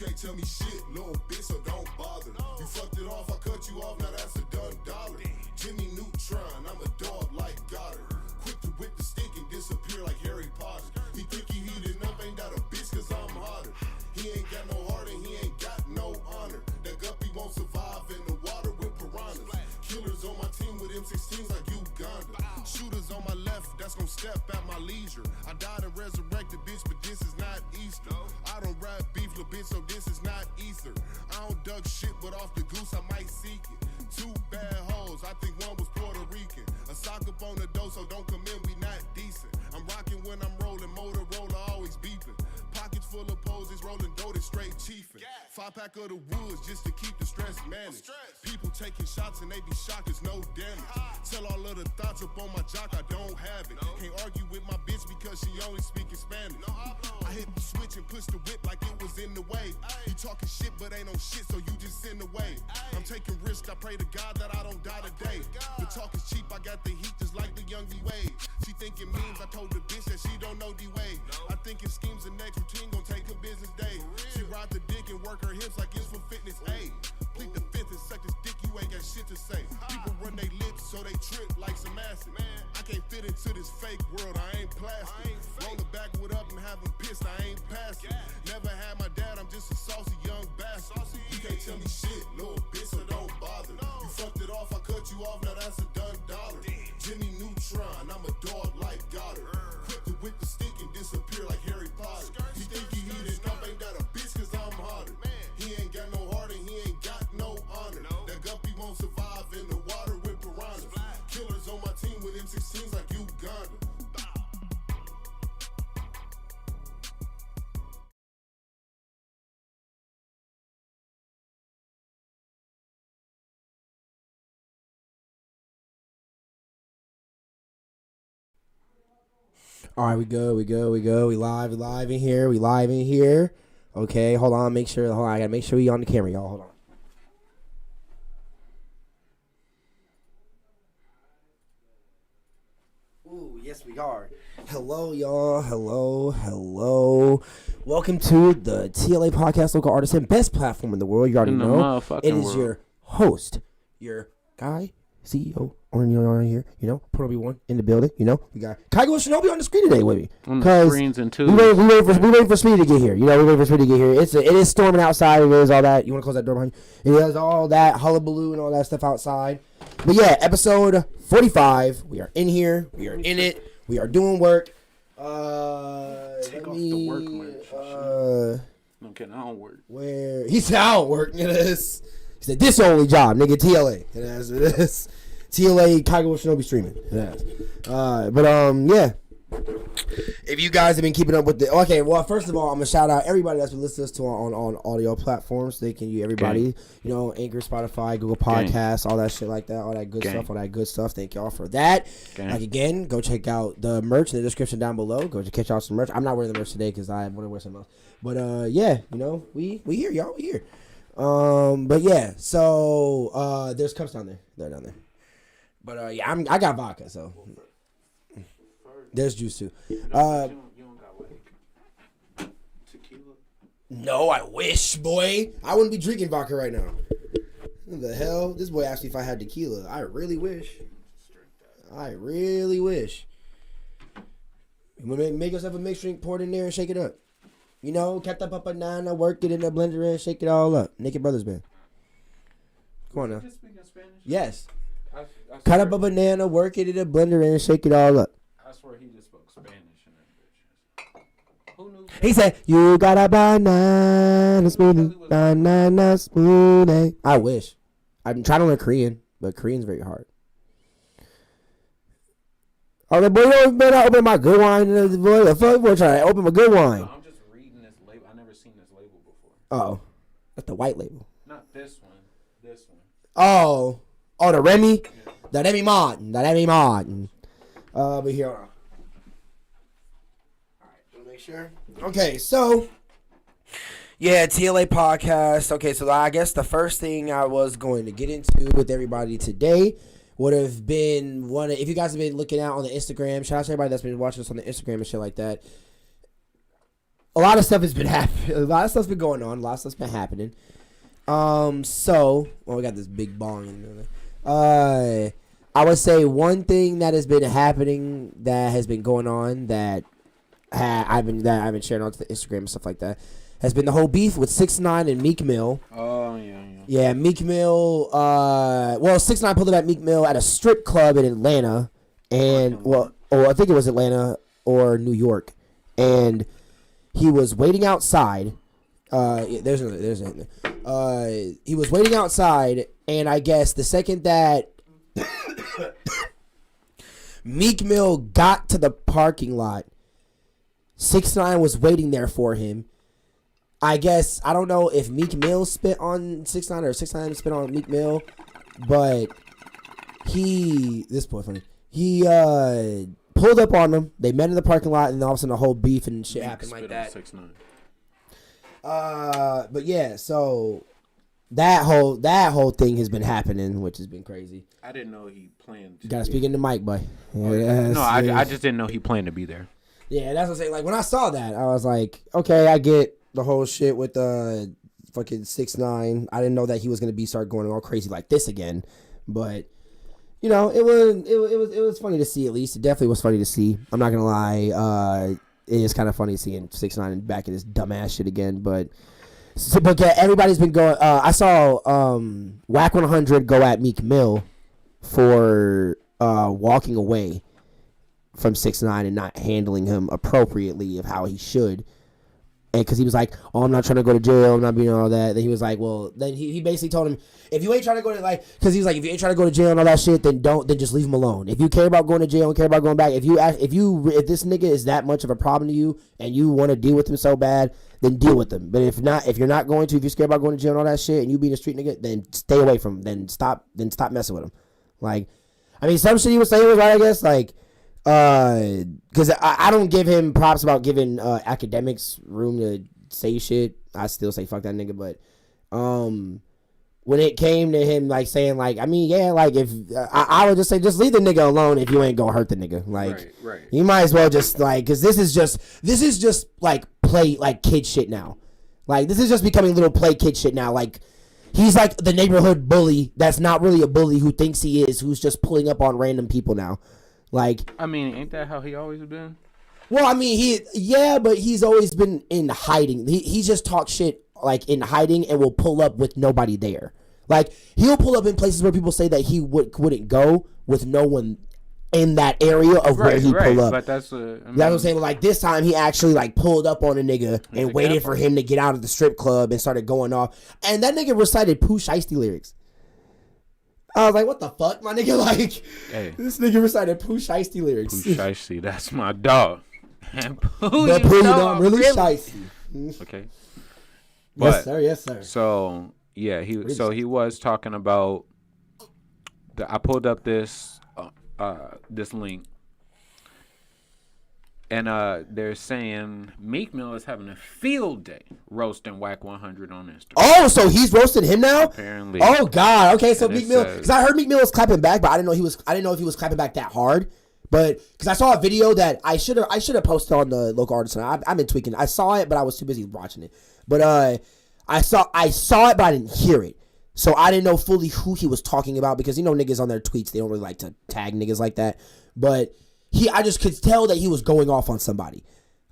can't tell me shit, little bitch, so don't bother. You fucked it off, I cut you off, now that's a done dollar. Jimmy Neutron, I'm a dog like Goddard. Quick to whip the stick and disappear like Harry Potter. He think he heated up, ain't that a bitch, cause I'm hotter. He ain't got no heart and he ain't got no honor. That guppy won't survive in the water with piranhas. Killers on my team with M16s like Uganda. Shooters on my left, that's gon' step at my leisure. I died and resurrected, bitch, but this is not Easter. I don't rap beef, little bitch, so this is not Easter. I don't duck shit, but off the goose, I might seek it. Two bad hoes, I think one was Puerto Rican. A sock up on the door, so don't come in, we not decent. I'm rocking when I'm rolling, Motorola always beeping. Pockets full of poses, rolling dough, straight chiefin'. 5-pack of the woods just to keep the stress managed. People taking shots and they be shocked, it's no damage. Tell all of the thoughts up on my jock, I don't have it. Can't argue with my bitch because she only speaking Spanish. I hit the switch and push the whip like it was in the way. You talking shit but ain't no shit, so you just in the way. I'm taking risks, I pray to God that I don't die today. The talk is cheap, I got the heat just like the young D-Wade. She thinking memes, I told the bitch that she don't know D-Wade. I thinking schemes the next routine gon' take a business day. She ride the dick and work her hips like it's for fitness. Ayy, plead the fifth and suck this dick, you ain't got shit to say. People run they lips so they trip like some acid. I can't fit into this fake world, I ain't plastic. Roll the backward up and have them pissed, I ain't passing. Never had my dad, I'm just a saucy young bastard. You can't tell me shit, little bitch, so don't bother. You fucked it off, I cut you off, now that's a done dollar. Jimmy Neutron, I'm a dog like Goddard. Quick to whip the stick and disappear like Harry Potter. You think he heated up, ain't that a bitch, cause I'm hotter. He ain't got no heart and he ain't got no honor. That guppy won't survive in the water with piranhas. Killers on my team with M16s like Uganda. All right, we go. We live in here. Okay, hold on, I gotta make sure we on the camera, y'all. Hold on. Ooh, yes, we are. Hello, y'all. Hello. Welcome to the T.L.A Podcast, Local Artisan, best platform in the world. You already know. It is world. Your host, your guy, CEO, on here, PROnobi1 in the building, we got KageWolfShinobi on the screen today with me. On the screens and twos. We waiting for Smiddy to get here. It is storming outside. It is all that. You want to close that door behind you? It is all that hullabaloo and all that stuff outside. But yeah, episode 45. We are in here. We are in it. We are doing work. Take off the work merch. No kidding, I don't work. Where he said I don't work. It is. He said this only job, nigga. T.L.A. It is. T.L.A. KageWolfShinobi streaming. Yeah. Yeah. If you guys have been keeping up with the... Okay, well, first of all, I'm going to shout out everybody that's been listening to us on audio platforms. Thanking you, everybody. Anchor, Spotify, Google Podcasts, all that shit like that. All that good stuff. Thank y'all for that. Like, again, go check out the merch in the description down below. Go to catch out some merch. I'm not wearing the merch today because I want to wear something else. But, yeah, we here, y'all. We here. But, yeah. So, there's cups down there. They're down there. But, yeah, I got vodka, so... There's juice too. You don't got like tequila? No, I wish, boy. I wouldn't be drinking vodka right now. What the hell? This boy asked me if I had tequila. I really wish. Make yourself a mixed drink, pour it in there, and shake it up. Cut up a banana, work it in the blender, and shake it all up. Naked Brothers Band. Come on now. You speaking Spanish? Yes. I cut up a banana, work it in the blender, and shake it all up. I swear he just spoke Spanish in that bitch. Who knew? He said, "You got a banana smoothie." I wish. I'm trying to learn Korean, but Korean's very hard. Oh, the boy, you better open my good wine. The fuck boy trying to open my good wine. No, I'm just reading this label. I never seen this label before. Oh, that's the white label. Not this one. This one. Oh, the Remy, Yeah. the Remy Martin. But here, hold on. All right, let me make sure. Okay, so yeah, T.L.A Podcast. Okay, so I guess the first thing I was going to get into with everybody today would have been if you guys have been looking out on the Instagram. Shout out to everybody that's been watching us on the Instagram and shit like that. a lot of stuff has been happening. A lot of stuff's been going on. A lot of stuff's been happening. We got this big bong in there. I would say one thing that has been happening that has been going on that I've been sharing on Instagram and stuff like that has been the whole beef with 6ix9ine and Meek Mill. Oh yeah. Yeah, Meek Mill. 6ix9ine pulled up at Meek Mill at a strip club in Atlanta, and I think it was Atlanta or New York, and he was waiting outside. He was waiting outside, and I guess the second that Meek Mill got to the parking lot, 6ix9ine was waiting there for him. I guess, I don't know if Meek Mill spit on 6ix9ine or 6ix9ine spit on Meek Mill, but this boy funny. He pulled up on them. They met in the parking lot, and all of a sudden the whole beef and shit happened like that. 6ix9ine. But yeah, so that whole thing has been happening, which has been crazy. I didn't know he planned to. You gotta speak in the mic, boy. I just didn't know he planned to be there. Yeah, that's what I'm saying. Like, when I saw that, I was like, okay, I get the whole shit with fucking 6ix9ine. I didn't know that he was gonna start going all crazy like this again, but you know, it was funny to see. At least it definitely was funny to see. I'm not gonna lie. It is kind of funny seeing 6ix9ine back in this dumbass shit again, but yeah, everybody's been going. I saw Whack 100 go at Meek Mill for walking away from 6ix9ine and not handling him appropriately of how he should. And because he was like, oh, I'm not trying to go to jail, I'm not being all that. Then he was like, well, then he basically told him, if you ain't trying to go to, like, because he was like, if you ain't trying to go to jail and all that shit, then just leave him alone. If you care about going to jail and care about going back, if this nigga is that much of a problem to you and you want to deal with him so bad, then deal with him. But if you're not going to, if you're scared about going to jail and all that shit and you being a street nigga, then stay away from him. Then stop messing with him. Like, I mean, some shit he was saying was right, I guess, like, because I don't give him props about giving academics room to say shit. I still say fuck that nigga, but when it came to him like saying like, I mean, yeah, like if I would just say just leave the nigga alone if you ain't gonna hurt the nigga. Like, right. You might as well just like, because this is just like play like kid shit now. Like, this is just becoming little play kid shit now. Like, he's like the neighborhood bully that's not really a bully who thinks he is, who's just pulling up on random people now. Like, I mean, ain't that how he always been? Well, I mean, but he's always been in hiding. He just talks shit like in hiding and will pull up with nobody there. Like, he'll pull up in places where people say that he wouldn't go with no one in that area of where he pull up. But that's what I'm saying. But like this time, he actually like pulled up on a nigga and waited for him to get out of the strip club and started going off. And that nigga recited Pooh Shiesty lyrics. I was like, what the fuck, my nigga? Like, hey, this nigga recited Pooh Shiesty lyrics. Pooh Shiesty, that's my dog. And Pooh, I'm really shiesty. Okay. But, yes, sir. So, yeah, he was talking about, I pulled up this link. And they're saying Meek Mill is having a field day roasting Whack 100 on Instagram. Oh, so he's roasting him now? Apparently. Oh God. Okay, so Meek Mill, because I heard Meek Mill was clapping back, but I didn't know if he was clapping back that hard. But because I saw a video that I should have posted on the Local Artisan. I've been tweaking. I saw it, but I was too busy watching it. But I saw it, but I didn't hear it. So I didn't know fully who he was talking about because niggas on their tweets, they don't really like to tag niggas like that. But I just could tell that he was going off on somebody.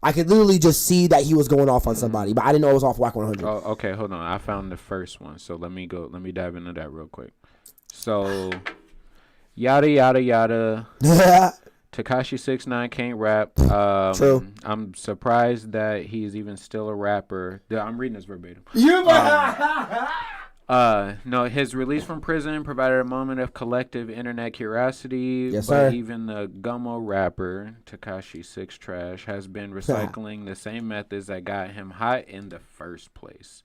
I could literally just see that he was going off on somebody, but I didn't know it was off Whack 100. Oh, okay, hold on. I found the first one, so let me dive into that real quick. So, yada yada yada. Tekashi 6ix9ine can't rap. True. I'm surprised that he's even still a rapper. I'm reading this verbatim. No, his release from prison provided a moment of collective internet curiosity. Yes, but sir. Even the Gummo rapper, Tekashi 6 Trash, has been recycling the same methods that got him hot in the first place.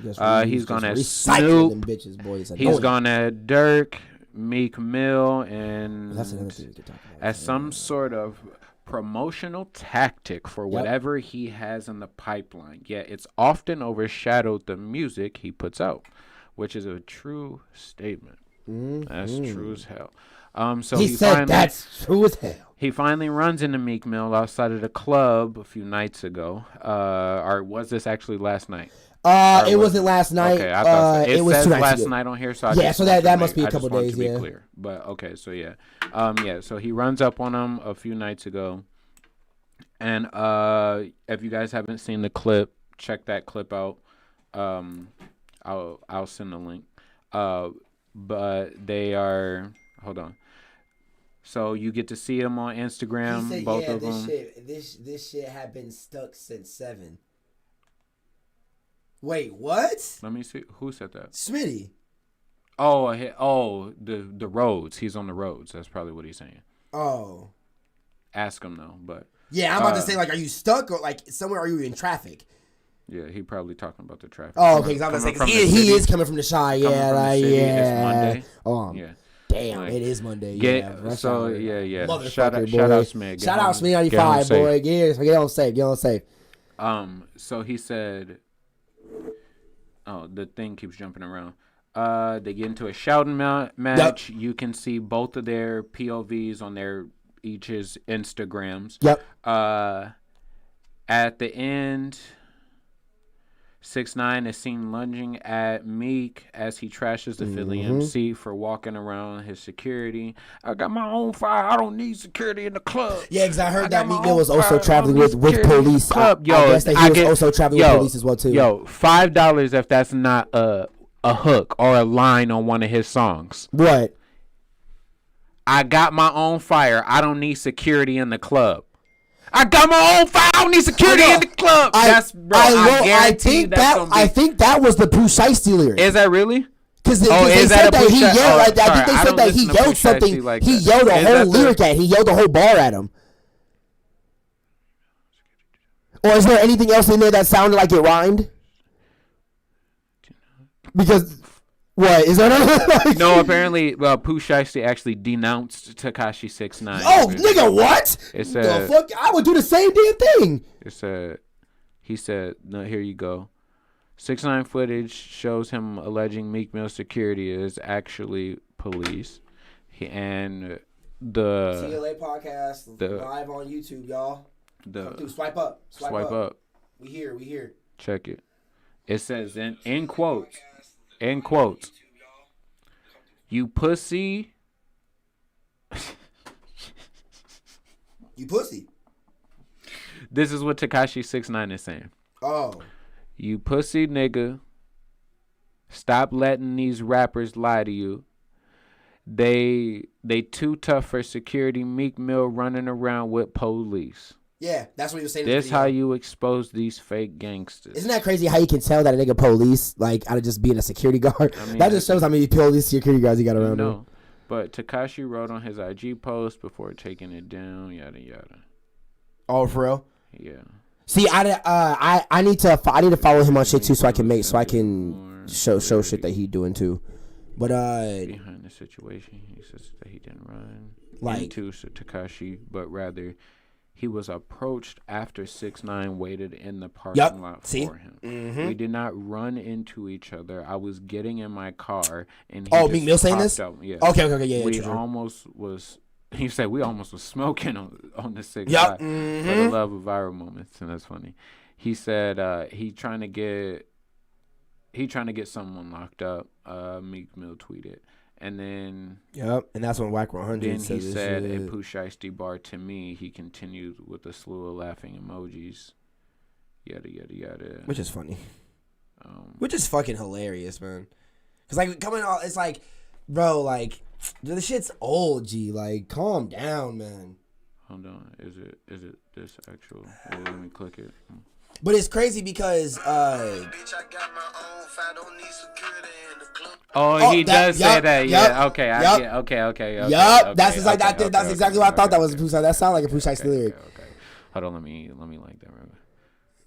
He's gone at Snoop. He's gone at Dirk, Meek Mill, and as some sort of promotional tactic for whatever he has in the pipeline. Yet it's often overshadowed the music he puts out, which is a true statement. That's true as hell. So he said finally, that's true as hell. He finally runs into Meek Mill outside of the club a few nights ago. Or was this actually last night? It wasn't last night. Okay, I thought so. It was says 2 nights last ago. Night on here, so so that must be a couple days. To be clear. But okay, so yeah, so he runs up on him a few nights ago, and if you guys haven't seen the clip, check that clip out. I'll send the link. But they are hold on. So you get to see them on Instagram. He said, both of them. This shit had been stuck since 7. Wait, what? Let me see. Who said that? Smiddy. The roads. He's on the roads. That's probably what he's saying. Oh. Ask him though, but. Yeah, I'm about to say, like, are you stuck or like somewhere? Are you in traffic? Yeah, he probably talking about the traffic. Oh, okay. Because I'm gonna say he is coming from the Chi. Yeah, like, yeah. It's Monday. Yeah. Damn, like, it is Monday. Yeah. So yeah. Shout out Smid. Shout out Smiddy95, boy. Get on safe. So he said. Oh, the thing keeps jumping around. They get into a shouting match. Yep. You can see both of their POVs on their each's Instagrams. Yep. At the end, 6ix9ine is seen lunging at Meek as he trashes the Philly MC for walking around his security. I got my own fire. I don't need security in the club. Yeah, because I heard that Meek Mill was also traveling with police. I guess that he was also traveling with police as well, too. Yo, $5 if that's not a hook or a line on one of his songs. What? I got my own fire. I don't need security in the club. I got my own fire. I don't need security in the club. I think that was the Pooh Shiesty lyric. Is that really? Because they said that he yelled. I think they said that he yelled something. He yelled a whole lyric at. He yelled a whole bar at him. Or is there anything else in there that sounded like it rhymed? Because. What is that? No, apparently, Pooh Shiesty actually denounced Tekashi 6ix9ine. Oh, nigga, what? It said, the fuck? I would do the same damn thing. He said, no, here you go. 6ix9ine footage shows him alleging Meek Mill security is actually police. And the T.L.A Podcast live on YouTube, y'all. Come through, swipe up. We here. Check it. It says in quotes. In quotes, you pussy. You pussy. This is what Tekashi 6ix9ine is saying. Oh. You pussy nigga. Stop letting these rappers lie to you. They too tough for security. Meek Mill running around with police. Yeah, that's what he was saying. This how you expose these fake gangsters. Isn't that crazy how you can tell that a nigga police, like, out of just being a security guard? I mean, that just shows how many police security guards he got around him. But Tekashi wrote on his IG post before taking it down, yada yada. Oh, for real? Yeah. See, I need to follow him on shit too, so I can show shit that he doing too. But behind the situation, he says that he didn't run into Tekashi, but rather. He was approached after 6ix9ine waited in the parking lot for him. Mm-hmm. We did not run into each other. I was getting in my car, and he Meek Mill saying this? Out. Yeah. Okay, yeah. We almost was. He said we almost was smoking on the 6ix9ine for the love of viral moments, and that's funny. He said he trying to get someone locked up. Meek Mill tweeted. And then... Yep, and that's when Whack 100 Then he said a Pooh Shiesty bar to me. He continued with a slew of laughing emojis. Yada, yada, yada. Which is funny. Which is fucking hilarious, man. Because, like, coming out, it's like, bro, like, the shit's old, G. Like, calm down, man. Hold on. Is it this actual... let me click it. But it's crazy because... Bitch, I got my own fire, don't need security in the club. He does say that. Yeah. Okay. Yup. That's exactly. That's exactly what I thought that was a Pooh Shiesty. That sounded like a Pooh Shiesty lyric. Okay. Hold on. Let me like that.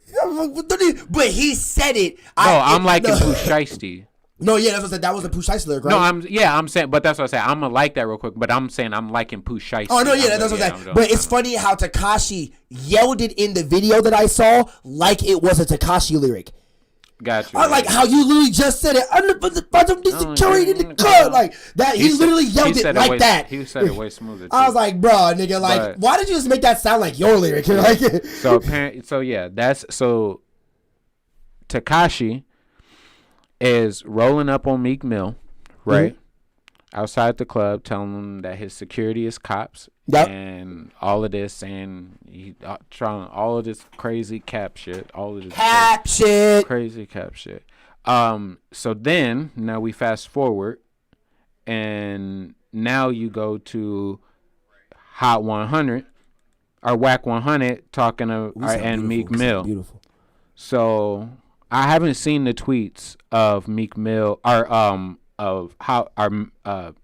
Yeah, but he said it. I'm liking Pooh Shiesty. No, yeah, that's what I said. That was a Pooh Shiesty lyric, right? No, I'm saying, but that's what I said. I'm gonna like that real quick, but I'm saying I'm liking Pooh Shiesty. Oh no, yeah, that's what I said. But it's funny how Tekashi yelled it in the video that I saw like it was a Tekashi lyric. Got you. I like how you literally just said it. Under the bottom security in the club, like that. He literally yelled it like that. He said it way smoother. I was like, bro, nigga, like, why did you just make that sound like your lyric? Like, so Tekashi is rolling up on Meek Mill, right? Mm-hmm. Outside the club, telling him that his security is cops, and all of this, and he trying all of this crazy cap shit, crazy cap shit. So then now we fast forward, and now you go to Hot 100 or Whack 100 talking to and Meek Mill. Beautiful. So I haven't seen the tweets of Meek Mill or of how our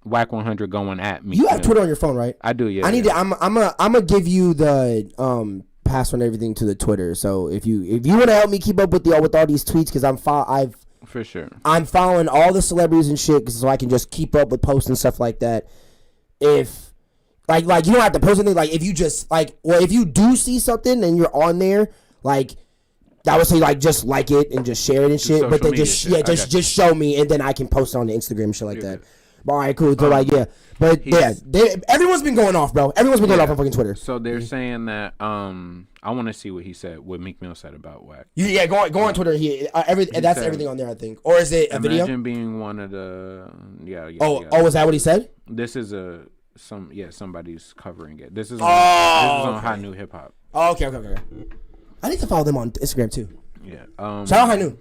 Whack 100 going at me. You have Twitter on your phone, right? I do, yeah. I need to. I'm gonna give you the password and everything to the Twitter. So if you want to help me keep up with all these tweets, because I'm following all the celebrities and shit, so I can just keep up with posts and stuff like that. If like you don't have to post anything. Like if you just if you do see something and you're on there, like. I would say just like it and just share it and shit, but then just show me and then I can post it on the Instagram and shit like that. All right, cool. So everyone's been going off, bro. Everyone's been going off on fucking Twitter. So they're saying that I want to see what he said, what Meek Mill said about Whack. Yeah, go on Twitter. That's everything on there, I think. Or is it a video? Imagine being one of the is that what he said? This is somebody's covering it. This is on Hot New Hip Hop. Oh, okay. I need to follow them on Instagram too. Yeah. Shout out High Noon.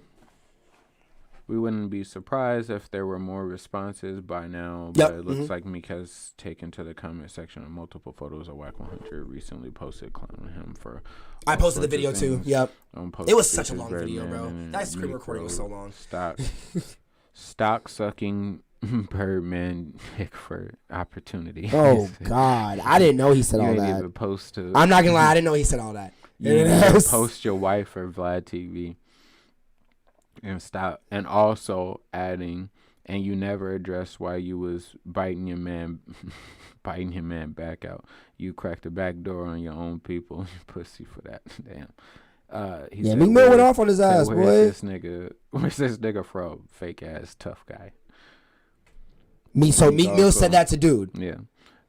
We wouldn't be surprised if there were more responses by now, but it looks like Meek has taken to the comment section of multiple photos of Whack 100 recently posted clowning him for. I posted the video too. Yep. It was such a long video, bro. That screen recording was so long. Stock sucking Birdman pick for opportunity. Oh God, I didn't know he said all that. Even post to. I'm not gonna lie, I didn't know he said all that. You post your wife for Vlad TV and stop, and also adding, and you never addressed why you was biting your man back out. You cracked the back door on your own people. You pussy for that. Damn. Meek Mill went off on his ass, boy. Where's this nigga from? Fake ass tough guy. Meek Mill said that to dude. Yeah.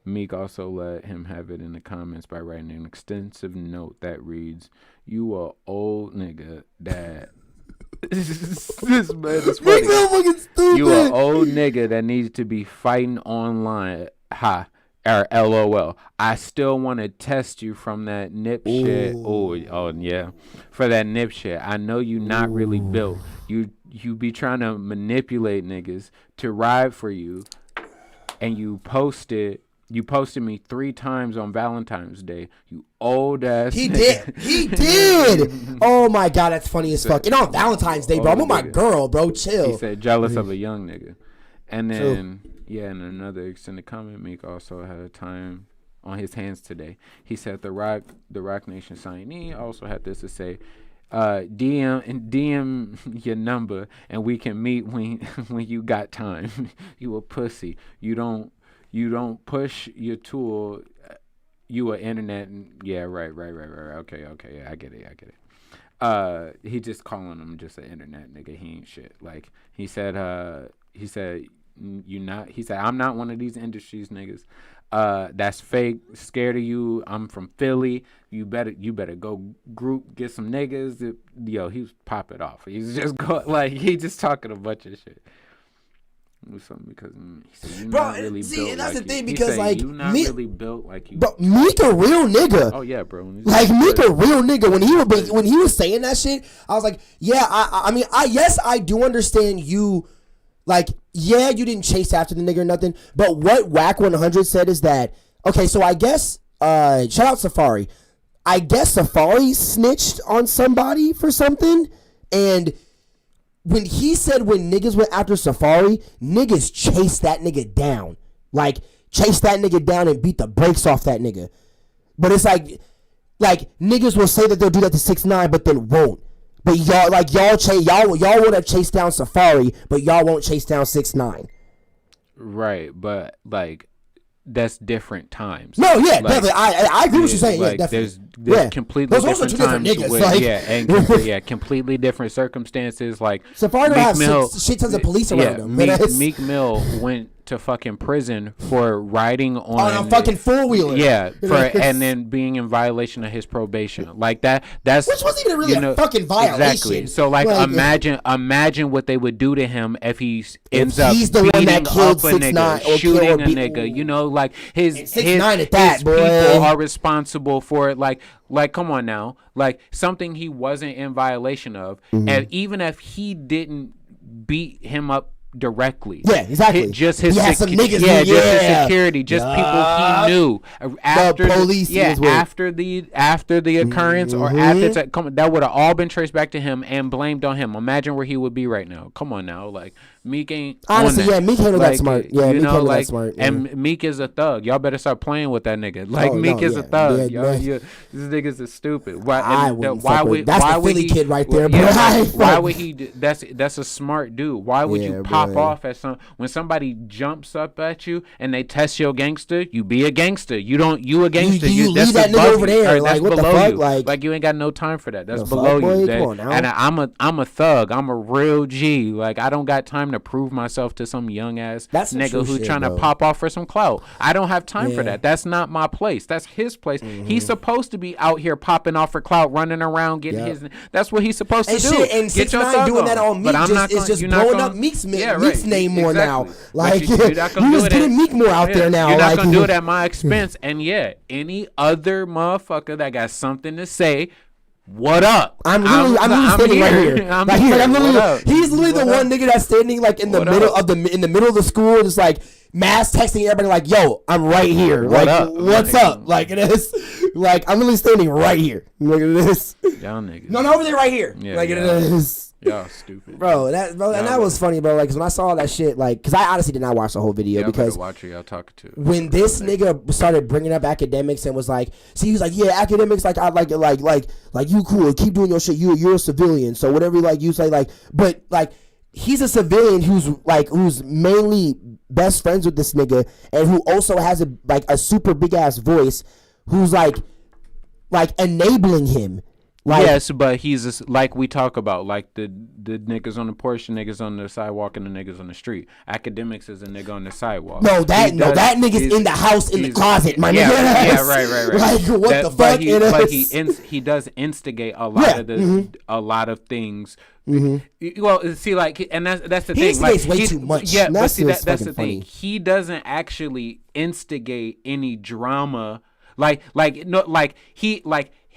Meek also let him have it in the comments by writing an extensive note that reads, "You a old nigga that." This man is funny. Meek Mill fucking stupid. You a old nigga that needs to be fighting online. Ha. Or LOL. I still want to test you from that nip shit. Oh yeah. For that nip shit. I know you not really built. You be trying to manipulate niggas to ride for you. And you posted me 3 times on Valentine's Day. You old ass. He did. Oh my God, that's funny as fuck. And on Valentine's Day, bro. I'm with my girl, bro. Chill. He said jealous of a young nigga. And then in another extended comment, Meek also had a time on his hands today. He said the Rock Nation signee also had this to say. DM your number and we can meet when you got time. You a pussy. You don't push your tool. You a internet. Yeah, right. Okay. Yeah, I get it. He just calling him just an internet nigga. He ain't shit. Like he said I'm not one of these industries niggas. That's fake. Scared of you. I'm from Philly. You better go get some niggas. Yo, he was pop it off. He's just he just talking a bunch of shit. Something because he said you not really built and that's like the thing because you not really built like you. But Meek a real nigga. Oh yeah, bro. Like Meek a real nigga. When he was saying that shit, I was like, yeah. I do understand you. Like, yeah, you didn't chase after the nigga or nothing. But what Whack 100 said is that, okay, so I guess, shout out Safari. I guess Safari snitched on somebody for something. And when he said when niggas went after Safari, niggas chased that nigga down. Like, chased that nigga down and beat the brakes off that nigga. But it's like niggas will say that they'll do that to 6ix9ine, but then won't. But y'all want to chase down Safari, but y'all won't chase down 6ix9ine. Right, but like that's different times. No, yeah, like, definitely. I agree with you saying. Like, yeah, definitely. There's completely different times. Niggas, with, like, and completely different circumstances. Like Safari have shit tons of police around him. Meek Mill went to fucking prison for riding on a fucking four-wheeler. Yeah, and then being in violation of his probation. Like that's which wasn't even really a fucking violation. Exactly. So like imagine what they would do to him if he ends up he's the beating one that killed up a nigga, shooting a nigga. You know, like his people are responsible for it. Like, come on now. Like, something he wasn't in violation of. And even if he didn't beat him up directly. Yeah, exactly. Just his just his security, just people he knew. After the police after the occurrence or after that would have all been traced back to him and blamed on him. Imagine where he would be right now. Come on now. Like, Meek ain't honestly, Meek handled that smart. Yeah, Meek handled that smart. And Meek is a thug. Y'all better start playing with that nigga. Like, Meek is a thug. These niggas is stupid. Why would that's the Philly kid right there, bro. Why would he? That's a smart dude. Why would you pop off at when somebody jumps up at you and they test your gangster? You be a gangster. You a gangster. You leave that nigga over there. Like, what the fuck? Like, you ain't got no time for that. That's below you. And I'm a thug. I'm a real G. Like, I don't got time to prove myself to some young ass nigga who trying to pop off for some clout. I don't have time for that. That's not my place. That's his place. He's supposed to be out here popping off for clout, running around, getting his. That's what he's supposed to do. And 6ix9ine doing that on Meek is just blowing up Meek's name more now. Like, you just putting Meek more out there now. You're not gonna do it at my expense. And any other motherfucker that got something to say, what up? I'm literally standing right here. He's literally the one nigga that's standing like in the middle of the school, just like mass texting everybody like, "Yo, I'm right here. What's up?" Like, it is. Like, I'm literally standing right here. Look at this. Y'all niggas. No, over there, right here. Yeah, like, it is. Y'all stupid, bro. And that was funny, bro. Like, 'cause when I saw that shit, like, 'cause I honestly did not watch the whole video because watch who y'all talking to. When this nigga started bringing up academics and was like, see, he was like, yeah, academics, like, I like you cool, keep doing your shit. You're a civilian, so whatever, like, you say, like, but like, he's a civilian who's mainly best friends with this nigga and who also has a super big ass voice, who's like enabling him. Like, yes, but he's like we talk about, like the niggas on the porch, the niggas on the sidewalk, and the niggas on the street. Academics is a nigga on the sidewalk. That nigga's in the house, in the closet, my nigga. Yeah, right. Like, what the fuck? But he does instigate a lot of things. Well, see, like, and that's the thing. He instigates way too much. Yeah, but see, that's the thing. He doesn't actually instigate any drama.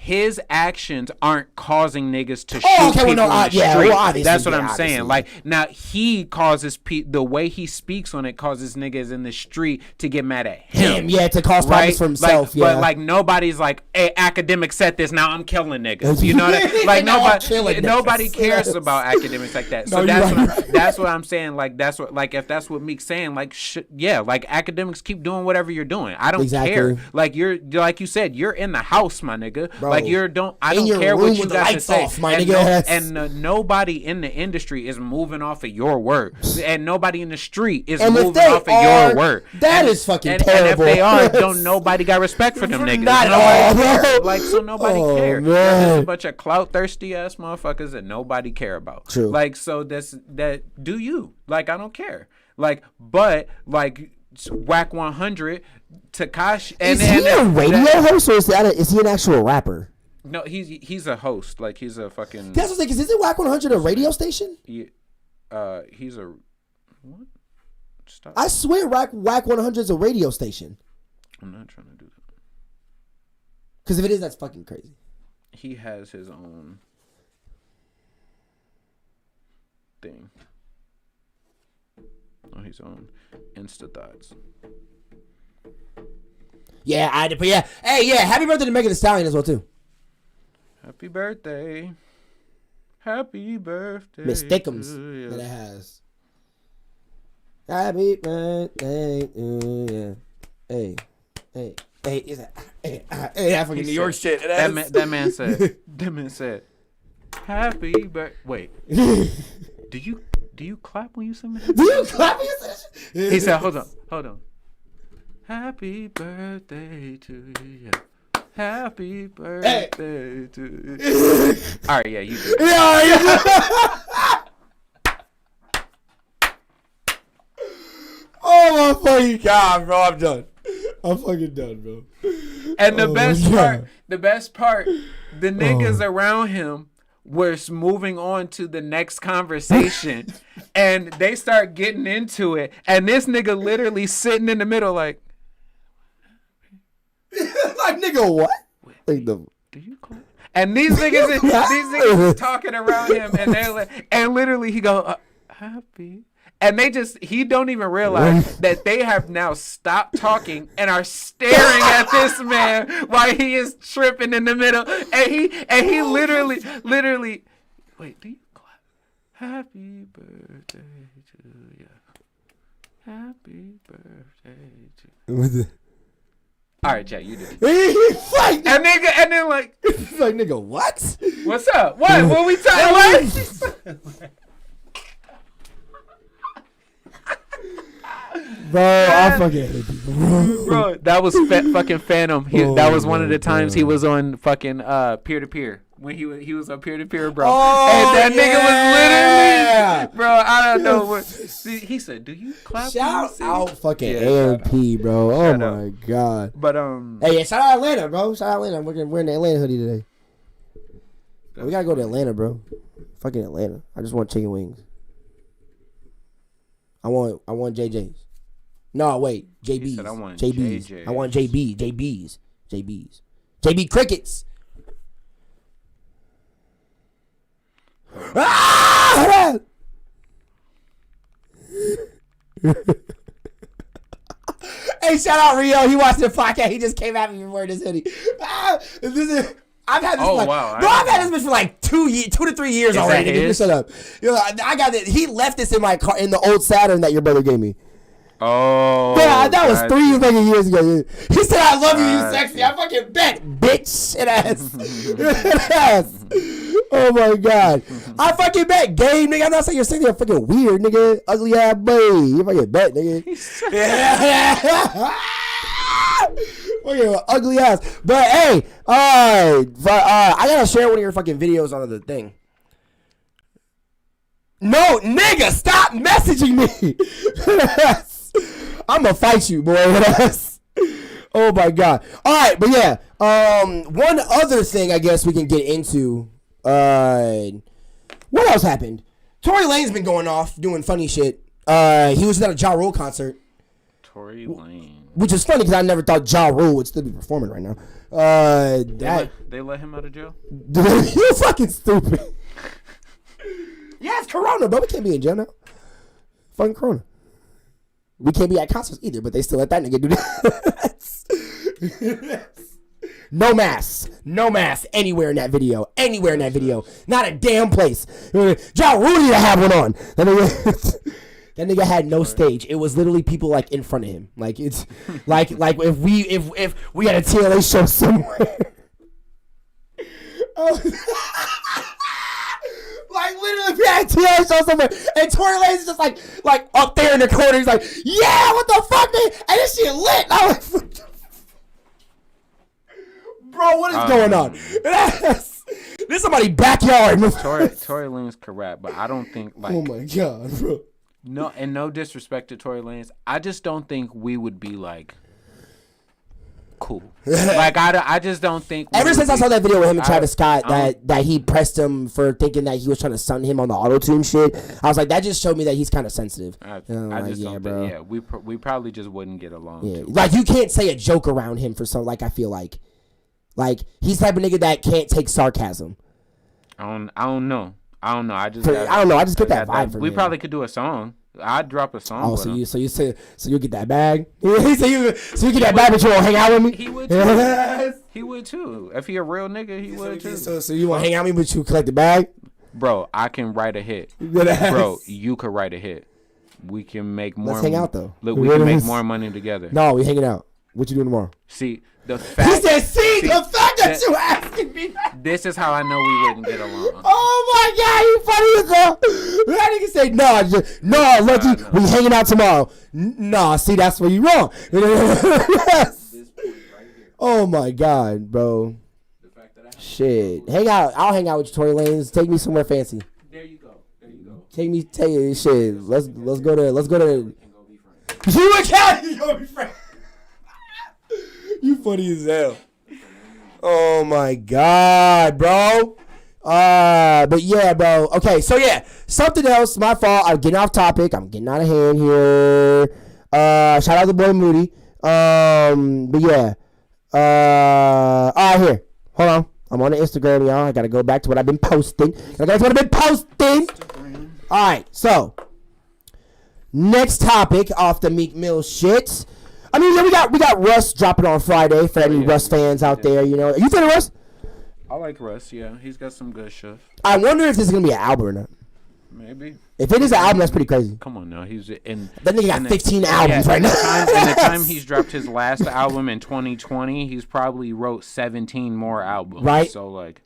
His actions aren't causing niggas to shoot people in the street. That's what I'm saying. Like, now he causes the way he speaks on it causes niggas in the street to get mad at him. To cause problems for himself. But like, nobody's like, hey, academic said this, now I'm killing niggas. You know that? Like, nobody cares about academics like that. So that's what I'm saying. Like, that's what, like, if that's what Meek's saying, like, like, academics keep doing whatever you're doing. I don't care. Like, like you said, you're in the house, my nigga. Bro, like, I don't care what you got to say. Off, my nobody in the industry is moving off of your work, and nobody in the street is moving off of your work. That is fucking terrible. And if they are, don't nobody got respect for them niggas. Not at all. Like, so nobody cares. There's a bunch of clout thirsty ass motherfuckers that nobody care about. True. Like, so that do you? Like, I don't care. Like, but like, Whack 100, Tekashi, is he a radio host or is he an actual rapper? No, he's a host. Like, he's a fucking. That's what I'm saying. Is it Whack 100 a radio station? Yeah, he's a what? Stop. I swear, Whack 100 is a radio station. I'm not trying to do that. Because if it is, that's fucking crazy. He has his own thing. Oh, his own Insta thoughts. Yeah, Hey, yeah, happy birthday to Megan Thee Stallion as well too. Happy birthday. Happy birthday. Miss Thickums that it has. Happy birthday. Yeah. Hey, is that? Hey, I fucking New York shit. That man said, happy birthday. Wait. Do you clap when you sing that? Do you clap when you sing that? He said, hold on. Happy birthday to you. Happy birthday to you. All right, yeah, you do. Yeah. Oh my fucking god, bro! I'm done. I'm fucking done, bro. And the best part, the niggas around him were moving on to the next conversation, and they start getting into it, and this nigga literally sitting in the middle, like nigga, what? Like do you call? And these niggas talking around him, and they're like, and literally he go happy. And he don't even realize that they have now stopped talking and are staring at this man while he is tripping in the middle. And he literally, wait, do you clap? Happy birthday to you. Happy birthday to you. All right, Jack, you do. Like, and then like, like, nigga, what? What's up? What we talking about? Bro, I fucking hate people. Bro, that was fucking Phantom. That was one of the times he was on fucking peer-to-peer. When he was on peer-to-peer, bro. Oh, and that nigga was literally, bro, I don't know what. He said, do you clap? Shout out fucking AMP, bro. Oh my god. But, hey, shout out Atlanta, bro. Shout out Atlanta. We're in the Atlanta hoodie today. We gotta go to Atlanta, bro. Fucking Atlanta. I just want chicken wings. I want JJ's. No, wait, JB's. Said, I want JB's. JJ's. I want JB's. JB Crickets. Ah! Hey, shout out Rio. He watched the podcast. He just came at me before this hoodie. I've had this. I've had this bitch for like 2 to 3 years already. Nigga, shut up. I got it. He left this in my car in the old Saturn that your brother gave me. Oh. Yeah, that was 3 fucking years ago. He said, "I love you, you sexy." I fucking bet, bitch. It ass. Oh my god. I fucking bet, gay nigga. I'm not saying you're sexy. You're fucking weird, nigga. Ugly ass boy. You fucking bet, nigga. Fucking ugly ass. But hey, I gotta share one of your fucking videos on the thing. No, nigga, stop messaging me. I'm gonna fight you, boy. Oh my god. All right, but yeah. One other thing I guess we can get into. What else happened? Tory Lane's been going off doing funny shit. He was at a Ja Rule concert. Tory Lane. Which is funny because I never thought Ja Rule would still be performing right now. They let him out of jail? You're fucking stupid. Yeah, it's Corona, bro. We can't be in jail now. Fucking Corona. We can't be at concerts either, but they still let that nigga do that. No mask. No mask anywhere in that video. Anywhere in that video. Not a damn place. Ja Rule need to have one on. That nigga had no stage. It was literally people like in front of him. Like it's like if we had a T.L.A show somewhere. Like literally, we had a T.L.A show somewhere, and Tory Lanez is just like up there in the corner. He's like, "Yeah, what the fuck, man?" And this shit lit. I'm like, "Bro, what is going on?" This is somebody's backyard. Tory Lanez can rap, but I don't think like. Oh my god, bro. No, and no disrespect to Tory Lanez, I just don't think we would be like cool. Like I just don't think. Ever since I saw that video with him and Travis Scott, that he pressed him for thinking that he was trying to stun him on the auto-tune shit, I was like, that just showed me that he's kind of sensitive. I just don't think. Yeah, we probably just wouldn't get along. Yeah, like you can't say a joke around him for some. Like I feel like he's the type of nigga that can't take sarcasm. I don't know. I don't know. I just get that vibe from him. We probably could do a song. I'd drop a song. Oh, so you get that bag? so you get that bag, but you won't hang out with me? He would too. He would too. If he a real nigga, he would too. So you won't hang out with me, but you collect the bag? Bro, I can write a hit. Bro, you could write a hit. We can make more. Let's hang out though. Look, we can make more money together. No, we hanging out. What you doing tomorrow? See, the fact... He said, the fact that you asking me that. This is how I know we wouldn't get along. Oh, my God. You funny as hell. That nigga say, no, Lucky, we hanging out tomorrow. Nah, see, that's where you wrong. Oh, my God, bro. Shit. Hang out. I'll hang out with you, Tory Lanez. Take me somewhere fancy. There you go. Take you, shit. Let's go to... You and Callie gonna be friends. You funny as hell. Oh my God, bro. But yeah, bro. Okay, so yeah, something else. My fault. I'm getting off topic. I'm getting out of hand here. Shout out to boy Moody. But yeah. All right, here. Hold on. I'm on the Instagram, y'all. I gotta go back to what I've been posting. All right, so next topic off the Meek Mill shit. I mean, yeah, we got Russ dropping on Friday for any Russ fans out there. You know, you fan of Russ? I like Russ. Yeah, he's got some good stuff. I wonder if this is gonna be an album or not. Maybe. If it is an album, that's pretty crazy. Come on now, he's in. That nigga got 15 albums right now. In the time he's dropped his last album in 2020, he's probably wrote 17 more albums. Right. So like,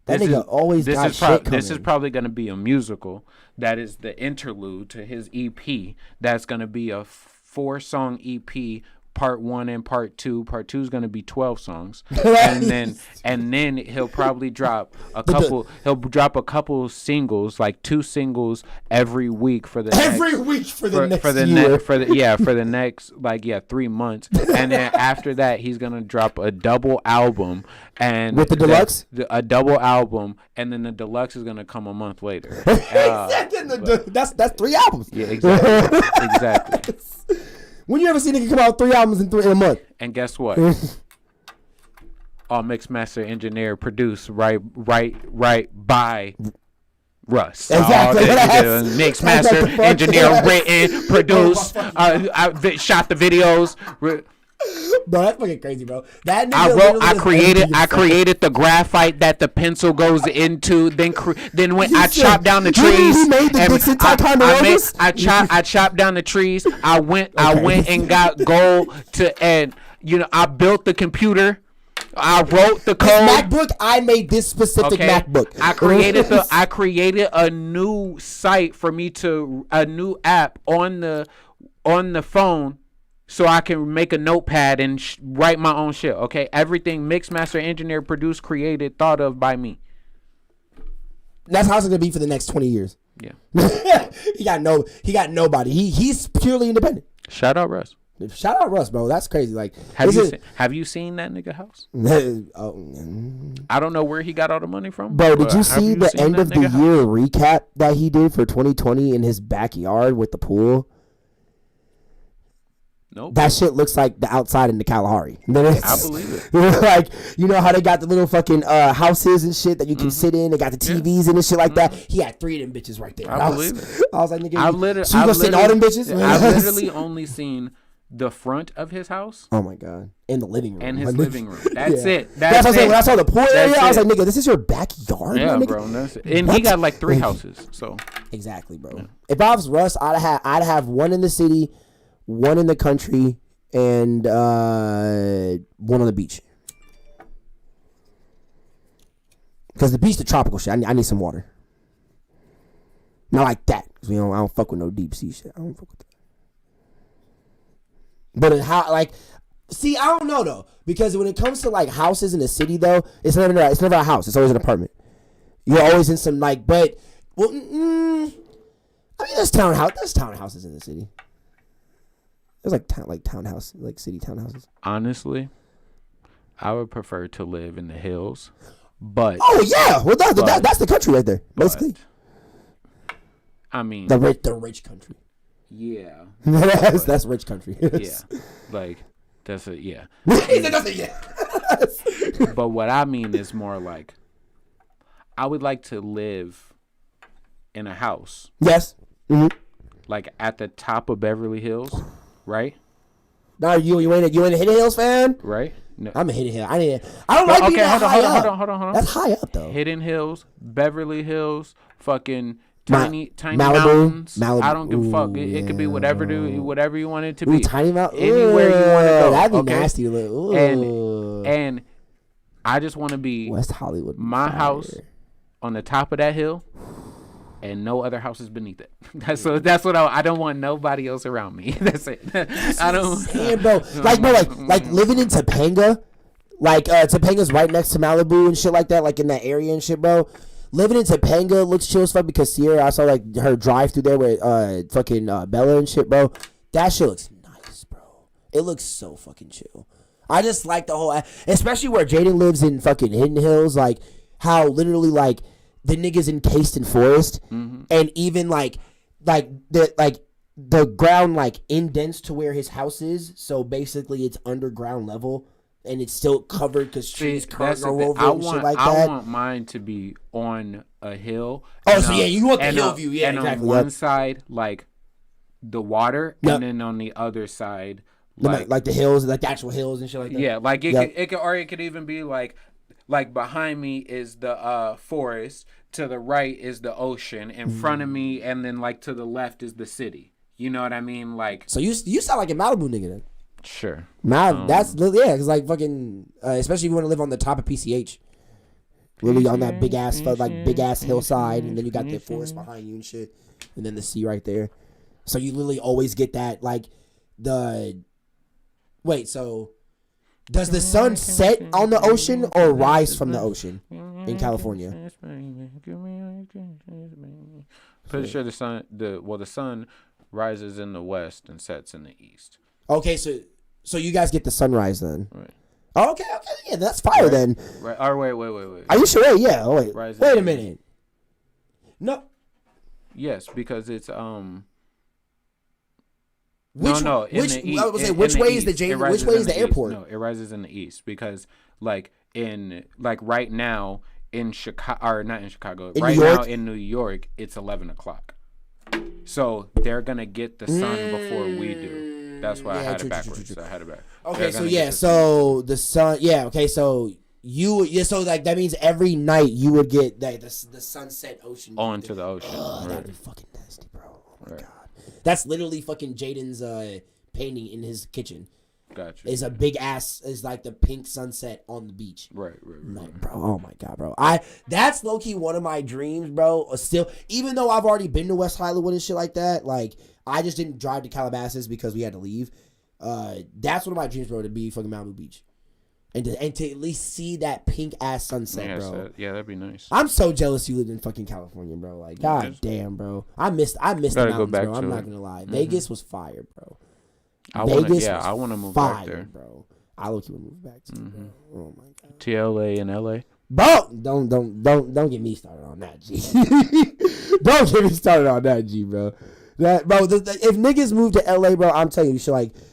that nigga always got shit coming. This is probably gonna be a musical. That is the interlude to his EP. That's gonna be a 4-song EP. Part 1 and part 2. Part 2 is going to be 12 songs, and then he'll probably drop a couple. He'll drop a couple singles, like 2 singles every week for the next 3 months, and then after that he's gonna drop a double album and with the deluxe, a double album, and then the deluxe is gonna come a month later. That's 3 albums. Yeah, exactly. When you ever see a nigga come out with 3 albums in a month? And guess what? All mix, master, engineer, produced right by Russ. Exactly. Mix, master, engineer, written, produced, shot the videos. Bro, that's fucking crazy, bro. That nigga I created the graphite that the pencil goes into. Then when I chopped down the trees, he made the Dixon I chopped down the trees. I went and got gold and I built the computer. I wrote the code. MacBook. I made this specific MacBook. I created a new site for me a new app on the phone. So I can make a notepad and write my own shit. Okay, everything mixed, master, engineer, produced, created, thought of by me. That's how it's gonna be for the next 20 years. Yeah. He got nobody. He's purely independent. Shout out Russ. Shout out Russ, bro. That's crazy. Like, have you seen that nigga house? I don't know where he got all the money from. Bro, did you see the end of the year recap that he did for 2020 in his backyard with the pool? Nope. That shit looks like the outside in the Kalahari. I believe it. Like, you know how they got the little fucking houses and shit that you can sit in? They got the TVs and shit like that. He had 3 of them bitches right there. I believe it. I was like, nigga, so you gonna sit in all them bitches? I've literally only seen the front of his house. Oh my God. And the living room. And his living room. That's it. That's what I'm saying. When I saw the pool area, I was like, nigga, this is your backyard? Yeah, nigga? bro. That's it. And he got like 3 houses. So exactly, bro. Yeah. If I was Russ, I'd have 1 in the city, 1 in the country, and 1 on the beach. Because the beach, the tropical shit. I need some water. Not like that. Cause I don't fuck with no deep sea shit. I don't fuck with that. But I don't know though. Because when it comes to like houses in the city though, it's never a house. It's always an apartment. You're always in some I mean, there's townhouses in the city. There's townhouse, like city townhouses. Honestly, I would prefer to live in the hills, but well, that's the country right there, basically. I mean, the rich country. Yeah, that's rich country. Yeah, like that's a yeah. But what I mean is more like, I would like to live in a house. Yes. Mm-hmm. Like at the top of Beverly Hills. Right? No, you ain't a Hidden Hills fan? Right? No. I'm a Hidden Hill. I don't like being that high up. Hold on. That's high up though. Hidden Hills, Beverly Hills, fucking tiny mountains. I don't give a fuck. It could be whatever you want it to be. Tiny mountain. Anywhere you want to go. That'd be nasty. And I just want to be West Hollywood. My house on the top of that hill, and no other houses beneath it. That's what I don't want nobody else around me. That's it. I don't. Saying, bro. Like living in Topanga. Like Topanga's right next to Malibu and shit like that. Like in that area and shit, bro. Living in Topanga looks chill as fuck because Sierra, I saw like her drive through there with fucking Bella and shit, bro. That shit looks nice, bro. It looks so fucking chill. I just like the whole, especially where Jaden lives in fucking Hidden Hills, like how literally like the niggas encased in forest, and even like the ground like indents to where his house is, so basically it's underground level. And it's still covered because trees can't go over and shit like that. I want mine to be on a hill. Oh, so yeah, you want the hill view, yeah, and exactly. on one side, like the water, and then on the other side, like the hills, like the actual hills and shit like that. Yeah, like it could even be like behind me is the forest, to the right is the ocean, in front of me, and then like to the left is the city. You know what I mean? Like, so you sound like a Malibu nigga then. Sure. That's cause like fucking, especially if you want to live on the top of PCH, really on that big ass hillside, and then you got the forest behind you and shit, and then the sea right there. So you literally always get that like so does the sun set on the ocean or rise from the ocean in California? Pretty sure the sun rises in the west and sets in the east. Okay, so you guys get the sunrise then. Right. Oh, okay, yeah, that's fire then. Right. Or wait. Are you sure? Yeah. Oh, wait. Wait a minute. No. Yes, because it's Which way is the airport? No, it rises in the east because like right now in Chicago, or not in Chicago, right now in New York, it's 11 o'clock. So they're gonna get the sun before we do. That's why I had it backwards. So I had it back. Okay, so the sun. Yeah, okay, so so like that means every night you would get like the sunset ocean onto the ocean. Oh, that'd be fucking nasty, bro. Oh my god, that's literally fucking Jaden's painting in his kitchen. Gotcha. It's a big ass. It's like the pink sunset on the beach. Right. Like, bro, oh my god, bro. That's low key one of my dreams, bro. Still, even though I've already been to West Hollywood and shit like that, like I just didn't drive to Calabasas because we had to leave. That's one of my dreams, bro, to be fucking Malibu Beach, and to at least see that pink ass sunset, bro. Yeah, that'd be nice. I'm so jealous you lived in fucking California, bro. Like, god damn, bro. I missed the mountains, bro. I'm not gonna lie. Vegas was fire, bro. I want to move back there, bro. I look, you want to move back too, bro. Oh my god. T.L.A. and L.A. Bro, don't get me started on that, G. Don't get me started on that, G, bro. That, bro, if niggas move to L.A., bro, I'm telling you,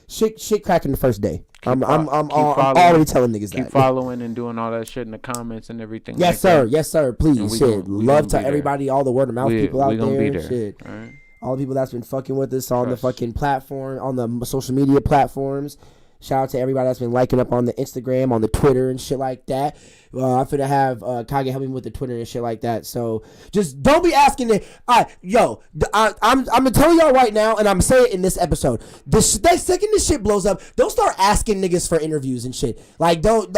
shit cracking the first day. I'm already telling niggas that. Keep following and doing all that shit in the comments and everything. Yes, sir. Yes, sir. Please, shit. Love to everybody, all the word of mouth people out there. Shit. All right. All the people that's been fucking with us on the fucking platform, on the social media platforms. Shout out to everybody that's been liking up on the Instagram, on the Twitter and shit like that. I'm finna have Kage help me with the Twitter and shit like that. So just don't be asking it. I'm gonna tell y'all right now, and I'm gonna say it in this episode. That second this shit blows up, don't start asking niggas for interviews and shit. Don't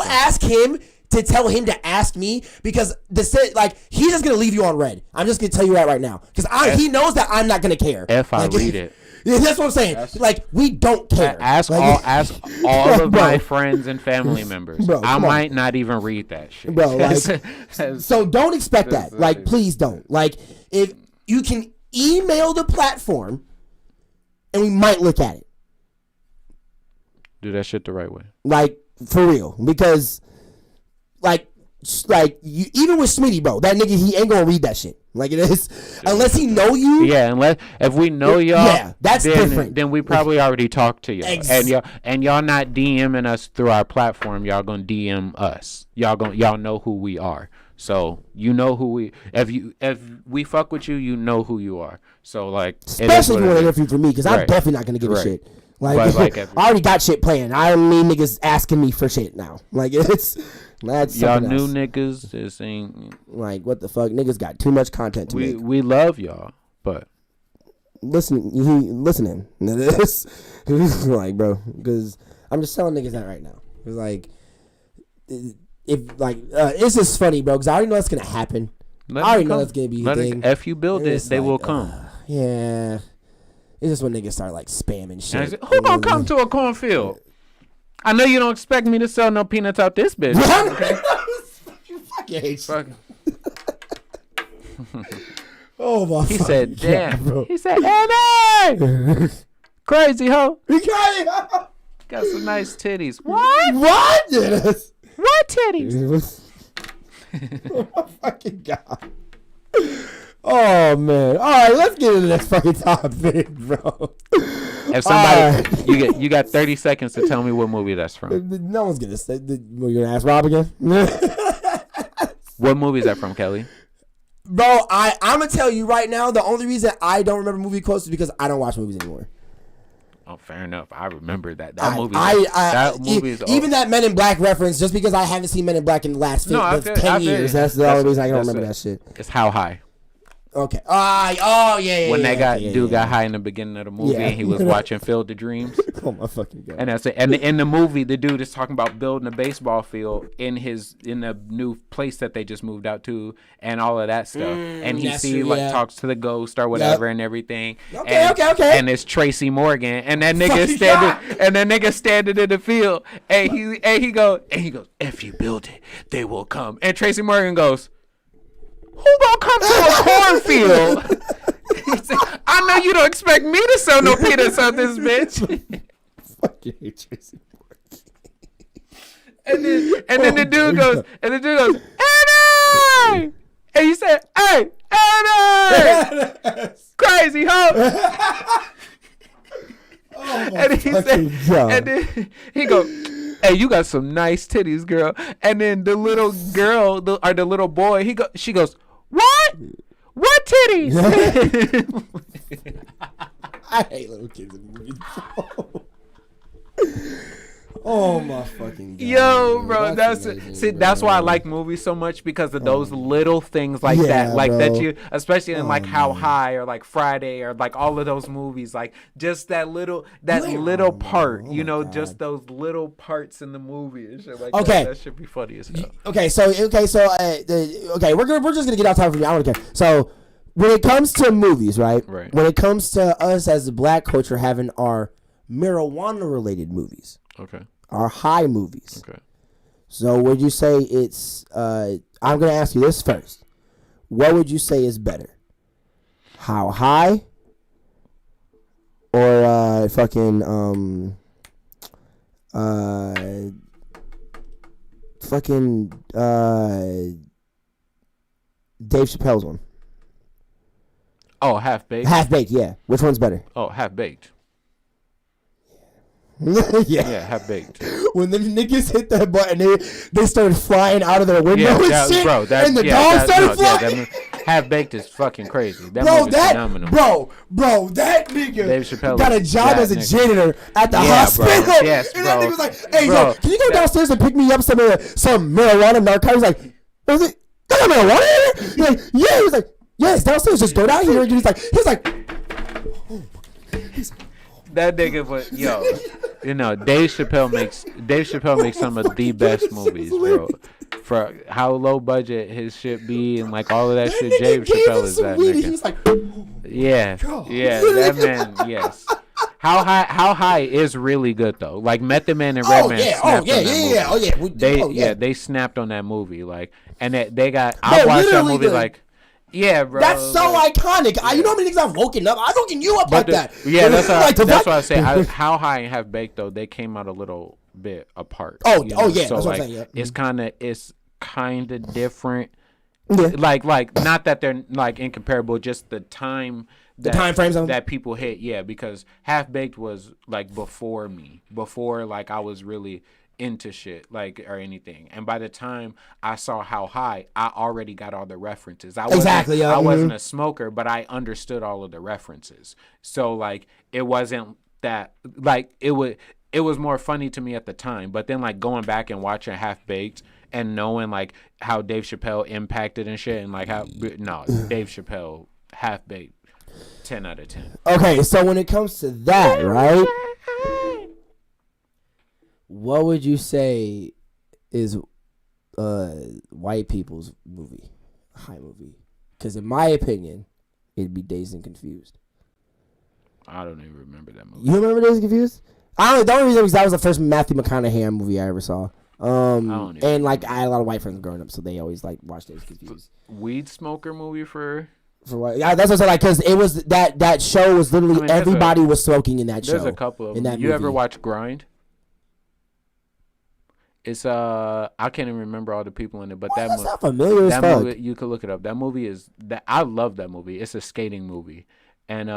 ask him to tell him to ask me, because he's just gonna leave you on red. I'm just gonna tell you that right now, because he knows that I'm not gonna care. Read it. Yeah, that's what I'm saying. We don't care. Ask all of my friends and family members. Bro, I might not even read that shit. Bro, so don't expect that. Please don't. If you can email the platform, and we might look at it. Do that shit the right way. For real, because. You, even with Smiddy, bro, that nigga, he ain't gonna read that shit. It is, unless he know you. Yeah, if we know y'all, yeah, that's different. Then we probably already talked to y'all, and y'all not DMing us through our platform. Y'all gonna DM us. Y'all know who we are. So you know who we. If we fuck with you, you know who you are. So especially if you want to interview for me, because I'm definitely not gonna give a shit. Like I already got shit playing. I don't need niggas asking me for shit now. Like that's y'all new else. niggas. This ain't like what the fuck. Niggas got too much content to make. We love y'all, but listening. This like, bro, because I'm just telling niggas that right now. It's like it's just funny, bro, because I already know that's gonna happen. I already know that's gonna be a thing. If you build it, they will come. Yeah. It's just when niggas start like spamming shit. Say, who gonna come to a cornfield? I know you don't expect me to sell no peanuts out this bitch. Okay? You fucking hate Fuck. Oh my! He said, "Damn." Bro. He said, "Annie, crazy hoe. Got some nice titties." What? What titties? Oh my fucking god! Oh man! All right, let's get into the next fucking topic, bro. If somebody, you got 30 seconds to tell me what movie that's from. No one's gonna say. You're gonna ask Rob again? What movie is that from, Kelly? Bro, I'm gonna tell you right now. The only reason I don't remember movie quotes is because I don't watch movies anymore. Oh, fair enough. I remember that. That movie is even that Men in Black reference. Just because I haven't seen Men in Black in the last 10 years, that's the only reason I don't remember that shit. It's How High. Okay. Yeah. When dude got high in the beginning of the movie, and he was watching Field of Dreams. Oh my fucking god! And that's it. And in the movie, the dude is talking about building a baseball field in the new place that they just moved out to, and all of that stuff. And he talks to the ghost or whatever and everything. Okay. And it's Tracy Morgan, and that nigga standing in the field, and he goes, "If you build it, they will come." And Tracy Morgan goes, "Who gonna come to a cornfield?" He said, "I know you don't expect me to sell no peanuts on this bitch." Fucking hate Tracy Morgan. And then the dude goes, "Annie!" And he said, "Hey, Annie! Crazy hoe!" And he said, and then he goes, "Hey, you got some nice titties, girl." And then the little girl, the little boy, she goes, "What? What titties?" I hate little kids in movies. Oh my fucking god! Yo, bro, that's why I like movies so much, because of those little things like that, like bro. That you, especially in like How High or like Friday or like all of those movies, like just that little part, just those little parts in the movie and shit like that should be funny as hell. Okay, so we're just gonna get off topic. I don't care. So when it comes to movies, right? When it comes to us as the black culture having our marijuana related movies. Okay. Our high movies. Okay. So would you say it's I'm gonna ask you this first. What would you say is better? How High or fucking Dave Chappelle's one? Oh, Half Baked. Half Baked, yeah. Which one's better? Oh, Half Baked. Yeah, Half Baked. When the niggas hit that button, they started flying out of their window and shit, bro, and the dog started flying. Half Baked is fucking crazy. That movie's phenomenal. Bro, that nigga Dave Chappelle got a job as a janitor at the hospital. Bro. Yes, and bro. that nigga was like, "Hey, yo, can you go downstairs and pick me up some marijuana narcotics?" Like, was it? Got marijuana here? He's like, yeah. He was like, yeah, it's downstairs. Just go down here. And he's like, oh my. That nigga was Dave Chappelle makes some of the best movies, bro. For how low budget his shit be and like all of that shit, Dave Chappelle is that nigga. He was like, yeah, that man, yes. How high is really good though. Like Method Man and Redman they snapped on that movie, like, and they got. I watched that movie like. Yeah, bro. That's so iconic. You know how many niggas I've woken up? I've woken you up like that. Yeah, that's why I say How High and Half Baked though, they came out a little bit apart. Yeah. So that's what like, I'm saying, yeah. It's kind of different. Yeah. Like not that they're like incomparable, just the time frames that people hit. Yeah, because Half Baked was like before like I was really into shit like or anything, and by the time I saw How High, I already got all the references. I wasn't a smoker, but I understood all of the references. So like it wasn't that like it was more funny to me at the time, but then like going back and watching Half Baked and knowing like how Dave Chappelle impacted and shit, and like how Dave Chappelle Half Baked 10 out of 10. Okay, so when it comes to that, right? What would you say is white people's movie, high movie? Because in my opinion, it'd be Dazed and Confused. I don't even remember that movie. You remember Dazed and Confused? The only reason was that was the first Matthew McConaughey movie I ever saw. And like I had a lot of white friends growing up, so they always like watched Dazed and Confused. Weed smoker movie for what? Yeah, that's what I said. Like, because it was that show was literally everybody was smoking in that show. There's a couple of them. You ever watch Grind? It's I can't even remember all the people in it, but that's not familiar as fuck. Movie, you could look it up. That movie I love that movie. It's a skating movie. And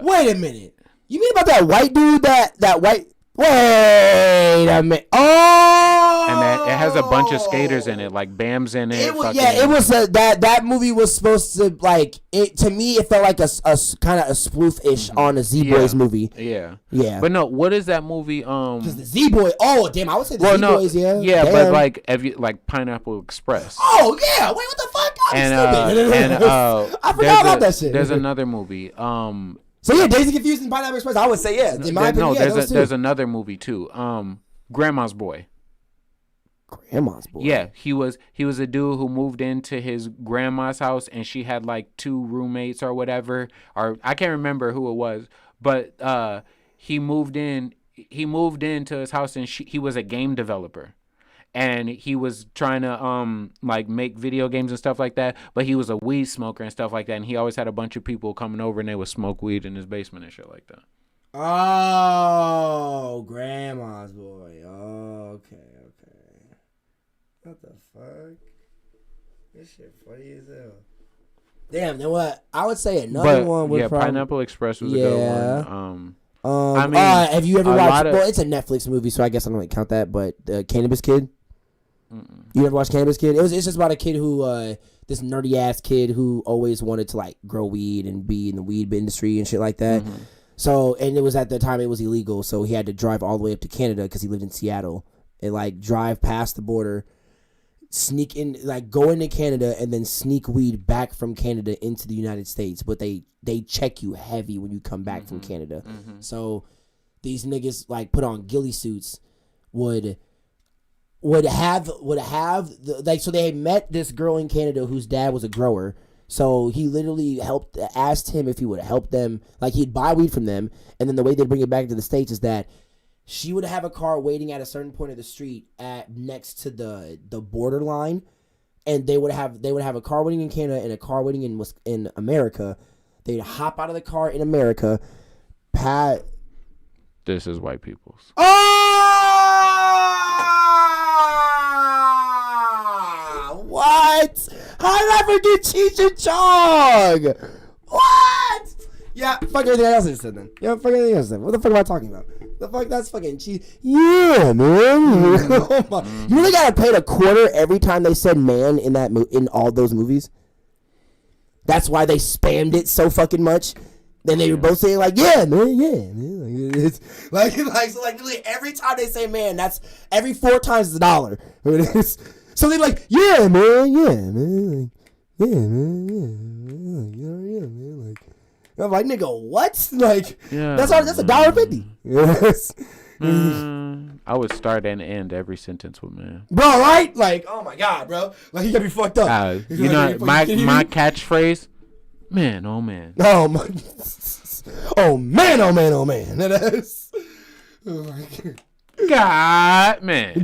wait a minute. You mean about that white dude that white wait a minute. Oh, and that it has a bunch of skaters in it, like Bam's in it. It was that movie was supposed to like it to me. It felt like a kind of a spoof-ish on a Z-Boys movie. Yeah. But no, what is that movie? Because the Z-Boy. Oh damn, I would say the Z-Boys. Yeah, but like like Pineapple Express. Oh yeah, wait, what the fuck? I forgot about that shit. There's another movie. So yeah, Dazed and Confused and Pineapple Express. I would say yeah. In my opinion, there's another movie too. Grandma's Boy. Grandma's Boy. Yeah, he was a dude who moved into his grandma's house, and she had like 2 roommates or whatever, or I can't remember who it was, but he moved into his house, and he was a game developer. And he was trying to like make video games and stuff like that, but he was a weed smoker and stuff like that, and he always had a bunch of people coming over and they would smoke weed in his basement and shit like that. Oh, Grandma's Boy. Oh, okay. What the fuck? This shit funny as hell. Damn, then what? I would say another one would probably... Pineapple Express was a good one. I mean, have you ever watched? Well, it's a Netflix movie, so I guess I don't really count that. But Cannabis Kid. Mm-mm. You ever watch Cannabis Kid? It's just about a kid who this nerdy ass kid who always wanted to like grow weed and be in the weed industry and shit like that. Mm-hmm. So, and it was at the time it was illegal, so he had to drive all the way up to Canada because he lived in Seattle and like drive past the border, sneak in, like go into Canada and then sneak weed back from Canada into the United States. But they check you heavy when you come back from Canada. Mm-hmm. So these niggas like put on ghillie suits, would have like, so they met this girl in Canada whose dad was a grower. So he literally asked him if he would help them, like he'd buy weed from them, and then the way they'd bring it back to the States is that she would have a car waiting at a certain point of the street next to the borderline, and they would have a car waiting in Canada and a car waiting in America. They'd hop out of the car in America. This is white people's. What? How did I forget Cheech and Chong? What? Yeah, fuck everything else I just said then. What the fuck am I talking about? The fuck, that's fucking cheese. Yeah, man. You really gotta pay a quarter every time they said man in in all those movies. That's why they spammed it so fucking much. Then they were both saying like, yeah, man. It's like literally every time they say man, that's every 4 times it's $1. So they're like, yeah, man. Like, I'm like, nigga, what? Like, yeah, that's $1.50. Yes. I would start and end every sentence with man. Bro, right? Like, oh my God, bro. Like, you gotta be fucked up. You know, my catchphrase, man, oh man. Oh, my. Oh, man. That is. Oh, my God. God, man.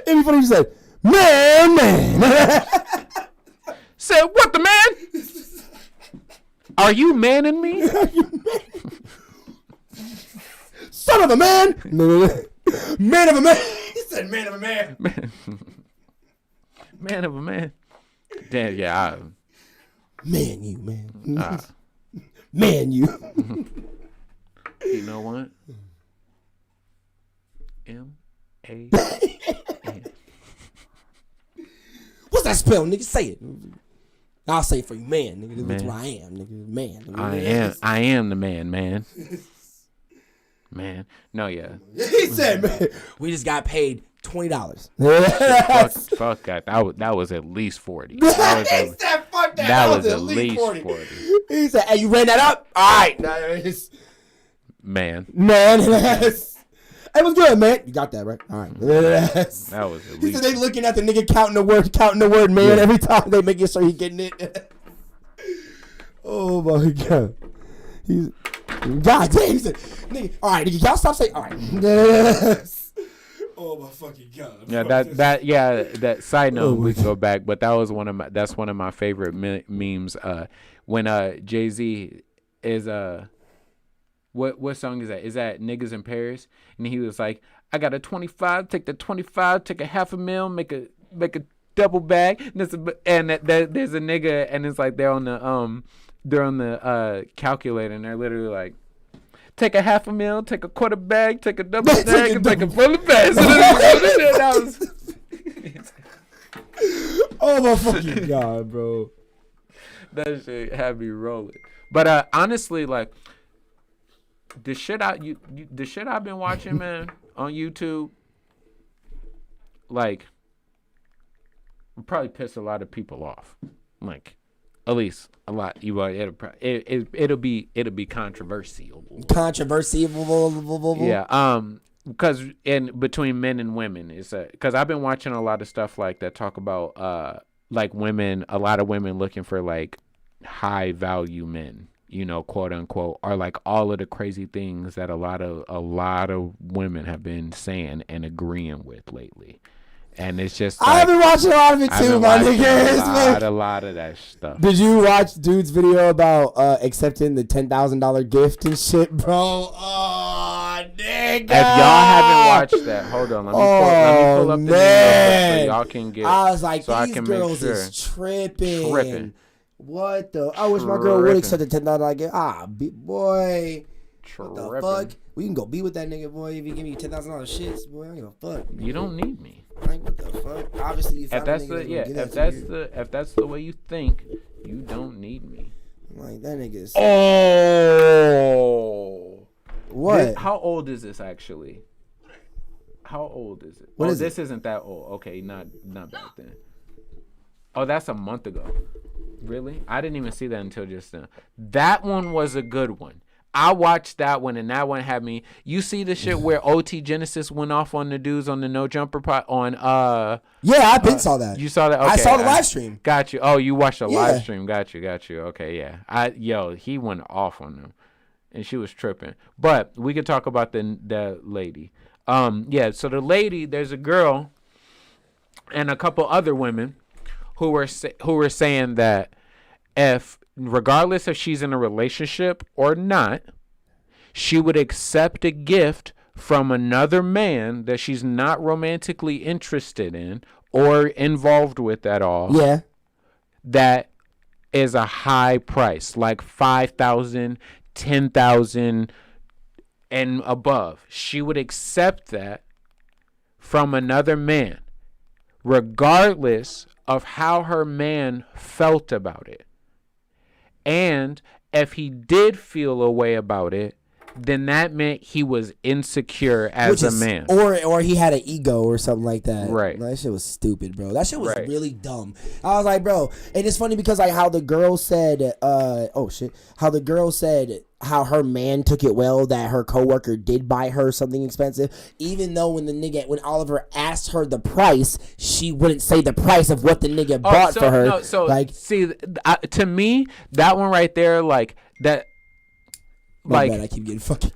It'd be funny if you said, man. Said, what the man? Are you manning me? Son of a man. Man of a man. He said man of a man. Man of a man. Damn, yeah. Man, you, man. Man, you. You know what? M-A. What's that spell, nigga? Say it. I'll say for you, man, nigga. That's what I am, nigga. Man. Nigga. I am the man. Man. No, yeah. He said, man, we just got paid $20. Fuck that. That was at least 40. He said, fuck that. That was at least 40. He said, hey, you ran that up? All right. Man. Hey, what's good, man? You got that, right? All right. That was at least. He said they looking at the nigga counting the word, man, every time they making sure he getting it. Oh, my God. God damn, he said, nigga, all right, nigga, y'all stop saying, all right. Oh, my fucking God. Yeah, that side note, we can go back, but that's one of my favorite memes. When Jay-Z is, what song is that? Is that Niggas in Paris? And he was like, I got a 25, take the 25, take a $500,000, make a double bag. There's a nigga, and it's like they're on the calculator, and they're literally like, take a $500,000, take a quarter bag, take a double bag, and take a full bag. Oh my fucking God, bro. That shit had me rolling. But honestly, like, the shit I've been watching, man, on YouTube, like, will probably piss a lot of people off. Like, at least a lot. It'll be controversial. Yeah. Because in between men and women, it's because I've been watching a lot of stuff like that talk about like women, a lot of women looking for like high value men, you know, quote unquote, are like all of the crazy things that a lot of women have been saying and agreeing with lately. And it's just like, I've been watching a lot of it too, my nigga. A lot of that stuff. Did you watch dude's video about accepting the $10,000 gift and shit, bro? Oh, nigga. If y'all haven't watched that, hold on. Let me pull up the name so y'all can get. I was like, so these girls is tripping. What the? I wish my girl would accept the $10,000 gift. Boy. What the fuck? We can go be with that nigga, boy. If you give me $10,000 shits, boy, I don't give a fuck. You don't need me. Like, what the fuck? Obviously, you found if that's the way you think, you don't need me. Like, that nigga's. Oh. What? How old is this actually? How old is it? What is this? Isn't that old? Okay, not back then. Oh, that's a month ago. Really? I didn't even see that until just now. That one was a good one. I watched that one, and that one had me. You see the shit where OT Genesis went off on the dudes on the No Jumper pot on Yeah, I been saw that. You saw that? Okay, I saw the live stream. Got you. Oh, you watched the live stream. Got you. Okay, yeah. He went off on them, and she was tripping. But we could talk about the lady. Yeah. So the lady, there's a girl, and a couple other women, who were saying that regardless if she's in a relationship or not, she would accept a gift from another man that she's not romantically interested in or involved with at all. Yeah. That is a high price, like $5,000, $10,000 and above. She would accept that from another man, regardless of how her man felt about it. And if he did feel a way about it, then that meant he was insecure as a man. Or he had an ego or something like that. Right. That shit was stupid, bro. That shit was really dumb. I was like, bro, and it's funny because like how the girl said, how her man took it well that her coworker did buy her something expensive, even though when Oliver asked her the price, she wouldn't say the price of what the nigga bought for her. No, to me, that one right there, like that. My bad, I keep getting fucking.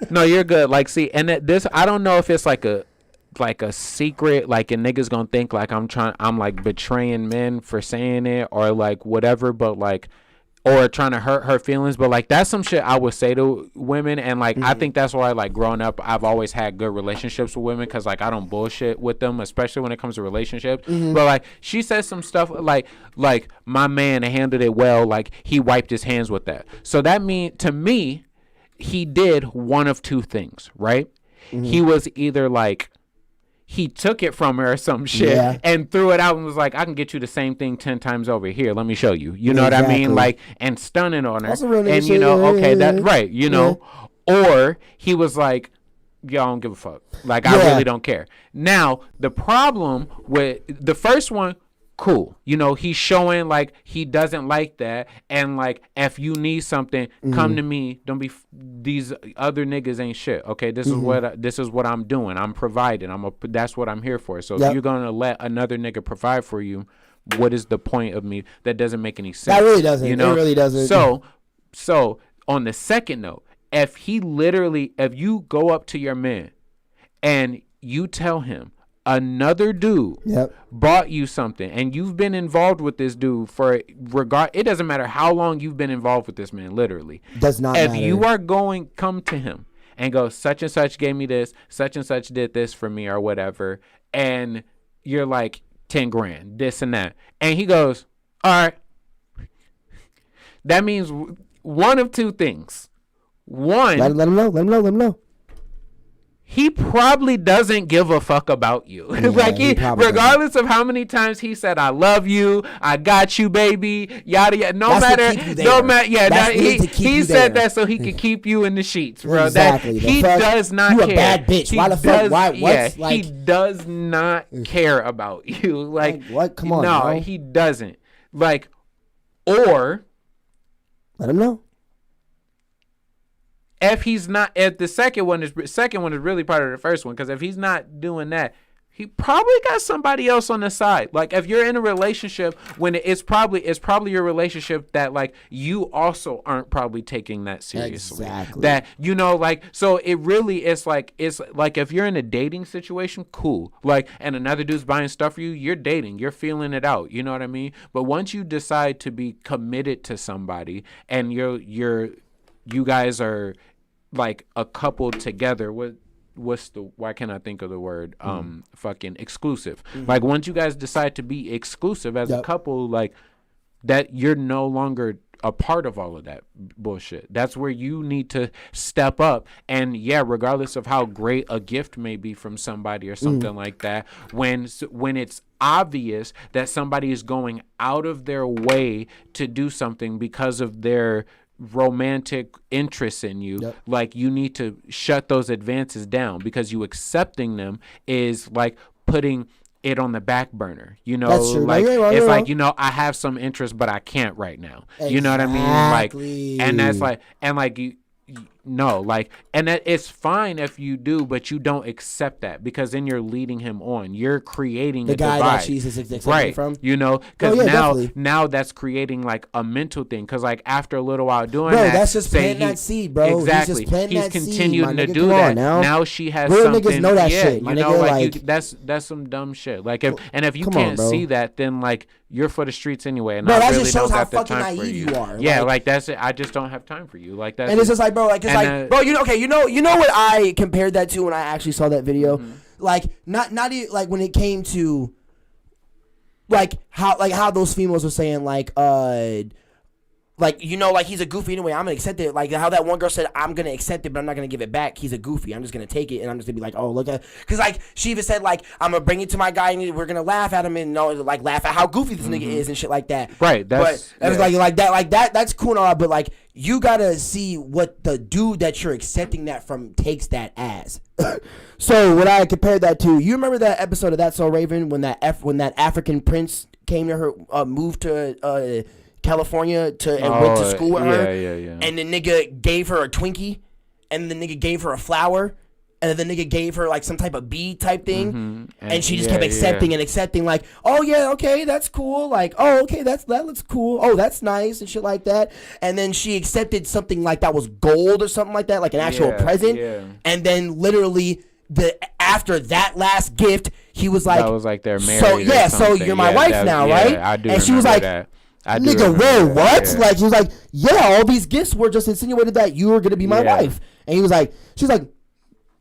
No, you're good. Like, see, and this, I don't know if it's like a secret, like a nigga's gonna think like I'm like betraying men for saying it or like whatever, but like, or trying to hurt her feelings, but like that's some shit I would say to women, and like I think that's why like growing up I've always had good relationships with women because like I don't bullshit with them, especially when it comes to relationships. But like she says some stuff like my man handled it well, like he wiped his hands with that. So that mean to me, he did one of two things, right? He was either like he took it from her or some shit and threw it out and was like, I can get you the same thing 10 times over here. Let me show you. You know what I mean? Like, and stunning on her. And, you know, okay, that's right, you know. Or he was like, yo, I don't give a fuck. Like, I really don't care. Now, the problem with the first one, cool. You know, he's showing like he doesn't like that, and like if you need something, come to me. Don't be these other niggas ain't shit. Okay, this is what I'm doing. I'm providing. That's what I'm here for. So if you're gonna let another nigga provide for you, what is the point of me? That doesn't make any sense. That really doesn't. You know? It really doesn't. So on the second note, if you go up to your man and you tell him another dude bought you something and you've been involved with this dude for it doesn't matter how long you've been involved with this man, literally. Does not matter. If you are come to him and go, such and such gave me this, such and such did this for me or whatever, and you're like 10 grand, this and that. And he goes, all right. That means one of two things. One, let him know. He probably doesn't give a fuck about you. Yeah, like regardless of how many times he said, I love you, I got you, baby, yada yada. No matter. He said that so he could keep you in the sheets, bro. Exactly. He does not care. You a bad bitch. Why the fuck? Why? What's like? He does not care about you. Like what? Come on. No, bro. He doesn't. Like, or let him know. If the second one is really part of the first one, because if he's not doing that, he probably got somebody else on the side. Like if you're in a relationship when it's probably your relationship that like you also aren't probably taking that seriously. Exactly. That you know, like so it really it's like if you're in a dating situation, cool. Like and another dude's buying stuff for you, you're dating, you're feeling it out. You know what I mean? But once you decide to be committed to somebody and you guys are like a couple together. Why can't I think of the word? Fucking exclusive. Like once you guys decide to be exclusive as a couple, like that, you're no longer a part of all of that bullshit. That's where you need to step up. And regardless of how great a gift may be from somebody or something like that, when it's obvious that somebody is going out of their way to do something because of their romantic interest in you, like you need to shut those advances down, because you accepting them is like putting it on the back burner, you know. Like it's like, you know, I have some interest but I can't right now. You know what I mean? Like, and that's like, and like no, like, and that it's fine if you do, but you don't accept that, because then you're leading him on. You're creating the a guy divide. that she's accepting right from. You know, because now that's creating like a mental thing. Because like after a little while doing that, that's just planting that seed, bro. Exactly. He's continuing to do that. Now she has real something. Niggas know that shit. You know, like that's some dumb shit. Like if you can't see that, then like you're for the streets anyway. And I really don't got the time for you. Yeah, like that's it. I just don't have time for you. Like that's. And it's just like, bro, like it's like, bro, you know, okay. You know what I compared that to when I actually saw that video, like not even like when it came to like how those females were saying like you know, like he's a goofy anyway, I'm gonna accept it. Like how that one girl said, I'm gonna accept it, but I'm not gonna give it back. He's a goofy. I'm just gonna take it, and I'm just gonna be like, oh, look at, because like she even said like, I'm gonna bring it to my guy, and we're gonna laugh at him, and like laugh at how goofy this nigga is and shit like that. Right. That's like that. That's cool and all, but like you gotta see what the dude that you're accepting that from takes that as. So what I compared that to, you remember that episode of That's So Raven when that African prince came to her, moved to California and went to school with her, and the nigga gave her a Twinkie, and the nigga gave her a flower, and then the nigga gave her like some type of bead type thing, and she just kept accepting and accepting, like, oh yeah, okay, that's cool, like, oh okay, that looks cool, oh that's nice and shit like that, and then she accepted something like that was gold or something like that, like an actual present, and then literally after that last gift, he was like, that was like they're married. So you're my wife now, right? I do. And she was like, nigga, whoa, what? Yeah. Like, he was like, yeah, all these gifts were just insinuated that you were going to be my wife. And he was like, she's like,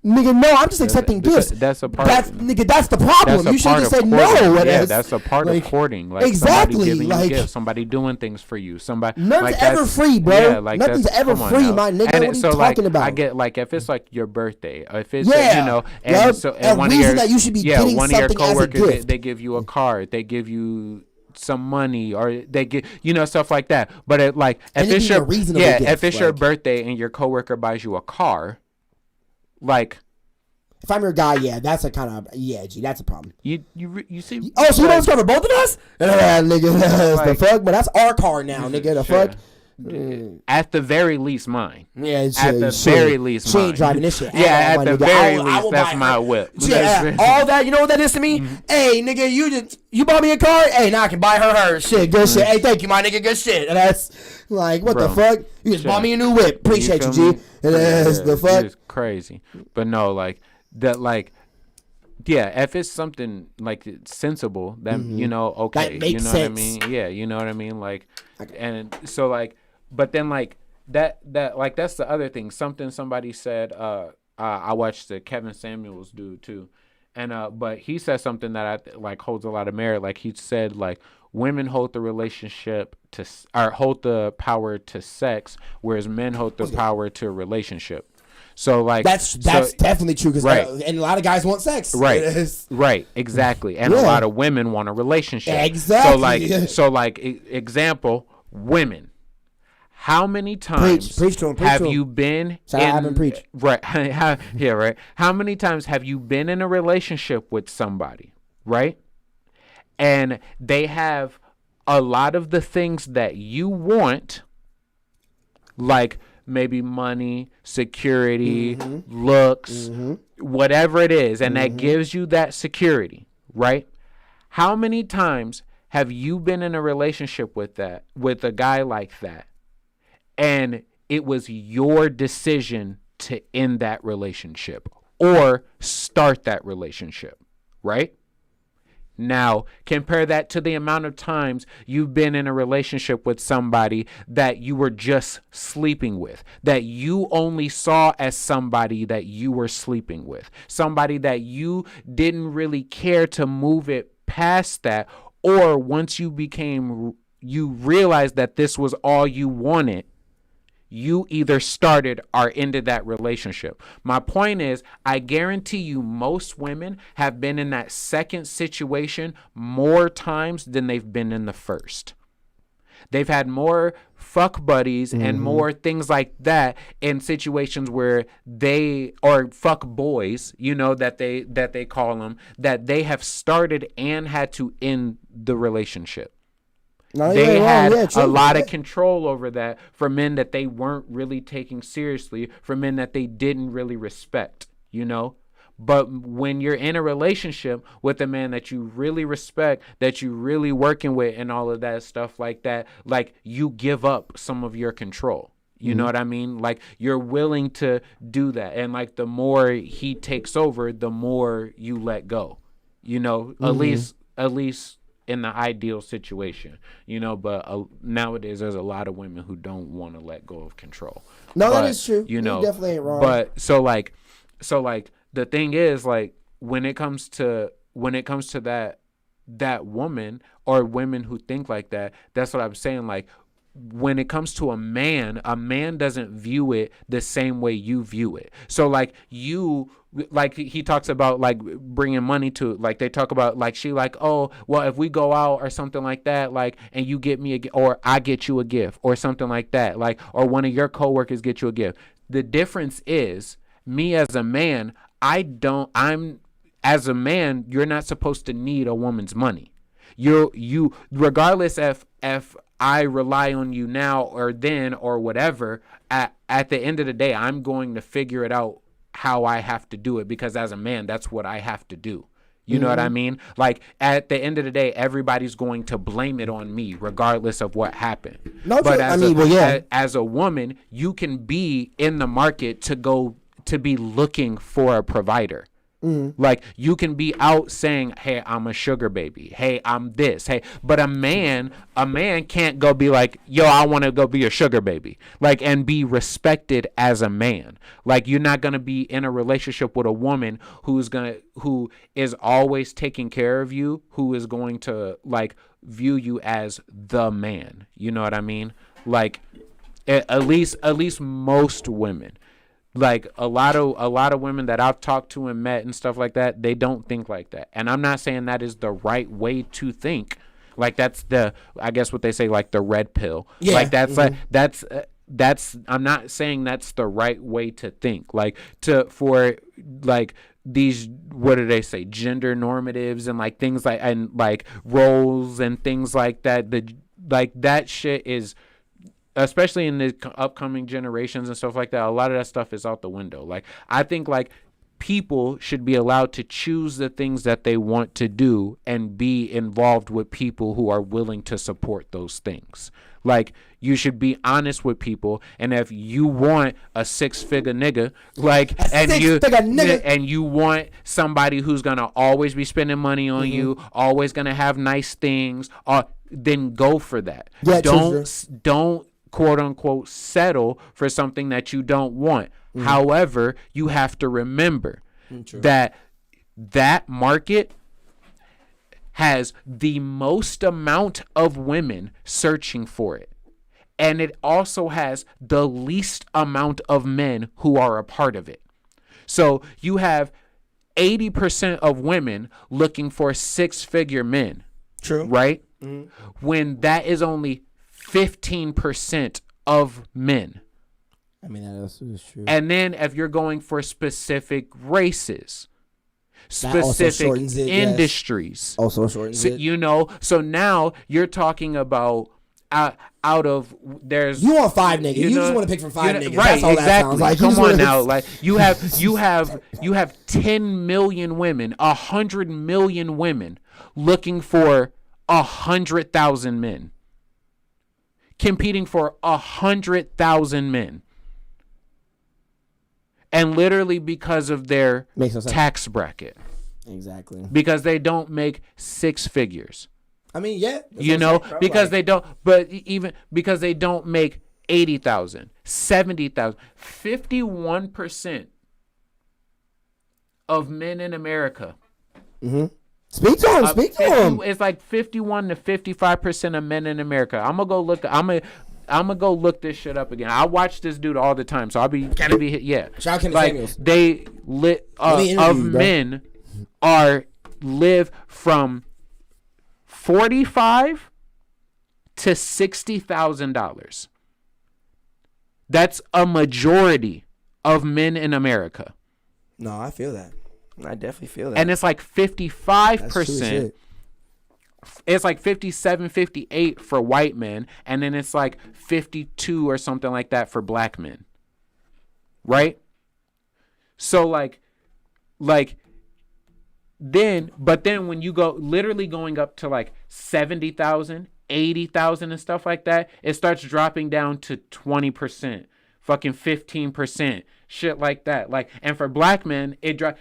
Nigga, no, I'm just accepting gifts. That's a part. That's the problem. You should have said no. Yeah, that's a part of courting. Like exactly. Somebody giving you gifts, somebody doing things for you. Somebody. Nothing's ever free, bro. Yeah, Nothing's ever free, my nigga. What are you talking about? I get like if it's like your birthday, if it's and one of your that you should be getting one of your something as a gift. They give you a card. They give you some money, or they get stuff like that. But if it's your if it's your birthday and your coworker buys you a car, like. If I'm your guy, that's a kind of G. That's a problem. You see? Oh, so you don't cover both of us? Nigga, the fuck. But that's our car now, nigga. The fuck. At the very least, mine. Yeah, at the very least, mine. She ain't driving this shit. Yeah, at the very least, that's my whip. Yeah, all that. You know what that is to me? Mm-hmm. Hey, nigga, you bought me a car. Hey, now I can buy her shit. Good shit. Hey, thank you, my nigga. Good shit. And that's like, what the fuck? You just bought me a new whip. Appreciate you, G. And that's the fuck. It's crazy, but no, like. That if it's something like sensible, then okay, that makes sense. What I mean? Yeah, you know what I mean. Like, and so like, but then like that that's the other thing. Somebody said. I watched the Kevin Samuels dude too, and but he said something that I like holds a lot of merit. Like he said, like women hold the relationship hold the power to sex, whereas men hold the power to a relationship. So like that's definitely true because and a lot of guys want sex. Right, exactly, and a lot of women want a relationship. Exactly. So like example, women. How many times have you been right? Yeah, right. How many times have you been in a relationship with somebody, right? And they have a lot of the things that you want, like. Maybe money, security, looks, whatever it is, and that gives you that security, right? How many times have you been in a relationship with a guy like that, and it was your decision to end that relationship or start that relationship, right? Now, compare that to the amount of times you've been in a relationship with somebody that you were just sleeping with, that you only saw as somebody that you were sleeping with, somebody that you didn't really care to move it past that, or once you realized that this was all you wanted, you either started or ended that relationship. My point is, I guarantee you most women have been in that second situation more times than they've been in the first. They've had more fuck buddies and more things like that in situations where or fuck boys, that they call them, that they have started and had to end the relationship. They had a lot of control over that for men that they weren't really taking seriously, for men that they didn't really respect, But when you're in a relationship with a man that you really respect, that you really working with and all of that stuff like that, like you give up some of your control. You know what I mean? Like you're willing to do that. And like the more he takes over, the more you let go, at least in the ideal situation, but nowadays there's a lot of women who don't want to let go of control. No, that is true. You definitely ain't wrong. But so the thing is, like, when it comes to that woman or women who think like that, that's what I'm saying. Like, when it comes to a man doesn't view it the same way you view it. So like he talks about like bringing money to it. Like they talk about like she like, oh, well, if we go out or something like that, like, and you get me or I get you a gift or something like that, like, or one of your coworkers get you a gift. The difference is me as a man, as a man, you're not supposed to need a woman's money. You regardless if I rely on you now or then or whatever, at the end of the day, I'm going to figure it out how I have to do it, because as a man, that's what I have to do. You know what I mean? Like, at the end of the day, everybody's going to blame it on me, regardless of what happened. No, but as a woman, you can be in the market to be looking for a provider. Mm-hmm. Like, you can be out saying, hey, I'm a sugar baby. Hey, I'm this. Hey, but a man can't go be like, yo, I want to go be a sugar baby. Like, and be respected as a man. Like, you're not going to be in a relationship with a woman who is always taking care of you, who is going to, like, view you as the man. You know what I mean? Like, at least most women. Like, a lot of women that I've talked to and met and stuff like that, they don't think like that. And I'm not saying that is the right way to think. Like, that's I guess what they say, like, the red pill. Yeah. Like, that's I'm not saying that's the right way to think. Like, for like these, what do they say, gender normatives and like things like, and like roles and things like that. Like, that shit is, especially in the upcoming generations and stuff like that, a lot of that stuff is out the window. Like, I think, like, people should be allowed to choose the things that they want to do and be involved with people who are willing to support those things. Like, you should be honest with people, and if you want a 6-figure nigga, like, and you want somebody who's gonna always be spending money on you, always gonna have nice things, then go for that. Yeah, don't quote unquote settle for something that you don't want. However, you have to remember that market has the most amount of women searching for it. And it also has the least amount of men who are a part of it. So you have 80% of women looking for 6-figure men. True. Right? When that is only 15% of men. I mean, that is true. And then if you're going for specific races, specific industries, also shortens it. You know, so now you're talking about out of there's, you want 5 niggas. You just want to pick from 5 niggas. Right? That's all exactly. That sounds like. Come on now, like you have 10 million women, 100 million women looking for 100,000 men, competing for 100,000 men. And literally because of their tax bracket. Exactly. Because they don't make 6 figures. I mean, yeah. You know, because they don't, but even because they don't make 80,000, 70,000, 51% of men in America. Mm-hmm. Speak to him. It's like 51 to 55% of men in America. I'm gonna go look this shit up again. I watch this dude all the time, so I'll be hit. Yeah, shout out Kenny like Samuels. They of men live from $45,000 to $60,000. That's a majority of men in America. No, I feel that. I definitely feel that. And it's like 55%. It's like 57, 58 for white men, and then it's like 52 or something like that for black men. Right? So like then when you go literally going up to like 70,000, 80,000 and stuff like that, it starts dropping down to 20%, fucking 15%, shit like that. Like, and for black men, it drops.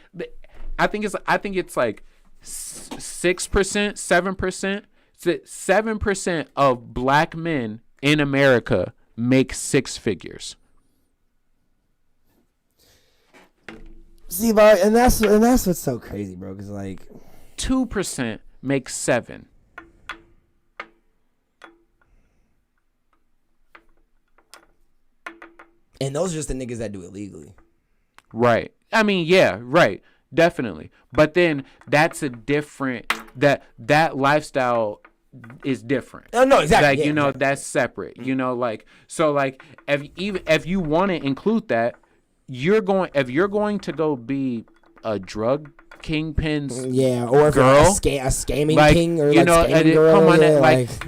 I think it's like 6%, 7%. 7% of black men in America make 6 figures. See, bro, and that's what's so crazy, bro. Because like 2% make 7. And those are just the niggas that do it legally. Right. I mean, yeah, right. Definitely. But then that's a different, that lifestyle is different. Oh, no, exactly. Like, yeah, you know, exactly. that's separate. You know, like, so like if you want to include that, if you're going to go be a drug kingpin's or girl, a scamming like, king or you like know, scamming girl. Come on, yeah,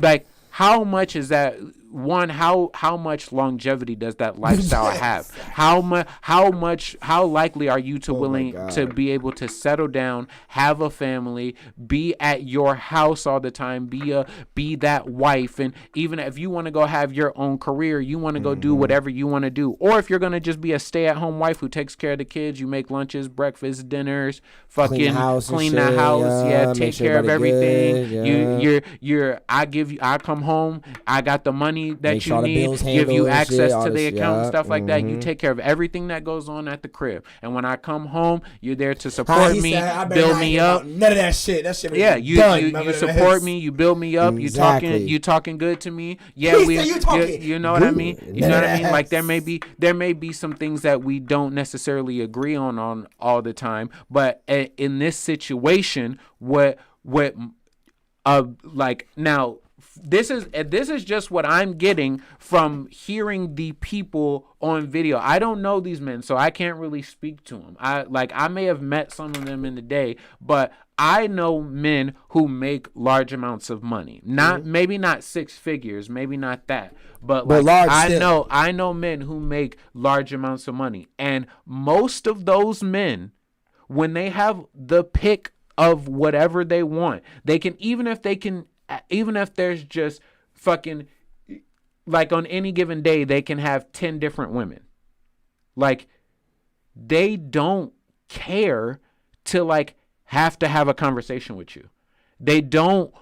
like how much is that? how much longevity does that lifestyle have? How likely are you to be able to settle down, have a family, be at your house all the time, be that wife, and even if you want to go have your own career, you want to go do whatever you want to do, or if you're gonna just be a stay-at-home wife who takes care of the kids, you make lunches, breakfast, dinners, fucking clean the house, take care of everything. Good, I come home, I got the money that you need, give you access to the account and stuff like that. You take care of everything that goes on at the crib, and when I come home, you're there to support me, build me up. None of that shit. That shit. You support me, you build me up. Exactly. You talking good to me. Yeah, you know what I mean. You know what I mean. Like there may be some things that we don't necessarily agree on all the time, but in this situation, like now. This is just what I'm getting from hearing the people on video. I don't know these men, so I can't really speak to them. I may have met some of them in the day, but I know men who make large amounts of money. Maybe not six figures, maybe not that, but large I know men who make large amounts of money, and most of those men, when they have the pick of whatever they want, they can even if there's just fucking, like on any given day, they can have 10 different women. Like, they don't care to like have to have a conversation with you. They don't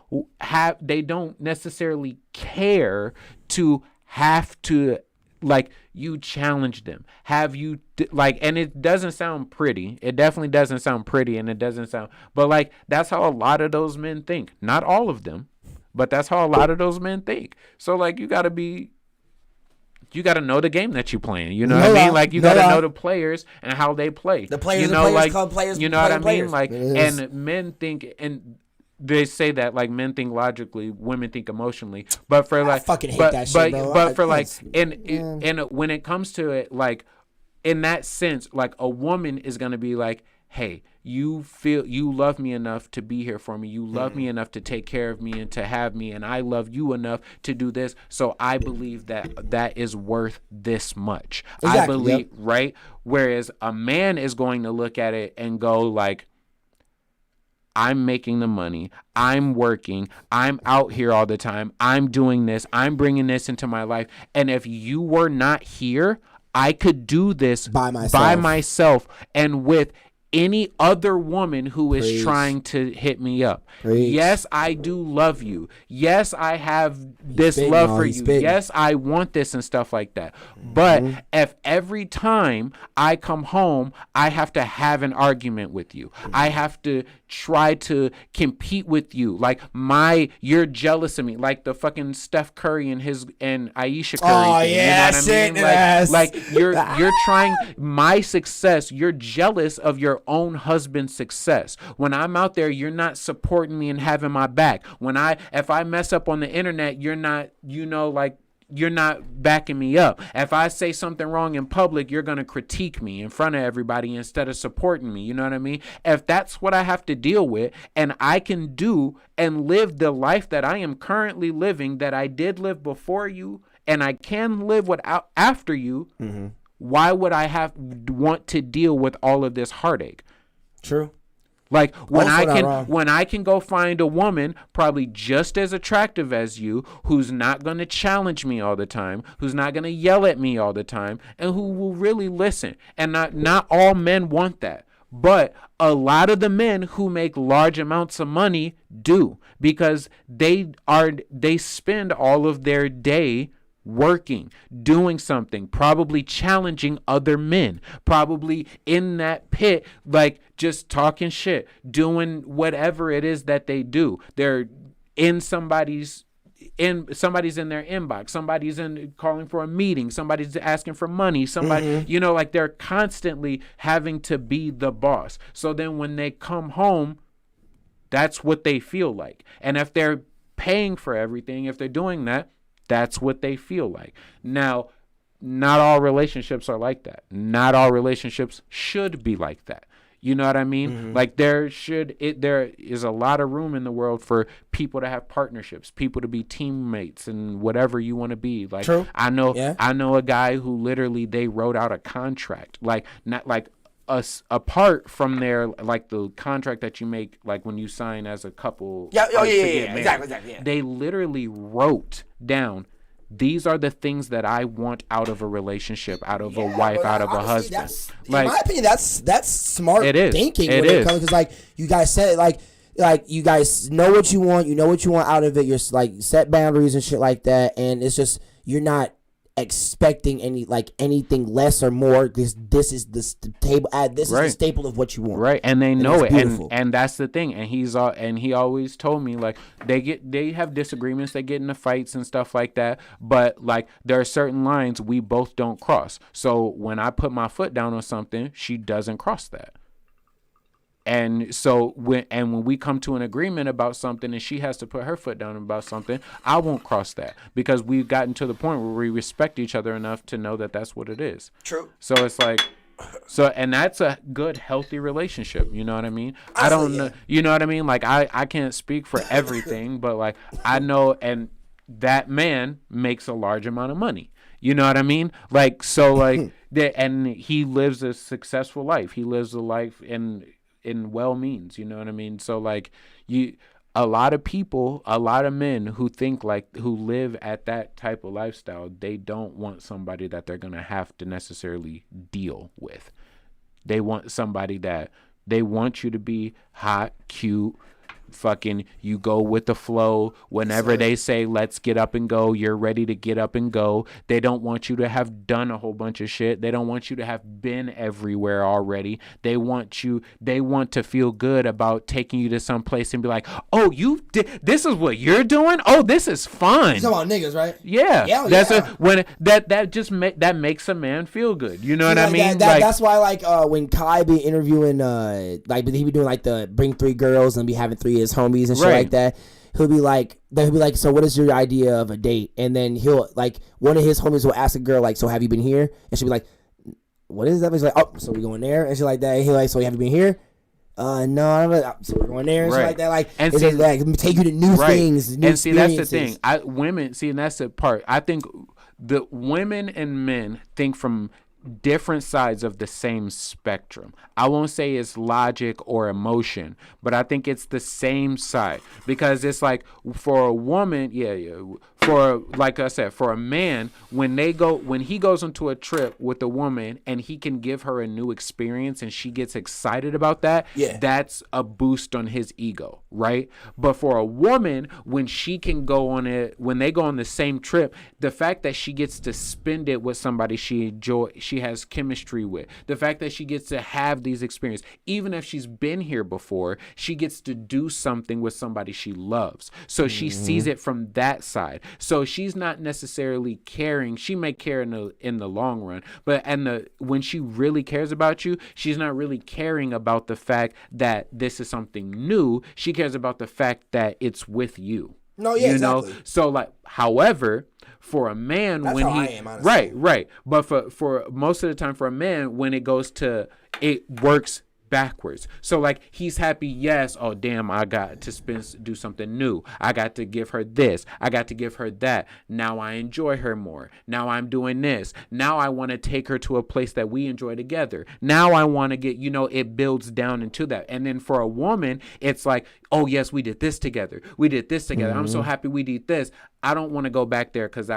necessarily care to have to, like, you challenge them. Have you, like, and it doesn't sound pretty. It definitely doesn't sound pretty, and it doesn't sound, but like, that's how a lot of those men think. Not all of them. But that's how a lot of those men think. So, like, you got to know the game that you're playing. You know what I mean? Like, you got to know the players and how they play. The players, players. You know what I mean? Like, and men think, and they say that, like, men think logically, women think emotionally. But for, like, I fucking hate that shit, bro. But for, like, and when it comes to it, like, in that sense, like, a woman is going to be like, hey, you love me enough to be here for me. You love me enough to take care of me and to have me. And I love you enough to do this. So I believe that is worth this much. Exactly. I believe, right? Whereas a man is going to look at it and go like, I'm making the money. I'm working. I'm out here all the time. I'm doing this. I'm bringing this into my life. And if you were not here, I could do this by myself and with any other woman who is trying to hit me up. Yes, I do love you. Yes, I have this love for you. Yes, I want this and stuff like that. But if every time I come home, I have to have an argument with you, I have to try to compete with you, like you're jealous of me, like the fucking Steph Curry and Aisha Curry thing, you know what I mean? Like you're trying my success, you're jealous of your own husband's success. When I'm out there, you're not supporting me and having my back. If I mess up on the internet, you're not, you're not backing me up. If I say something wrong in public, you're going to critique me in front of everybody instead of supporting me. You know what I mean? If that's what I have to deal with, and I can do and live the life that I am currently living, that I did live before you, and I can live without after you, why would I want to deal with all of this heartache? True. Like when I can go find a woman probably just as attractive as you, who's not going to challenge me all the time, who's not going to yell at me all the time, and who will really listen. And not all men want that. But a lot of the men who make large amounts of money do, because they spend all of their day working, doing something, probably challenging other men, probably in that pit, like just talking shit, doing whatever it is that they do. They're in somebody's in their inbox, somebody's calling for a meeting, somebody's asking for money, somebody, like they're constantly having to be the boss. So then when they come home, that's what they feel like. And if they're paying for everything, if they're doing that, that's what they feel like. Now, not all relationships are like that. Not all relationships should be like that. You know what I mean? Like there is a lot of room in the world for people to have partnerships, people to be teammates and whatever you want to be. Like, True. I know a guy who literally, they wrote out a contract, like, not like us apart from their, like, the contract that you make, like when you sign as a couple. Exactly. Yeah. They literally wrote down, these are the things that I want out of a relationship, out of a wife, out of a husband. Like, in my opinion, that's smart thinking. Because like you guys said, like you guys know what you want. You know what you want out of it. You're like set boundaries and shit like that, and it's just you're not expecting anything less or more. This is the table. This is the staple of what you want. Right, and they know it, and that's the thing. And he always told me, like, they have disagreements, they get into fights and stuff like that. But like, there are certain lines we both don't cross. So when I put my foot down on something, she doesn't cross that. And so when we come to an agreement about something and she has to put her foot down about something, I won't cross that, because we've gotten to the point where we respect each other enough to know that that's what it is. True. So it's like, and that's a good, healthy relationship. You know what I mean? I don't know. You know what I mean? Like, I can't speak for everything, but like, I know, and that man makes a large amount of money. You know what I mean? Like, so like, and he lives a successful life. He lives a life in well means, you know what I mean? So like, a lot of men who think like, who live at that type of lifestyle, they don't want somebody that they're going to have to necessarily deal with. They want somebody that they want you to be hot, cute, fucking, you go with the flow. Whenever they say let's get up and go, you're ready to get up and go. They don't want you to have done a whole bunch of shit. They don't want you to have been everywhere already. They want to feel good about taking you to some place and be like, oh, this is what you're doing? Oh, this is fun. You're talking about niggas, right? Yeah. That makes a man feel good. You know what I mean? That's why, like, when Kai be interviewing, like, he be doing like the bring 3 girls and be having 3 his homies and shit like that, he'll be like, so what is your idea of a date? And then he'll, like, one of his homies will ask a girl, like, so have you been here? And she'll be like, what is that? And she's like, oh, so we going there? And she's like that. And he'll like, so have you been here? No, so we're going there and shit like that. Like, and see, like, take you to new things, new see, that's the thing. And that's the part. I think the women and men think from different sides of the same spectrum. I won't say it's logic or emotion, but I think it's the same side, because it's like, for a woman, for, like I said, for a man, when he goes into a trip with a woman and he can give her a new experience and she gets excited about that, that's a boost on his ego, right? But for a woman, when she can go on it, when they go on the same trip, the fact that she gets to spend it with somebody she has chemistry with, the fact that she gets to have these experiences, even if she's been here before, she gets to do something with somebody she loves. So she sees it from that side. So she's not necessarily caring. She may care in the long run, but when she really cares about you, she's not really caring about the fact that this is something new. She cares about the fact that it's with you. No, yeah, exactly. Know? So like, however, for a man, that's when I am, right. But for most of the time, for a man, when it goes to, it works backwards. So like, he's happy, yes, oh damn, I got to do something new. I got to give her this. I got to give her that. Now I enjoy her more. Now I'm doing this. Now I want to take her to a place that we enjoy together. Now I want to get, it builds down into that. And then for a woman, it's like, oh yes, we did this together. We did this together. I'm so happy we did this. I don't want to go back there because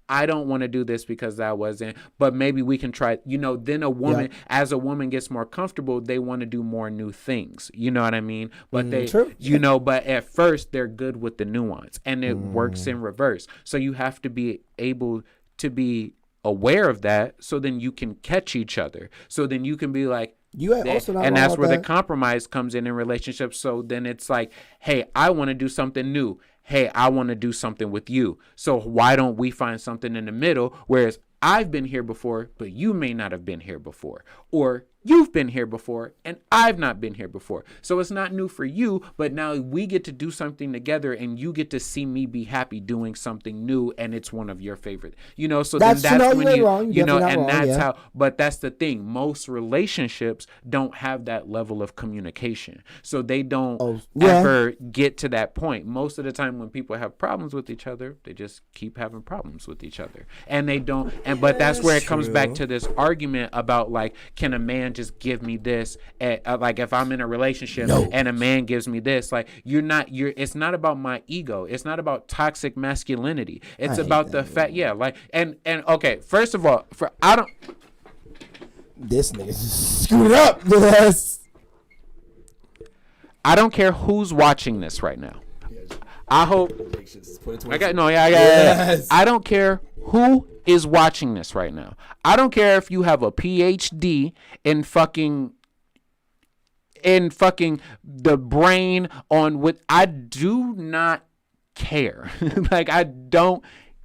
I don't want to do this because that wasn't, but maybe we can try, then a woman, as a woman gets more comfortable, they want to do more new things. You know what I mean? But but at first they're good with the nuance, and it works in reverse. So you have to be able to be aware of that, so then you can catch each other. So then you can be like, and that's where the compromise comes in relationships. So then it's like, hey, I want to do something new. Hey, I want to do something with you. So why don't we find something in the middle? Whereas I've been here before, but you may not have been here before. Or, you've been here before and I've not been here before. So it's not new for you, but now we get to do something together and you get to see me be happy doing something new and it's one of your favorite. You know, so that's when you know, and that's how, but that's the thing. Most relationships don't have that level of communication. So they don't ever get to that point. Most of the time when people have problems with each other, they just keep having problems with each other. And they don't, but that's where it comes back to this argument about like, can a man just give me this? Like if I'm in a relationship and a man gives me this, like it's not about my ego. It's not about toxic masculinity. It's about the fact, like, and okay, first of all, this nigga just screwed up. I don't care who's watching this right now. I hope. I don't care who is watching this right now. I don't care if you have a PhD in fucking the brain on what. I do not care. Like, I don't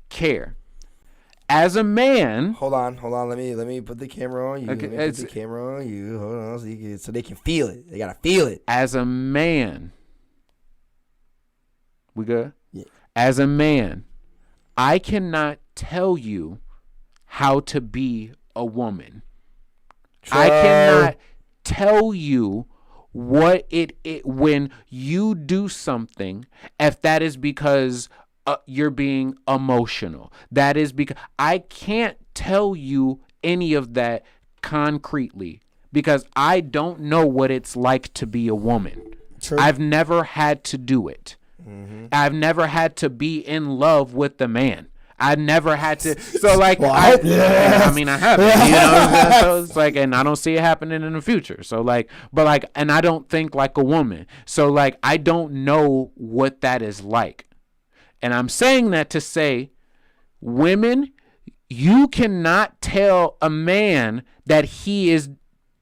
care. As a man, hold on. Let me put the camera on you. Okay, put the camera on you. Hold on, so they can feel it. They gotta feel it. As a man, we good? Yeah. As a man, I cannot tell you how to be a woman. I cannot tell you what it when you do something, if that is because you're being emotional. That is because I can't tell you any of that concretely because I don't know what it's like to be a woman. True. I've never had to do it. Mm-hmm. I've never had to be in love with the man. I never had to. So like, I haven't. You know, so it's like, and I don't see it happening in the future. So like, but like, and I don't think like a woman. So like, I don't know what that is like. And I'm saying that to say, women, you cannot tell a man that he is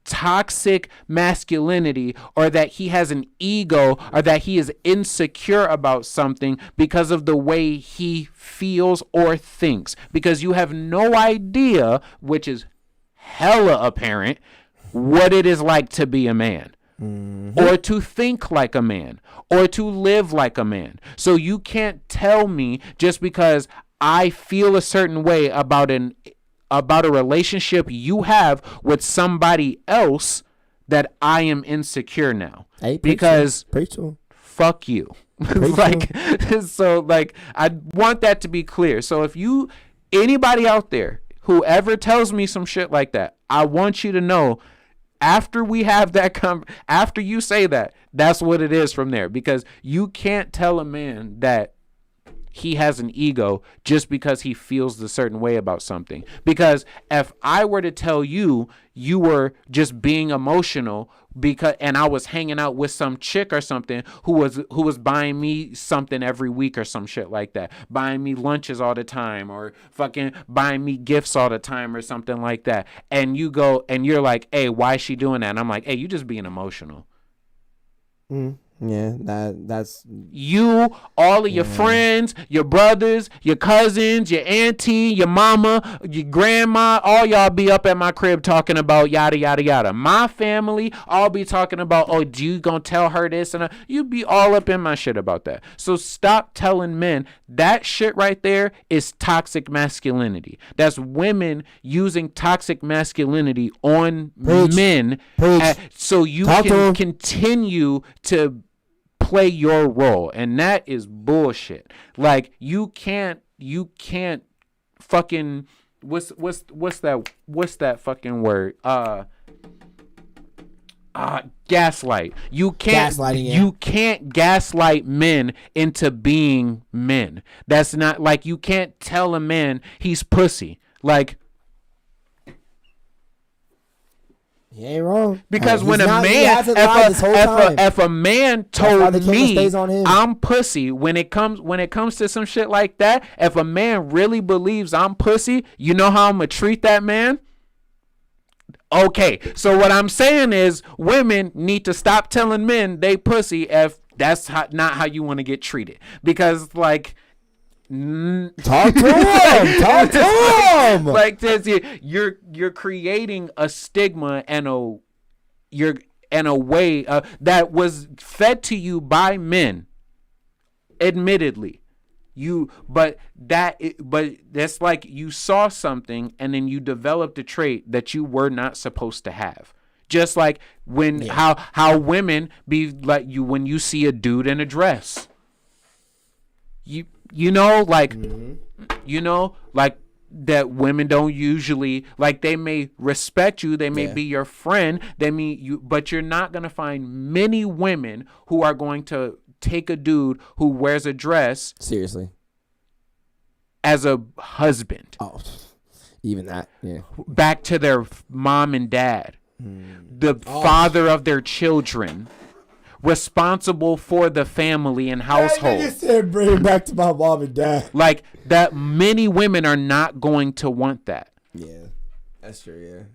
toxic masculinity or that he has an ego or that he is insecure about something because of the way he feels or thinks, because you have no idea, which is hella apparent, what it is like to be a man. Mm-hmm. Or to think like a man, or to live like a man. So you can't tell me just because I feel a certain way about a relationship you have with somebody else that I am insecure now. Hey, because fuck you. Like, so like, I want that to be clear. So if anybody out there who ever tells me some shit like that, I want you to know, after we have that after you say that, that's what it is from there. Because you can't tell a man that he has an ego just because he feels a certain way about something. Because if I were to tell you you were just being emotional and I was hanging out with some chick or something who was buying me something every week or some shit like that, buying me lunches all the time or fucking buying me gifts all the time or something like that, and you go and you're like, hey, why is she doing that? And I'm like, hey, you just being emotional. Yeah, that's you, all of your friends, your brothers, your cousins, your auntie, your mama, your grandma, all y'all be up at my crib talking about yada yada yada. My family, I'll be talking about, oh, do you gonna tell her this and you be all up in my shit about that. So stop telling men that shit right there is toxic masculinity. That's women using toxic masculinity on men, so you can continue to play your role, and that is bullshit. Like, you can't fucking what's that fucking word? Gaslight. You can't gaslight men into being men. That's not, like, you can't tell a man he's pussy. Like, he ain't wrong. Because when a man, if a man told me I'm pussy, when it comes to some shit like that, if a man really believes I'm pussy, you know how I'm gonna treat that man? Okay, so what I'm saying is, women need to stop telling men they pussy if that's not how you want to get treated. Because, like, talk to him. Like this, you're creating a stigma and you're in a way that was fed to you by men, admittedly. But that's like you saw something and then you developed a trait that you were not supposed to have. Just like when how women be like you when you see a dude in a dress. You know like you know like that women don't usually like, they may respect you, they may be your friend, they mean you, but you're not going to find many women who are going to take a dude who wears a dress seriously as a husband. Oh, even that, back to their mom and dad, the father of their children, responsible for the family and household. I said bring it back to my mom and dad. Like that, many women are not going to want that. Yeah, that's true.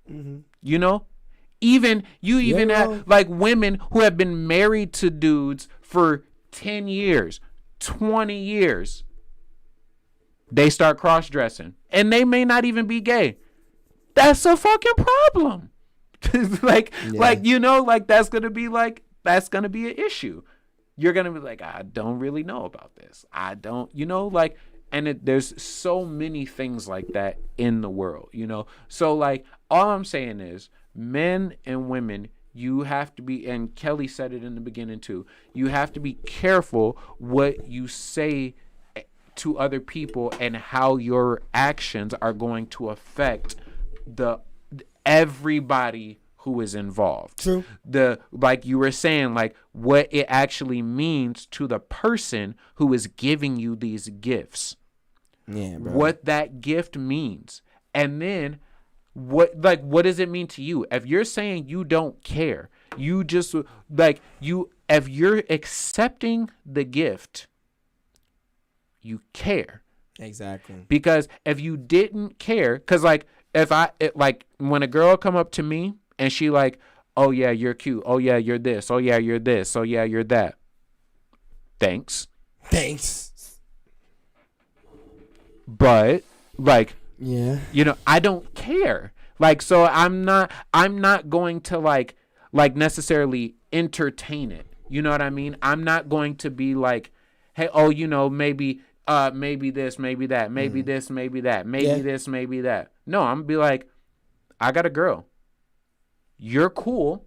Yeah. You know, even have like women who have been married to dudes for 10 years, 20 years. They start cross-dressing and they may not even be gay. That's a fucking problem. like, you know, like that's going to be an issue. You're going to be like, I don't really know about this. I don't, you know, like, and there's so many things like that in the world, you know? So like, all I'm saying is men and women, you have to be, and Kelly said it in the beginning too, you have to be careful what you say to other people and how your actions are going to affect everybody who is involved. True. Like you were saying, like what it actually means to the person who is giving you these gifts. Yeah, bro. What that gift means. And then what does it mean to you? If you're saying you don't care, you just if you're accepting the gift, you care. Exactly. Because if you didn't care, because like when a girl come up to me and she like, oh yeah, you're cute. Oh yeah, you're this. Oh yeah, you're this. Oh yeah, you're that. Thanks. But like, yeah, you know, I don't care. Like, so I'm not going to like necessarily entertain it. You know what I mean? I'm not going to be like, hey, oh, you know, maybe this, maybe that, maybe this, maybe that, maybe this, maybe that. No, I'm gonna be like, I got a girl. You're cool.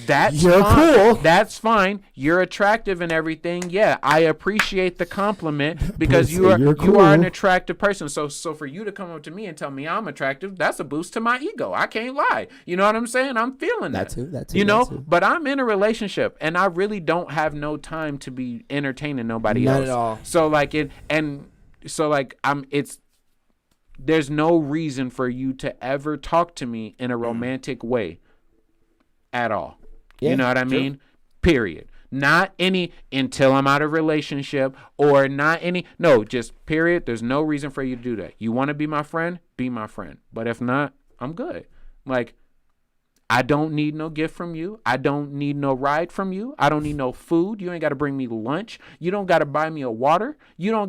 That's fine. That's fine. You're attractive and everything. Yeah, I appreciate the compliment because you are an attractive person. So for you to come up to me and tell me I'm attractive, that's a boost to my ego. I can't lie. You know what I'm saying? I'm feeling that. That too. You know, but I'm in a relationship and I really don't have no time to be entertaining nobody else. Not at all. So like there's no reason for you to ever talk to me in a romantic way. At all. You know what I mean? Period. Not any until I'm out of relationship or not any. No, just period. There's no reason for you to do that. You want to be my friend? Be my friend. But if not, I'm good. Like, I don't need no gift from you. I don't need no ride from you. I don't need no food. You ain't got to bring me lunch. You don't got to buy me a water. You don't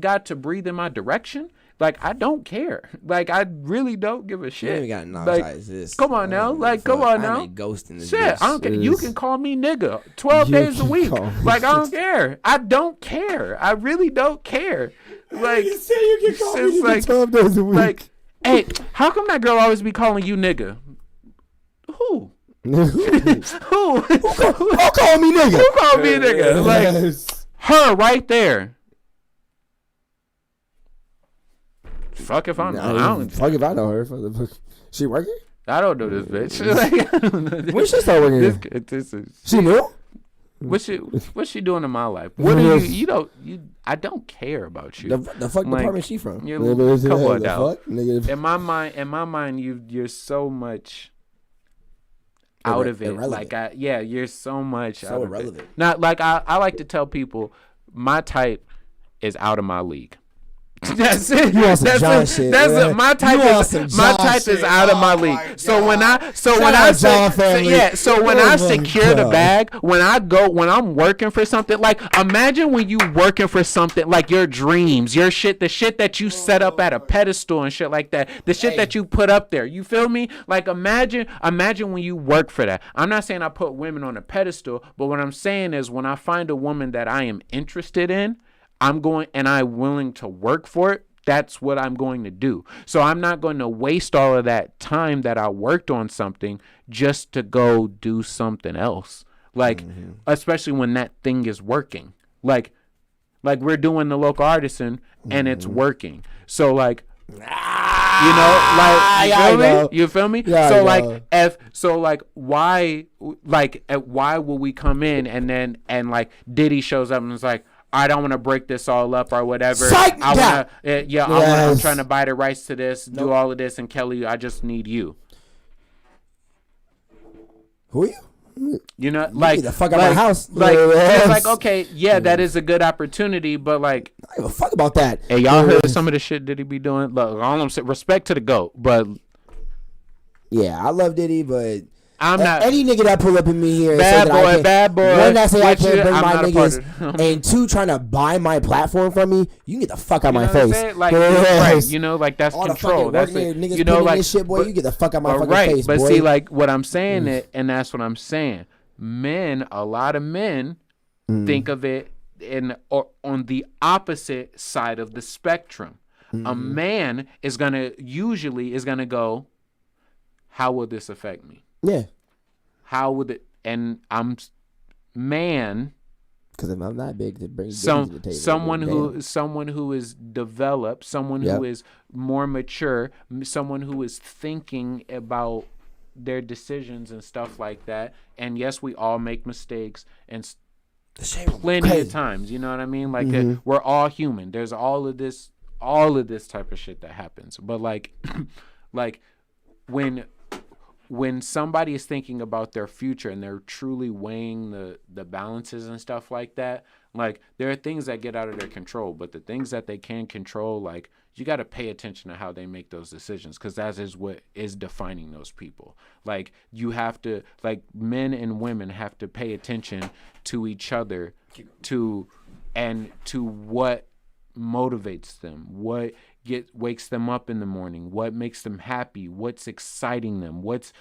got to breathe in my direction. Like, I don't care. Like, I really don't give a shit. You ain't got no this. Come on now. Like, come on now. I'm ghosting this shit. Bitch. I don't care. You can call me nigga 12 days a week. Like, I don't care. I don't care. I really don't care. Like, you say you can call me nigga 12 days a week. Like, hey, how come that girl always be calling you nigga? Who? Who call me nigga? Who called me nigga? Like, her right there. Fuck if I know. Fuck if I know her. She working? I don't know this bitch. Like, I don't know this. When she start working? She new? What's she doing in my life? What do you I don't care about you. The fuck like, department she from? Come on now. In my mind, you're so much out of it. Irrelevant. Like you're so much out of it. Not like I like to tell people, my type is out of my league. That's it. You want some John shit. My type is out of my league. So when I secure the bag, when I'm working for something, like imagine when you working for something like your dreams, your shit, the shit that you set up at a pedestal and shit like that, the shit that you put up there. You feel me? Like imagine when you work for that. I'm not saying I put women on a pedestal, but what I'm saying is when I find a woman that I am interested in, I'm willing to work for it. That's what I'm going to do. So I'm not going to waste all of that time that I worked on something just to go do something else. Like, especially when that thing is working. Like we're doing the local artisan and it's working. So like, you feel me? Yeah, why will we come in and like Diddy shows up and it's like, I don't want to break this all up or whatever. I'm trying to buy the rights to this, do all of this, and Kelly, I just need you. Who are you? You know, get the fuck out of my house. It's like, okay, that is a good opportunity, but like, I don't give a fuck about that. Hey, y'all heard some of the shit Diddy be doing? Look, all I'm saying, respect to the GOAT, but yeah, I love Diddy, but I'm not any nigga that pull up in me here. Bad boy. One, that say I can't bring my niggas, and two, trying to buy my platform from me. You can get the fuck out my face. Like, right? You know, like that's all control. That's it. You know, like this shit, boy. You get the fuck out my fucking face, but boy. See, like what I'm saying and that's what I'm saying. A lot of men think of it on the opposite side of the spectrum. A man is gonna go, how will this affect me? Yeah. How would it? And I'm man. Because I'm not big to bring to the table. Someone who is developed, someone who is more mature, someone who is thinking about their decisions and stuff like that. And yes, we all make mistakes and plenty of times. You know what I mean? Like we're all human. There's all of this type of shit that happens. But like when somebody is thinking about their future and they're truly weighing the balances and stuff like that, like there are things that get out of their control, but the things that they can control, like you got to pay attention to how they make those decisions, because that is what is defining those people. Like you have to, like men and women have to pay attention to each other to what motivates them, what wakes them up in the morning, what makes them happy, what's exciting them, what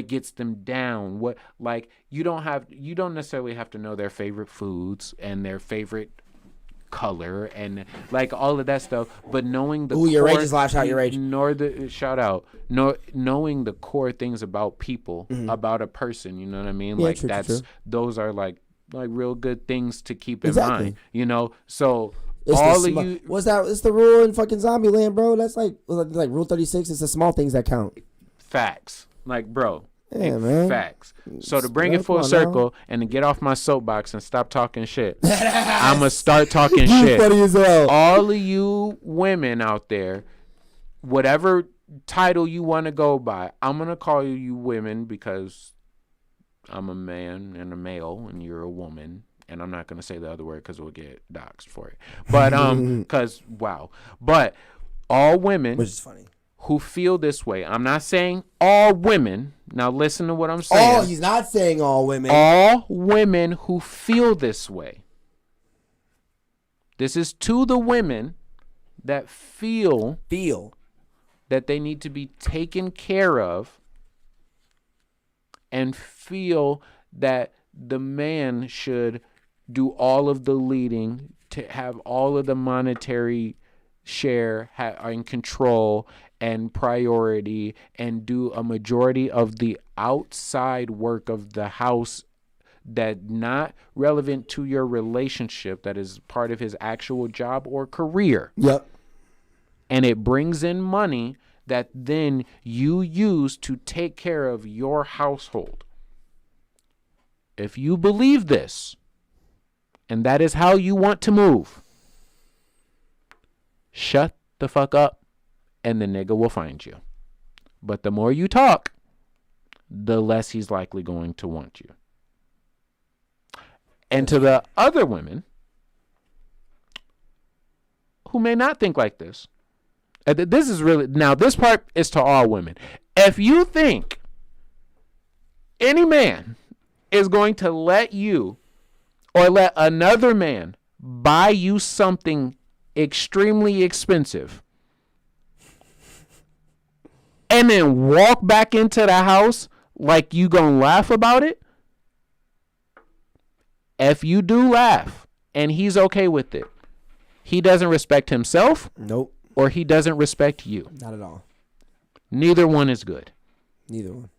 gets them down, what, like you don't necessarily have to know their favorite foods and their favorite color and like all of that stuff, but knowing the your rage is lash out your rage. Knowing the core things about people, about a person, you know what I mean? Like true. Those are like real good things to keep in mind, you know? So what's that? It's the rule in fucking Zombieland, bro. That's like rule 36. It's the small things that count. Facts. Like, bro. Yeah, man. Facts. So to bring it full circle and to get off my soapbox and stop talking shit, I'm going to start talking shit. Funny as hell. All of you women out there, whatever title you want to go by, I'm going to call you women because I'm a man and a male and you're a woman. And I'm not going to say the other word because we'll get doxxed for it. But, because, wow. But all women. Which is funny. Who feel this way. I'm not saying all women. Now listen to what I'm saying. Oh, he's not saying all women. All women who feel this way. This is to the women that feel that they need to be taken care of and feel that the man should do all of the leading, to have all of the monetary share in control and priority, and do a majority of the outside work of the house that not relevant to your relationship, that is part of his actual job or career. Yep. And it brings in money that then you use to take care of your household. If you believe this, and that is how you want to move, shut the fuck up and the nigga will find you. But the more you talk, the less he's likely going to want you. And to the other women who may not think like this. This is really, now this part is to all women. If you think any man is going to let you or let another man buy you something extremely expensive and then walk back into the house like you gonna laugh about it, if you do laugh and he's okay with it, he doesn't respect himself. Nope. Or he doesn't respect you. Not at all. Neither one is good. Neither one.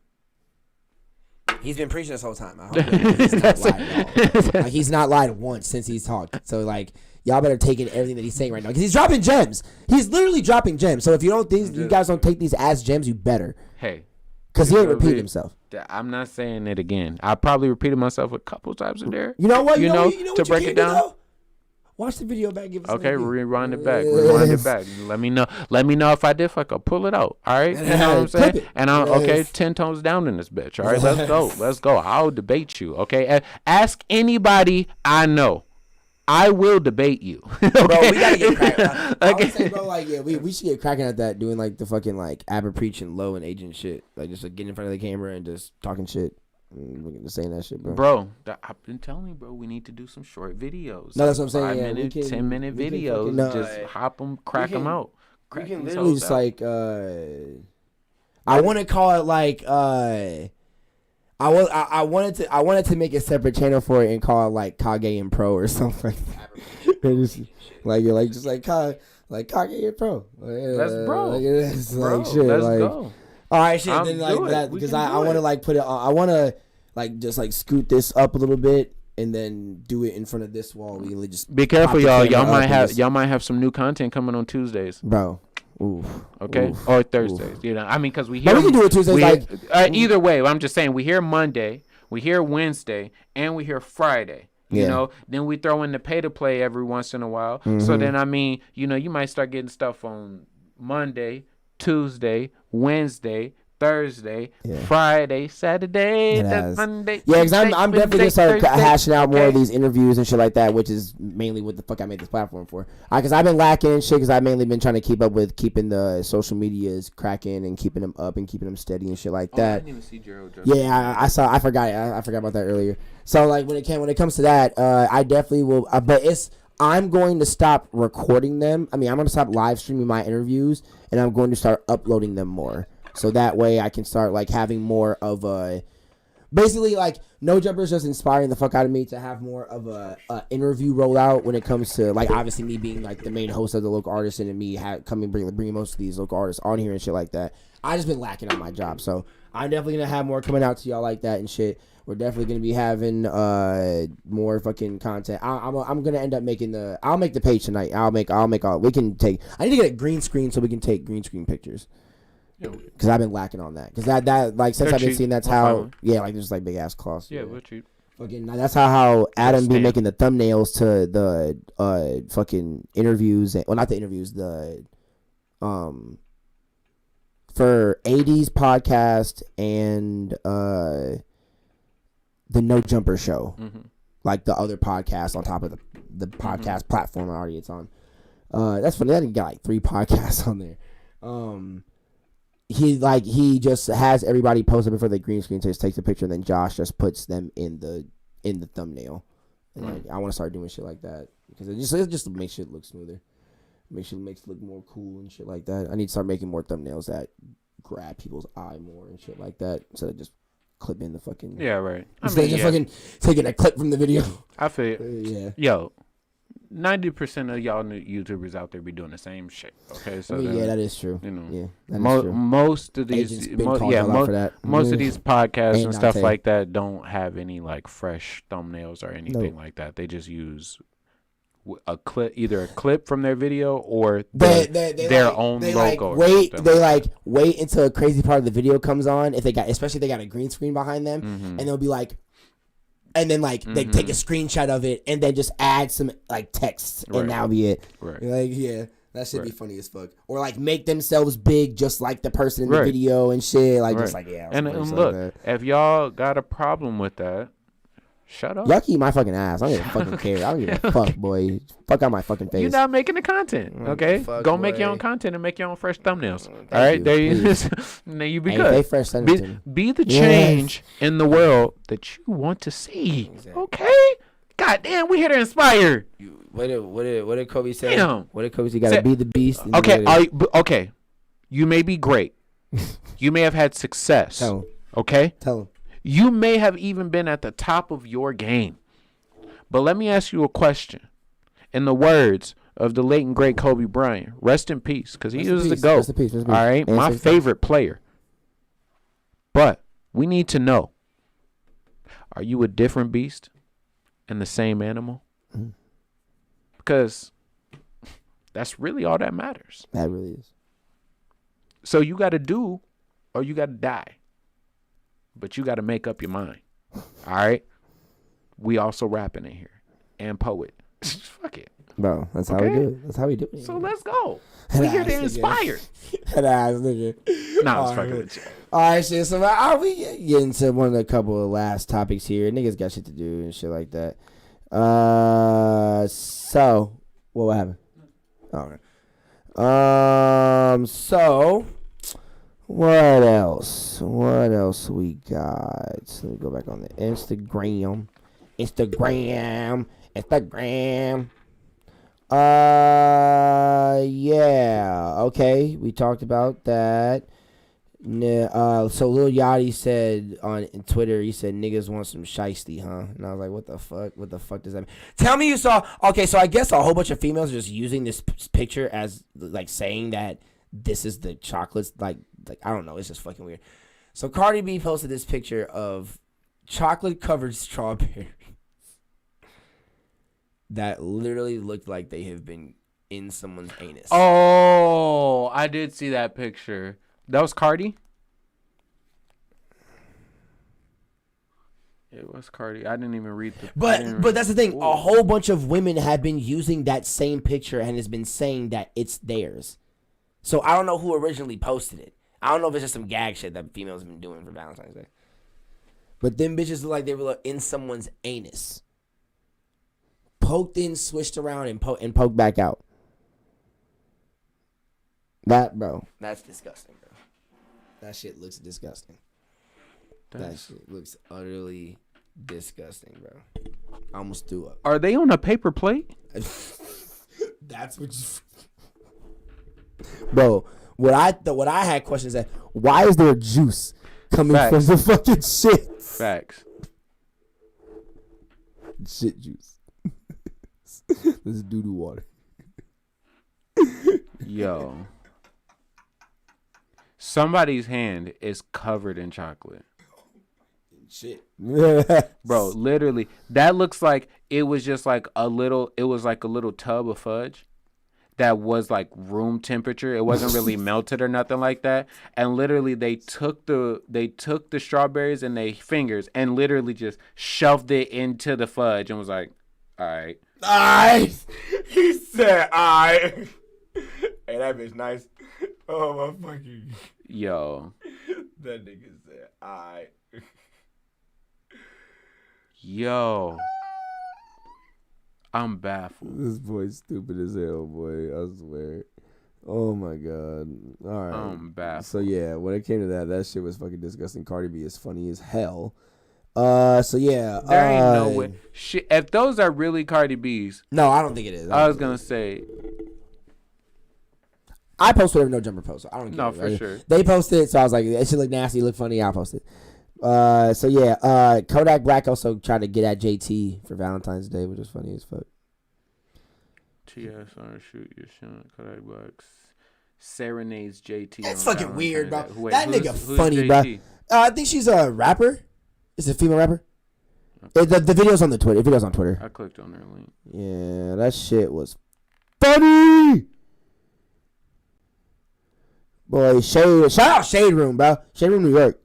He's been preaching this whole time. I hope he's not lied at all. Like, he's not lied once since he's talked. So like, y'all better take in everything that he's saying right now because he's dropping gems. He's literally dropping gems. So if you don't, you guys don't take these as gems, you better. Hey, because he ain't repeating himself. I'm not saying it again. I probably repeated myself a couple times in there. You know what? You know to break it down. Watch the video back. Give us okay, rewind it back. Rewind it back. Let me know. Let me know if I did fuck up. Pull it out. All right. You know what I'm saying? And I'm okay. 10 tones down in this bitch. All right. Let's go. Let's go. I'll debate you. Okay. Ask anybody I know. I will debate you. Okay? Bro, we gotta get cracking. I would say, bro, like, yeah, we should get cracking at that, doing like the fucking like Aber preaching low and agent shit, like just like getting in front of the camera and just talking shit. Just saying that shit, bro. I've been telling you, bro, we need to do some short videos. No, that's what I'm saying. 5-minute, 10-minute videos. Just hop them, crack them out. We can literally just like, I want to call it like, I wanted to make a separate channel for it and call it like Kage and Pro or something like that. just like Kage and Pro. Let's bro. Like, it's bro, like shit. Let's like, go. All right, shit. Then like that because I want to like put it on. I want to like just like scoot this up a little bit and then do it in front of this wall. We just be careful, y'all. Y'all might have some new content coming on Tuesdays, bro. Oof. Okay, oof, or Thursdays. Oof. You know, I mean, because we hear. But we can do it Tuesdays. Either way, I'm just saying we hear Monday, we hear Wednesday, and we hear Friday. You know, then we throw in the pay to play every once in a while. Mm-hmm. So then, I mean, you know, you might start getting stuff on Monday, Tuesday, Wednesday, Thursday, Friday, Saturday, Monday. Yeah, because I'm definitely gonna start hashing out more of these interviews and shit like that, which is mainly what the fuck I made this platform for. Because I've been lacking and shit. Because I've mainly been trying to keep up with keeping the social medias cracking and keeping them up and keeping them steady and shit like that. I didn't even see Gerald. Yeah, I saw. I forgot about that earlier. So like when it comes to that, I definitely will. But I'm going to stop recording them. I mean, I'm going to stop live streaming my interviews, and I'm going to start uploading them more. So that way I can start like having more of a, basically like No Jumper is just inspiring the fuck out of me to have more of a interview rollout when it comes to like obviously me being like the main host of the Local Artisan and me bringing most of these local artists on here and shit like that. I just been lacking on my job, so I'm definitely gonna have more coming out to y'all like that and shit. We're definitely gonna be having more fucking content. I'm gonna end up making I'll make the page tonight. I need to get a green screen so we can take green screen pictures. Because I've been lacking on that. Because that like since I've been seeing that's how like there's like big ass costs. Yeah, we're cheap. Fucking that's how Adam be making the thumbnails to the fucking interviews. Well, not the interviews. The for AD's podcast and the No Jumper show, like the other podcast on top of the podcast platform already it's on. That's funny. That got like 3 podcasts on there. He just has everybody post it before the green screen, so just takes a picture, and then Josh just puts them in the thumbnail. And like, I want to start doing shit like that because it just makes shit look smoother, makes it look more cool and shit like that. I need to start making more thumbnails that grab people's eye more and shit like that instead of just clipping the fucking fucking taking a clip from the video. I feel yo. 90% of y'all new YouTubers out there be doing the same shit. Okay, so that is true. You know, that is true. Most of these, most of these podcasts and stuff like that don't have any like fresh thumbnails or anything like that. They just use a clip, either a clip from their video or their own logo. They wait until a crazy part of the video comes on. Especially if they got a green screen behind them, and they'll be like. And then like they take a screenshot of it and then just add some like text and that'll be it. Right. Like that should be funny as fuck. Or like make themselves big just like the person in the video and shit. Like just like And look, if y'all got a problem with that, Shut up. Y'all keep my fucking ass. I don't even fucking care. I don't give a fuck, boy. Fuck out my fucking face. You're not making the content, okay? Fuck, Go boy. make your own content and make your own fresh thumbnails. All Thank right, you, there you please. now you be Hey, good. they fresh, send it to me. Be the change in the world that you want to see. Exactly. Okay? God damn, we here to inspire. What did Kobe say? Damn. What did Kobe say? You gotta be the beast. And Okay, you gotta- okay. You may be great. You may have had success. Tell him. Okay? Tell him. You may have even been at the top of your game. But let me ask you a question. In the words of the late and great Kobe Bryant, rest in peace, because he was the GOAT. Rest in peace. Rest in peace. All right? My favorite player. But we need to know, are you a different beast and the same animal? Mm-hmm. Because that's really all that matters. That really is. So you got to do or you got to die. But you got to make up your mind. All right? We also rapping in here. And poet. Fuck it. Bro, that's how we do it. That's how we do it. So let's go. We here to inspire. That ass nigga. Nah, I was fucking with you. All right, shit. So we get into one of the couple of last topics here. Niggas got shit to do and shit like that. So what happened? All right. So what else? What else we got? So let me go back on the Instagram. Yeah. Okay, we talked about that. So Lil Yachty said on Twitter, he said niggas want some shiesty, huh? And I was like, what the fuck? What the fuck does that mean? Tell me you saw. Okay, so I guess a whole bunch of females are just using this picture as like saying that this is the chocolates. Like I don't know. It's just fucking weird. So Cardi B posted this picture of chocolate covered strawberries that literally looked like they have been in someone's anus. Oh, I did see that picture. That was Cardi? It was Cardi. I didn't even read the... But that's the thing. Ooh. A whole bunch of women have been using that same picture and has been saying that it's theirs. So I don't know who originally posted it. I don't know if it's just some gag shit that females have been doing for Valentine's Day. But them bitches look like they were in someone's anus. Poked in, switched around, and poked back out. That's disgusting, bro. That shit looks disgusting. That shit looks utterly disgusting, bro. I almost threw up. Are they on a paper plate? That's what you... Bro, what I had questions at, why is there juice coming from the fucking shit? Facts. Shit juice. This is doo-doo water. Yo. Somebody's hand is covered in chocolate. Shit. Bro, literally, that looks like it was just like a little tub of fudge that was like room temperature. It wasn't really melted or nothing like that. And literally they took the strawberries in their fingers and literally just shoved it into the fudge and was like, all right. Nice. He said, all right. Hey, that bitch nice. Oh, my fucking... Yo. That nigga said, all right. Yo. I'm baffled. This boy's stupid as hell, boy. I swear. Oh, my God. All right. I'm baffled. So, yeah, when it came to that shit was fucking disgusting. Cardi B is funny as hell. So, yeah. There ain't no way. Shit, if those are really Cardi B's. No, I don't think it is. I was going to say... I post whatever No Jumper posts. I don't care. No, for sure. They posted it, so I was like, that shit look nasty, look funny. I'll post it. So yeah, Kodak Black also tried to get at JT for Valentine's Day, which was funny as fuck. TSR shoot your shot. Kodak Black serenades JT. That's fucking weird, bro. Wait, that nigga funny, JT? bro. I think she's a rapper. Is it a female rapper? The video's on the Twitter. The video's on Twitter. I clicked on their link. Yeah, that shit was funny. Boy, shout out Shade Room, bro. Shade Room, New York.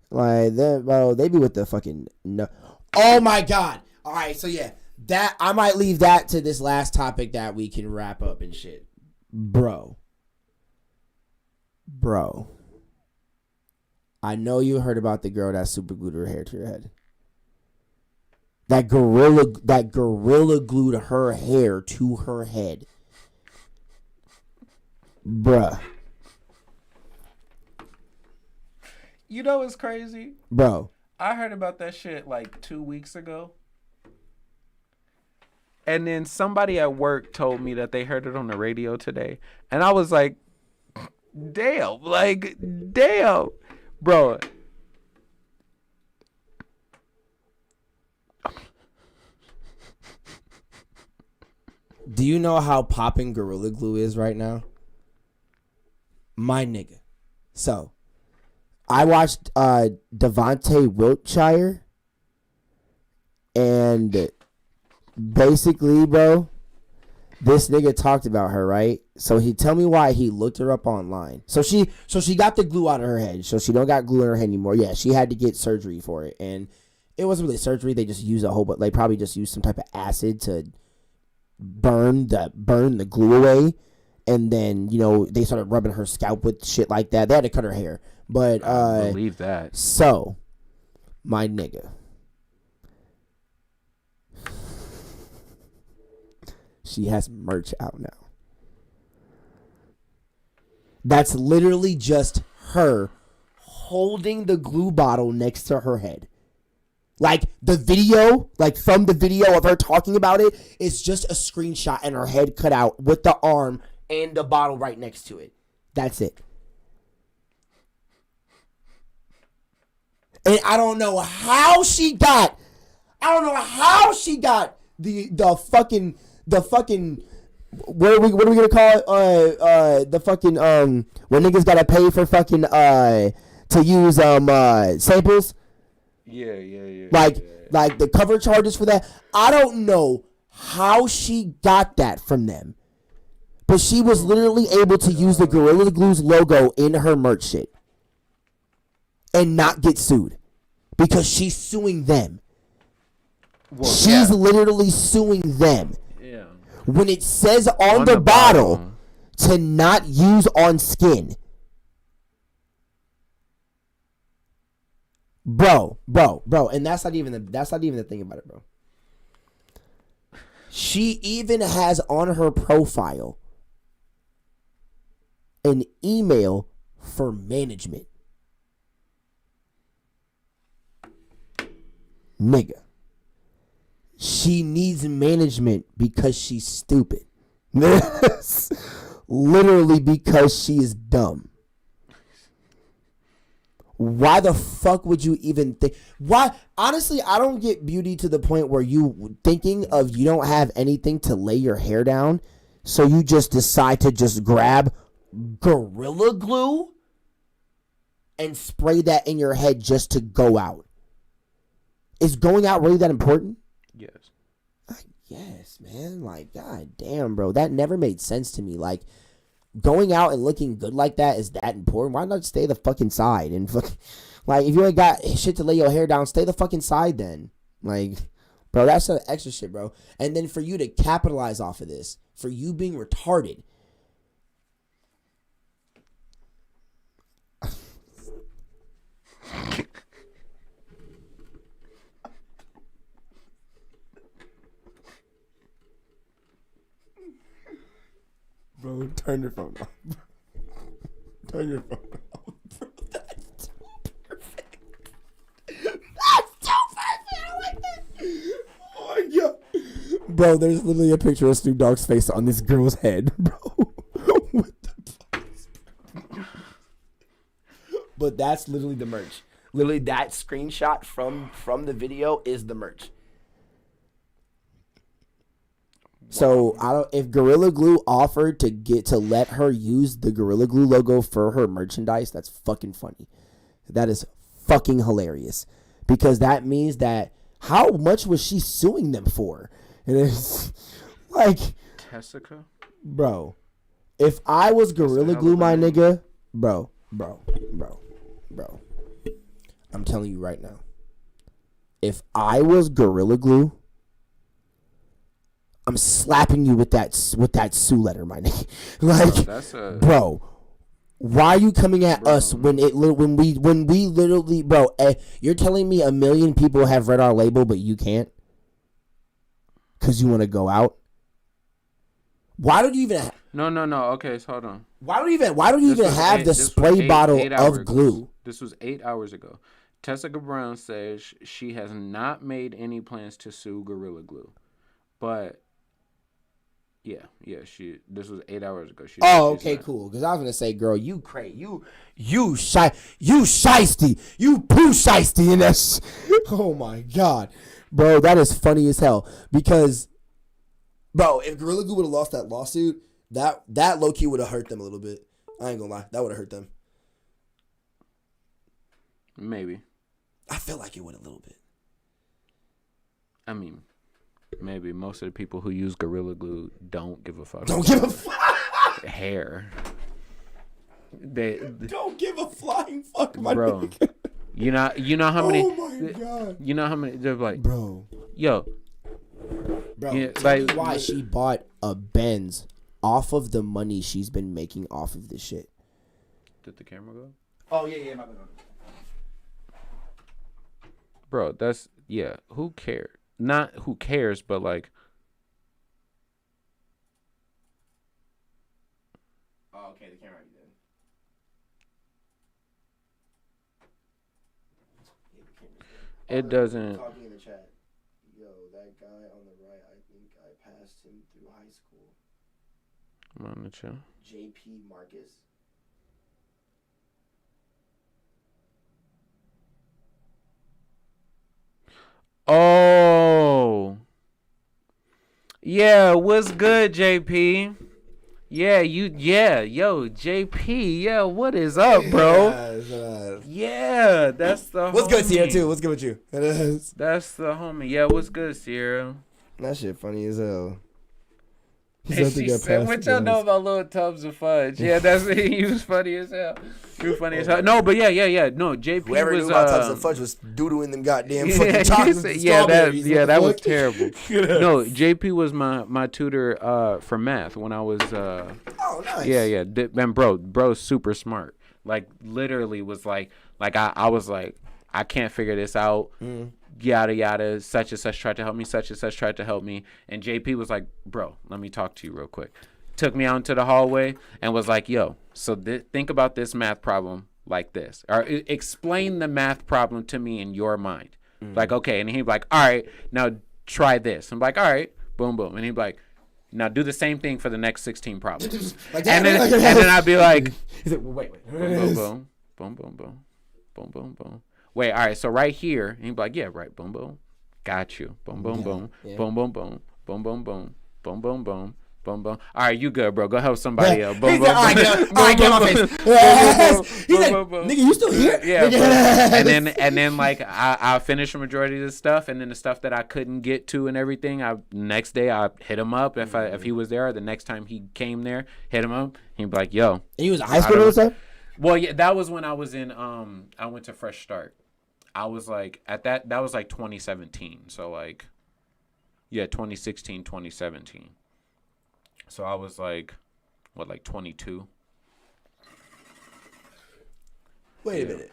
Like that, bro. They be with the fucking no. Oh my God. All right, so yeah, that I might leave that to this last topic that we can wrap up and shit, bro. I know you heard about the girl that super glued her hair to your head. that gorilla glued her hair to her head. Bruh. You know what's crazy? Bro. I heard about that shit like 2 weeks ago. And then somebody at work told me that they heard it on the radio today. And I was like, damn. Like, damn. Bro. Do you know how popping Gorilla Glue is right now? My nigga. So, I watched Devontae Wiltshire, and basically, bro, this nigga talked about her, right? So he tell me why he looked her up online. So she got the glue out of her head. So she don't got glue in her head anymore. Yeah, she had to get surgery for it, and it wasn't really surgery. They just used they probably just used some type of acid to burn the glue away. And then, they started rubbing her scalp with shit like that. They had to cut her hair. But I believe that. So, my nigga. She has merch out now. That's literally just her holding the glue bottle next to her head. Like, the video, from the video of her talking about it, is just a screenshot and her head cut out with the arm and the bottle right next to it. That's it. And I don't know how she got the fucking what are we gonna call it? The fucking when niggas gotta pay for fucking to use samples. Yeah. Like the cover charges for that. I don't know how she got that from them. But she was literally able to use the Gorilla Glue's logo in her merch shit and not get sued because she's suing them. Well, she's literally suing them. Yeah. When it says on the bottle to not use on skin. Bro, and that's not even the thing about it, bro. She even has on her profile an email for management. Nigga. She needs management because she's stupid. Literally because she is dumb. Why the fuck would you even think? Why? Honestly, I don't get beauty to the point where you thinking of you don't have anything to lay your hair down, so you just decide to just grab Gorilla Glue and spray that in your head just to go out. Is going out really that important? Yes. I guess, man. Like, god damn, bro. That never made sense to me. Like, going out and looking good like that is that important? Why not stay the fucking side? And like, if you ain't got shit to lay your hair down, stay the fucking side then. Like, bro, that's some extra shit, bro. And then for you to capitalize off of this, for you being retarded. Bro, turn your phone off. Turn your phone off. Bro, that's too perfect. That's too perfect. I like that. Oh my god. Bro, there's literally a picture of Snoop Dogg's face on this girl's head, bro. What the fuck? But that's literally the merch. Literally, that screenshot from the video is the merch. So if Gorilla Glue offered to let her use the Gorilla Glue logo for her merchandise, that's fucking funny. That is fucking hilarious. Because that means that how much was she suing them for? And it's like Tessica? Bro. If I was Gorilla Glue, my nigga, bro. I'm telling you right now. If I was Gorilla Glue, I'm slapping you with that sue letter, my nigga. Like, bro, why are you coming at us when we literally, bro? You're telling me 1 million people have read our label, but you can't? because you want to go out. Why don't you even? No. Okay, so hold on. Why don't you even have the spray bottle of glue? This was 8 hours ago. Tessica Brown says she has not made any plans to sue Gorilla Glue, but yeah. This was 8 hours ago. Okay, cool. Because I was gonna say, girl, you crazy, you shiesty, you poo shiesty in that. Oh my god, bro, that is funny as hell. Because, bro, if Gorilla Glue would have lost that lawsuit, that low key would have hurt them a little bit. I ain't gonna lie, that would have hurt them. Maybe. I feel like it would a little bit. I mean, maybe most of the people who use Gorilla Glue don't give a fuck. Don't give a fuck. Hair. They don't give a flying fuck, my bro. nigga. You know how many? Oh my god. You know how many? They're like, bro. Yo. Bro, yeah, tell me why she bought a Benz off of the money she's been making off of this shit. Did the camera go? Oh yeah, my bad. Bro, that's who cares? Not who cares, but like. Oh, okay, the camera already did. It doesn't. Talking in the chat. Yo, that guy on the right, I think I passed him through high school. I'm on the chat. JP Marcus. Oh. Yeah, what's good, JP? Yo, JP, yeah, what is up, bro? Yeah, that's the What's homie. good, Sierra, too? What's good with you? That's the homie. Yeah, what's good, Sierra? That shit funny as hell. And she said, what y'all know about little tubs of fudge? Yeah, he was funny as hell. He was funny as hell. No, but yeah. No, JP Whoever was... knew about tubs of fudge was doodling them goddamn fucking chocolates and strawberries. That was terrible. No, JP was my tutor for math when I was... oh, nice. Yeah. And bro's super smart. Like, literally was like I was like, I can't figure this out. Yada yada, such and such tried to help me, such and such tried to help me, and JP was like, bro, let me talk to you real quick. Took me out into the hallway and was like, yo, so think about this math problem like this, or explain the math problem to me in your mind. Like, okay, and he'd be like, all right, now try this. I'm like, all right, boom boom, and he'd be like, now do the same thing for the next 16 problems. Like and then I'd be like, wait, boom boom boom boom boom boom boom boom boom. Wait, all right, so right here, and he'd be like, yeah, right, boom, boom, got you, boom, boom, boom, boom, boom, boom, boom, boom, boom, boom, boom, boom, boom, boom. All right, you good, bro. Go help somebody else. Boom, boom, boom. All right, get my face. He's like, nigga, you still here? Yeah, and then like, I'll finish the majority of the stuff, and then the stuff that I couldn't get to and everything, next day, I hit him up if he was there, or the next time he came there, hit him up, he'd be like, yo. And he was in high school or something? Well, yeah, that was when I was in, I went to Fresh Start. I was like, that was like 2017. So like, yeah, 2016, 2017. So I was like, what, like 22? Wait a minute.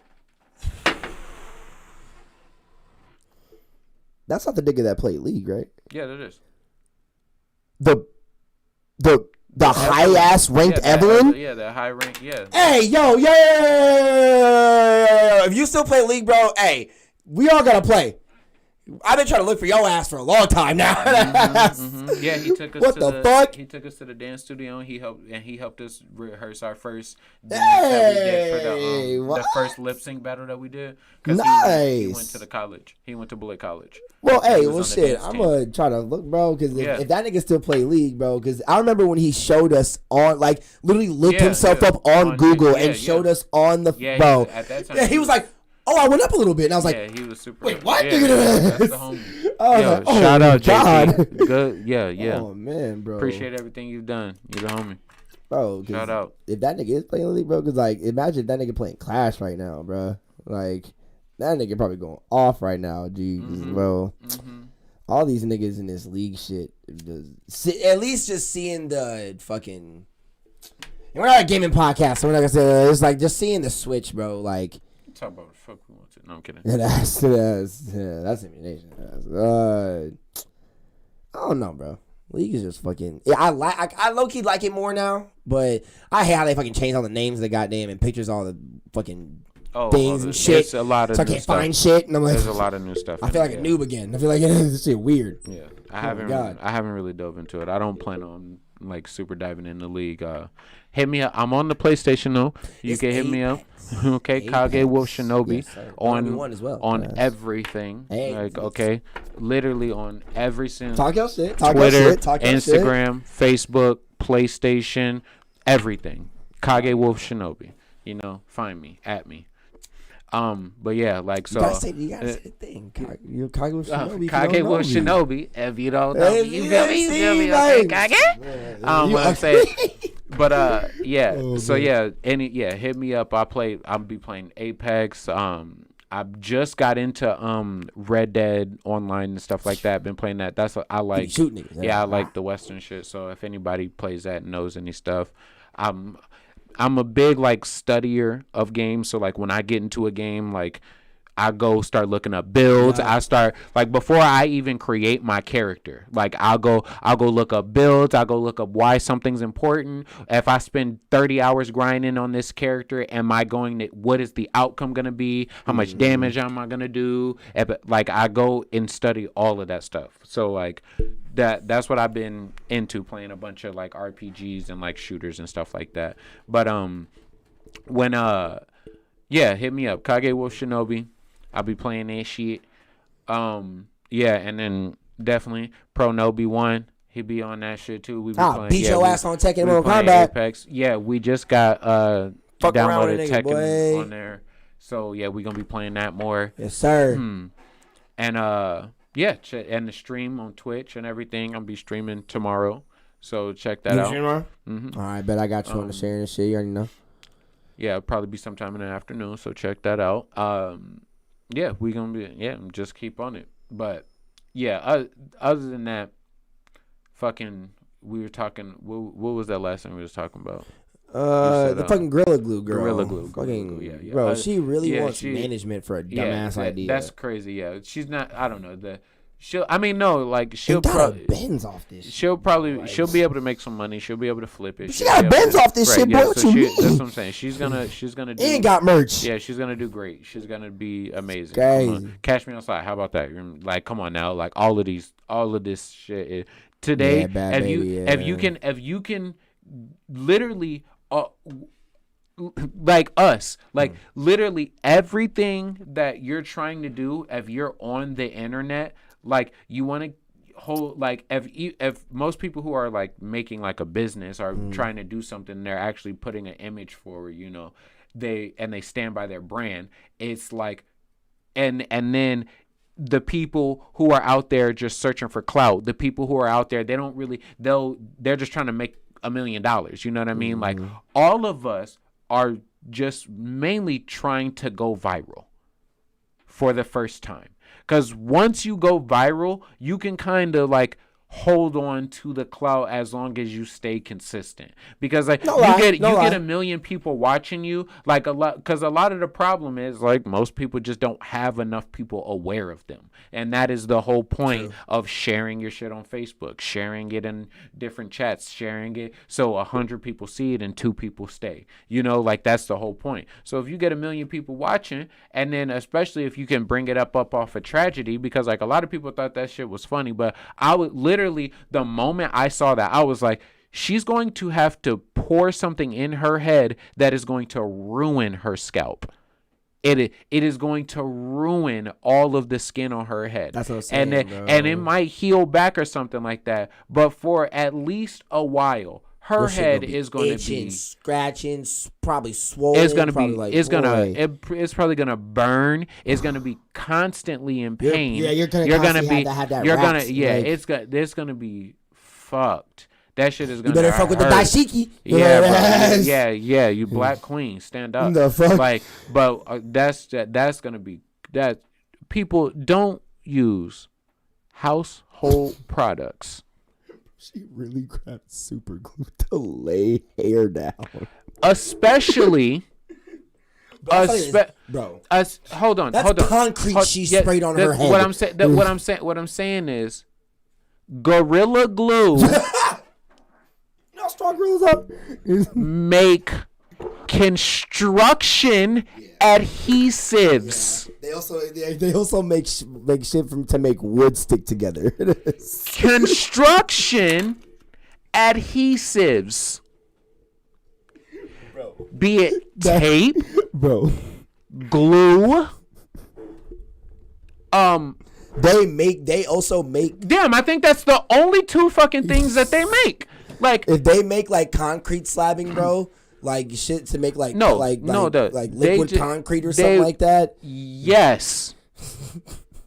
That's not the nigga that played League, right? Yeah, that is. The high ass ranked Evelyn? Yeah, the high rank, yeah. Hey, yo. If you still play League, bro, hey, we all gotta play. I've been trying to look for your ass for a long time now. Yeah, he took us what to the fuck? He took us to the dance studio and he helped us rehearse our first dance that we did for the first lip sync battle that we did. Nice. He went to the college. He went to Bullitt College. Well, hey, shit. I'm gonna try to look, bro, because if that nigga still play League, bro, because I remember when he showed us on, like, literally looked himself up on Google and showed us on the bro. At that time, yeah, he was like, oh, I went up a little bit, and I was like, yeah, he was super. Wait, what? Yeah, that's the homie. Yo, shout out, JP. Good, yeah. Oh man, bro. Appreciate everything you've done. You're the homie, bro. Shout out. If that nigga is playing League, bro, because like, imagine that nigga playing Clash right now, bro. Like, that nigga probably going off right now, bro. All these niggas in this League shit, at least just seeing the fucking. And we're not a gaming podcast, so we're not gonna say it's like just seeing the switch, bro. Like, talk about the fuck we want to. No, I'm kidding. That's ammunition. I don't know, bro. League is just fucking. Yeah, I low key like it more now, but I hate how they fucking change all the names of the goddamn and pictures, all the fucking things and shit. It's a lot of so I can't find shit, and I'm like, there's a lot of new stuff. I feel like a noob again. I feel like this shit weird. Yeah, I haven't really dove into it. I don't plan on like super diving in the League. Hit me up. I'm on the PlayStation though. You can hit me up. Okay, KageWolfShinobi on as well. On everything. Like okay, literally on every single talk your shit. Twitter, Instagram, Facebook, PlayStation, everything. KageWolfShinobi. You know, find me, at me. But yeah, like so. You gotta say the thing. You're KageWolfShinobi. KageWolfShinobi. If you don't know, you feel me? Okay, Kage. What I'm saying. But yeah. So yeah, hit me up. I'll be playing Apex. I just got into Red Dead Online and stuff like that. Been playing that. That's what I like. Shoot niggas. Yeah, I like the Western shit. So if anybody plays that and knows any stuff, I'm a big like studier of games. So like when I get into a game, like I go start looking up builds. I start like before I even create my character. Like I'll go look up builds. I'll go look up why something's important. If I spend 30 hours grinding on this character, am I going to? What is the outcome gonna be? How much damage am I gonna do? Like I go and study all of that stuff. So like that's what I've been into, playing a bunch of like RPGs and like shooters and stuff like that. But when hit me up, KageWolfShinobi. I'll be playing that shit. Yeah, and then definitely PROnobi1. He be on that shit too. We be playing. Beat your ass on Tekken Mortal Kombat. Apex. Yeah, we just got downloaded Tekken on there. So yeah, we gonna be playing that more. Yes, sir. And and the stream on Twitch and everything. I'll be streaming tomorrow. So check that out. All right, bet I got you on the sharing and shit. You already know. Yeah, it'll probably be sometime in the afternoon. So check that out. Yeah, we gonna be just keep on it. But yeah, other than that, fucking, we were talking. What was that last thing we was talking about? The fucking Gorilla Glue girl. Gorilla Glue. Yeah. Bro, she really wants management for a dumbass idea. That's crazy. Yeah, she's not. I don't know. She'll probably Benz off this. She'll be able to make some money. She'll be able to flip it. She got a Benz off this shit, boy. What you mean? That's what I'm saying. She's gonna do. And got merch. Yeah, she's gonna do great. She's gonna be amazing. Crazy. Catch me outside. How about that? Like, come on now. Like all of this shit. Today, if you can, literally, like us, like literally everything that you're trying to do, if you're on the internet. Like you want to hold, like if most people who are like making like a business are trying to do something, they're actually putting an image forward, you know, they stand by their brand. It's like, and then the people who are out there just searching for clout, the people who are out there, they're just trying to make $1 million. You know what I mean? Like all of us are just mainly trying to go viral for the first time. Because once you go viral, you can kind of like hold on to the clout as long as you stay consistent. Because like you get 1 million people watching you, like a lot. Because a lot of the problem is like most people just don't have enough people aware of them, and that is the whole point of sharing your shit on Facebook, sharing it in different chats, sharing it so 100 people see it and 2 people stay. You know, like that's the whole point. So if you get 1 million people watching, and then especially if you can bring it up off a tragedy, because like a lot of people thought that shit was funny, but I would literally, the moment I saw that, I was like, she's going to have to pour something in her head that is going to ruin her scalp. It is going to ruin all of the skin on her head. That's what I'm saying, and it might heal back or something like that. But for at least a while, her head is going to be scratching, probably swollen. It's going to be like, it's probably going to burn. It's going to be constantly in pain. You're going to have that. It's going to be fucked. That shit is going to You better fuck with the dashiki. Yeah, you black queen, stand up. The fuck? Like, but that's going to be that. People don't use household products. She really grabbed super glue to lay hair down. Especially, hold on. That's concrete she sprayed on her head. What I'm saying is, Gorilla Glue. You know how strong gorillas are? Make construction adhesives. Yeah. They also make shit to make wood stick together. Construction adhesives. Bro. Be it tape, bro, glue. They also make. Damn, I think that's the only two fucking things that they make. Like, if they make like concrete slabbing, bro, like shit to make like liquid concrete or something like that. Yes.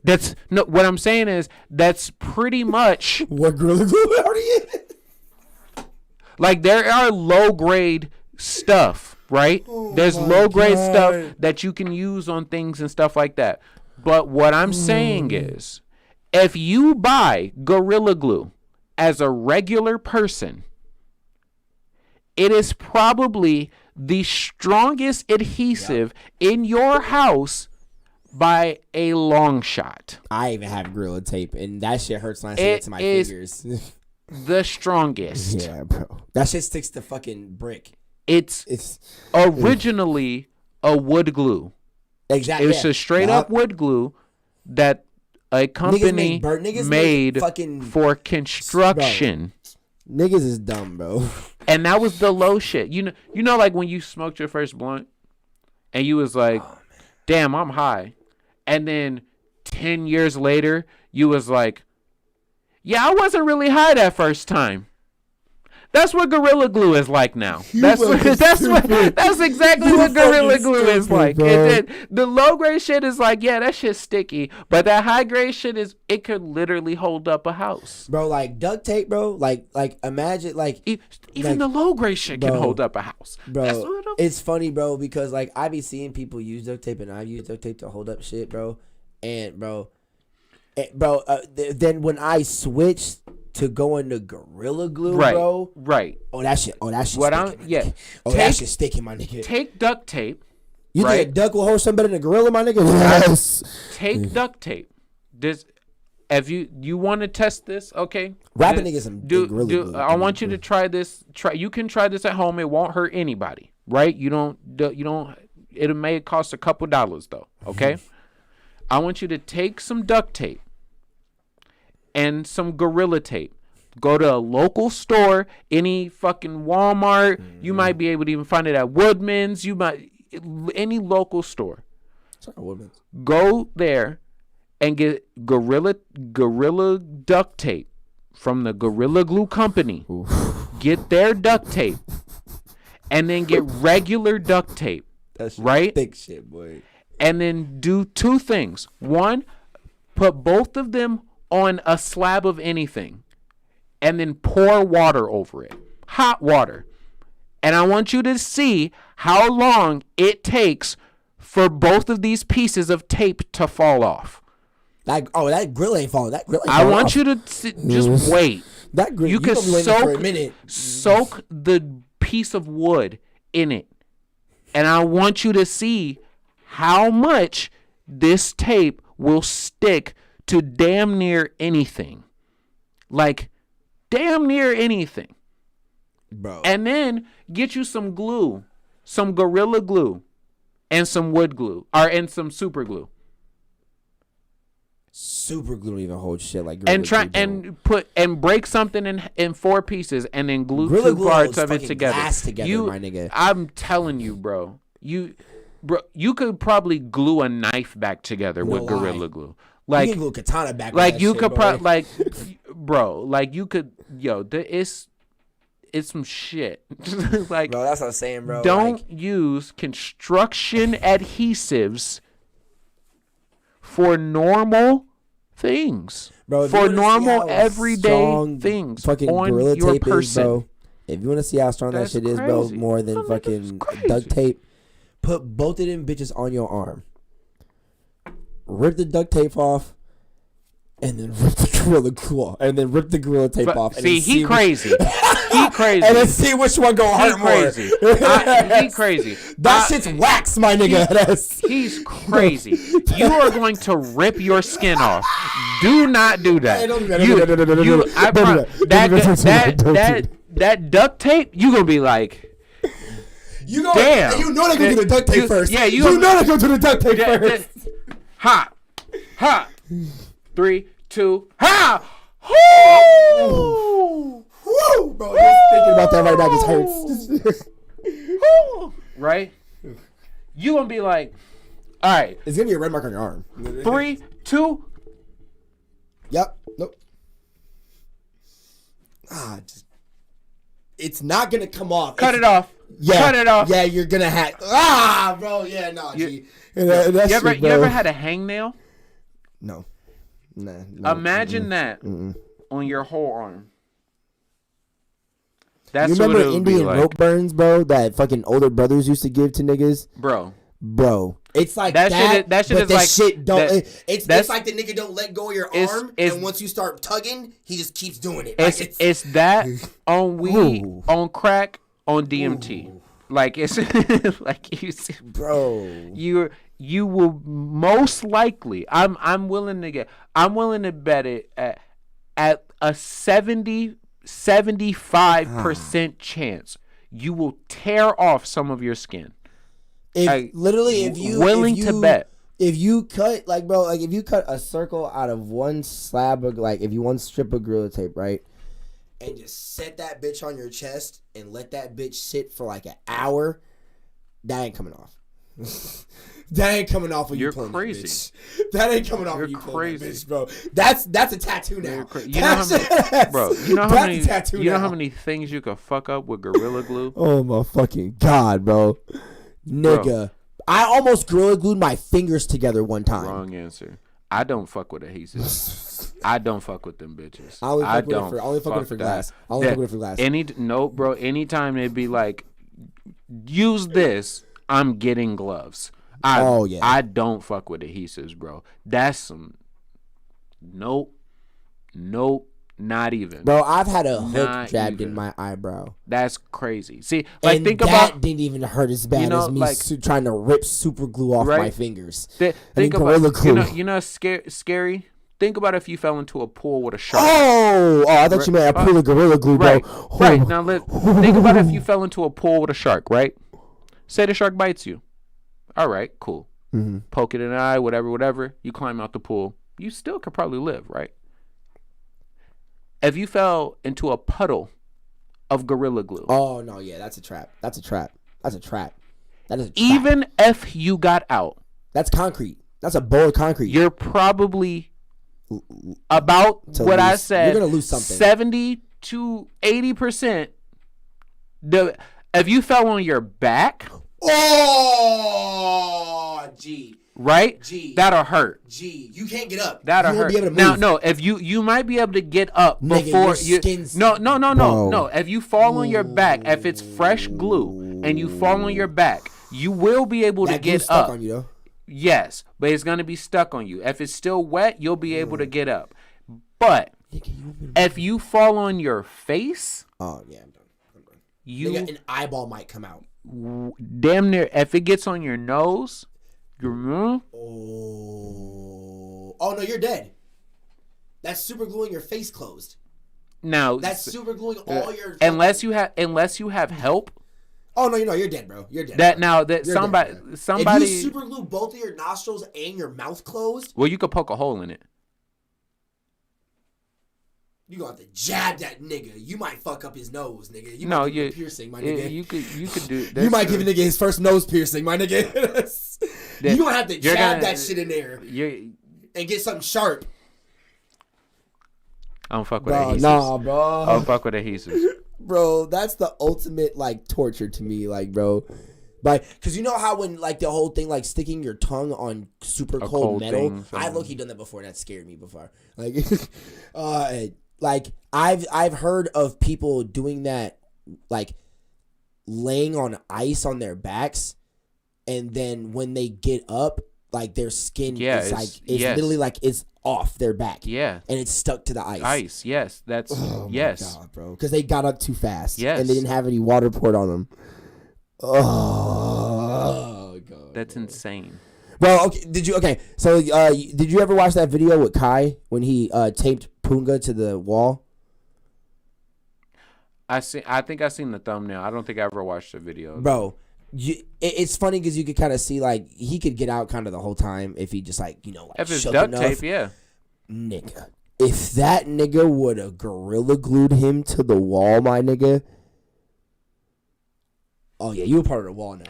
That's no. What I'm saying is that's pretty much what Gorilla Glue already is. Like, there are low grade stuff, right? There's low grade stuff that you can use on things and stuff like that. But what I'm saying is, if you buy Gorilla Glue as a regular person, it is probably the strongest adhesive in your house by a long shot. I even have Gorilla Tape, and that shit hurts when I say it to my fingers. The strongest. Yeah, bro. That shit sticks to fucking brick. It's originally a wood glue. Exactly. It's a straight up wood glue that a company made for construction. Bro. Niggas is dumb, bro. And that was the low shit. You know, like when you smoked your first blunt and you was like, damn, I'm high. And then 10 years later, you was like, yeah, I wasn't really high that first time. That's what Gorilla Glue is like now. That's exactly what Gorilla Glue is like. The low grade shit is like, yeah, that shit's sticky. But that high grade shit it could literally hold up a house. Bro, like duct tape, bro. Like imagine like even the low grade shit can hold up a house. Bro, it's funny, bro, because like I be seeing people use duct tape and I use duct tape to hold up shit, bro. And then when I switched to go into Gorilla Glue, bro. Right. Oh, that shit. That shit sticking, my nigga. Take duct tape. You think a duck will hold something better than a gorilla, my nigga? Yes. Take duct tape. If you want to test this, okay? Rapping niggas some Gorilla Glue. I want you to try this. You can try this at home. It won't hurt anybody, right? You don't. It may cost a couple dollars though, okay? I want you to take some duct tape and some Gorilla Tape. Go to a local store, any fucking Walmart. You might be able to even find it at Woodman's. Any local store. Go there and get Gorilla duct tape from the Gorilla Glue company. Get their duct tape, and then get regular duct tape. That's right? Thick shit, boy. And then do two things. One, put both of them on a slab of anything and then pour water over it. Hot water. And I want you to see how long it takes for both of these pieces of tape to fall off. That grill ain't falling. That grill ain't falling off. I want you to just wait. That grill, you can for a minute. Soak the piece of wood in it. And I want you to see how much this tape will stick to damn near anything. Like, damn near anything. Bro. And then get you some glue, some Gorilla Glue, and some wood glue, and some super glue. Super glue don't even hold shit like Gorilla Glue. And break something in 4 pieces and then glue Gorilla 2 parts of it together. My nigga. I'm telling you, bro. You could probably glue a knife back together with Gorilla Glue. Like, you can glue a katana back. Like you could probably bro. Like you could, it's some shit. Like, bro, that's what I'm saying, bro. Don't use construction adhesives for normal things. Bro, for normal everyday things fucking on Gorilla your tape person. Is, bro. If you want to see how strong that shit is, bro, more than fucking duct tape, put both of them bitches on your arm. Rip the duct tape off, and then rip the Gorilla Glue off, and then rip the Gorilla Tape off. And he crazy. He crazy. And then see which one go hurt more. He crazy. That shit's wax, my nigga. He's crazy. You are going to rip your skin off Do not do that. That duct tape, you gonna be like, damn. You know they're gonna do the duct tape first. Yeah, you know they're gonna do the duct tape first. Ha. 3, 2, ha. Woo! Bro, just thinking about that right now just hurts. Right? You gonna be like, all right. It's gonna be a red mark on your arm. 3, 2. Yep. Nope. It's not gonna come off. Cut it off. Yeah. Cut it off. Yeah, you're gonna have. Bro. Yeah, no. You ever had a hangnail? No. Nah. Imagine that on your whole arm. That's you remember what it would Indian be like. rope burns, bro? That fucking older brothers used to give to niggas, bro. It's like that shit. That shit but is the like shit don't. that, It's like the nigga don't let go of your arm, and once you start tugging, he just keeps doing it. It's that on weed, on crack, on DMT. Ooh. Like it's like you see, bro. You will most likely. I'm willing to bet it at a 75% chance you will tear off some of your skin. If you cut if you cut a circle out of one slab of one strip of Gorilla Tape, right, and just set that bitch on your chest and let that bitch sit for like an hour, that ain't coming off. That ain't coming off when you're crazy. That ain't coming off when you pulling that bitch, bro. That's a tattoo now. You know how many things you could fuck up with Gorilla Glue? Oh my fucking God, bro. Nigga. Bro. I almost Gorilla Glued my fingers together one time. Wrong answer. I don't fuck with adhesives. I don't fuck with them bitches. I only fuck with it for glass. Bro. Anytime they'd be like, use this, I'm getting gloves. I don't fuck with adhesives, bro. That's some. Nope. Not even. Bro, I've had a hook jabbed in my eyebrow. That's crazy. See, that didn't even hurt as bad as me trying to rip super glue off my fingers. Think about you know scary. Think about if you fell into a pool with a shark. I thought you meant a pool of Gorilla Glue, bro. Right. Now think about if you fell into a pool with a shark, right? Say the shark bites you. All right, cool. Mm-hmm. Poke it in the eye, whatever. You climb out the pool. You still could probably live, right? If you fell into a puddle of Gorilla Glue. Oh, no, yeah, that's a trap. That is a trap. Even if you got out. That's concrete. That's a bowl of concrete. You're probably about what I said. You're going to lose something. 70 to 80%. If you fell on your back. Oh, gee. Right? G. That'll hurt. G. You can't get up. That'll hurt. Now, no, if you might be able to get up before you. No. If you fall on your back, if it's fresh glue and you fall on your back, you will be able to get up. On you, though. Yes, but it's gonna be stuck on you. If it's still wet, you'll be able to get up. But if you fall on your face, oh yeah, I'm done. An eyeball might come out. Damn near. If it gets on your nose. Oh no, you're dead. That's super gluing your face closed. Now that's super gluing all your. Unless you have help. Oh no, you're dead, bro. You're dead. Somebody. If you super glue both of your nostrils and your mouth closed. Well, you could poke a hole in it. You gonna have to jab that nigga. You might fuck up his nose, nigga. You might give him a piercing, my nigga. You could do. You might give a nigga his first nose piercing, my nigga. You gonna have to jab that shit in there and get something sharp. I don't fuck with adhesives. Nah, bro. I don't fuck with adhesives. Bro, that's the ultimate torture to me, bro. Because you know how when the whole thing sticking your tongue on super cold metal. I've low-key done that before, and that scared me before. I've heard of people doing that, laying on ice on their backs, and then when they get up, their skin is literally it's off their back. Yeah, and it's stuck to the ice. Yes, that's yes, my God, bro. Because they got up too fast. Yes, and they didn't have any water poured on them. Oh God, that's insane. Well, okay. Did you? Okay. So, did you ever watch that video with Kai when he taped Punga to the wall? I think I seen the thumbnail. I don't think I ever watched the video. Bro, it's funny because you could kind of see like he could get out kind of the whole time if he just like if it's duct tape, yeah. Nigga, if that nigga would have gorilla glued him to the wall, my nigga. Oh yeah, you a part of the wall now.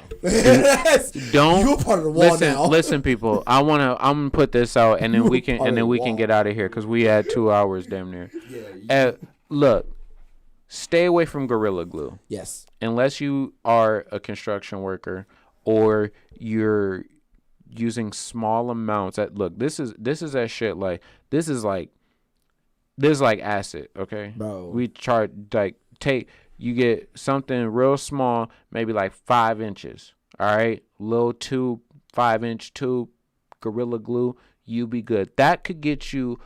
Don't you a part of the wall now. Listen, people. I'm gonna put this out, and then we can get out of here because we had 2 hours damn near. Yeah. Look, stay away from Gorilla Glue. Yes. Unless you are a construction worker or you're using small amounts. Look, this is that shit. Like this is like acid. Okay, bro. We charge like take. You get something real small, maybe like 5 inches. All right, little tube, 5-inch tube, Gorilla Glue. You be good. That could get you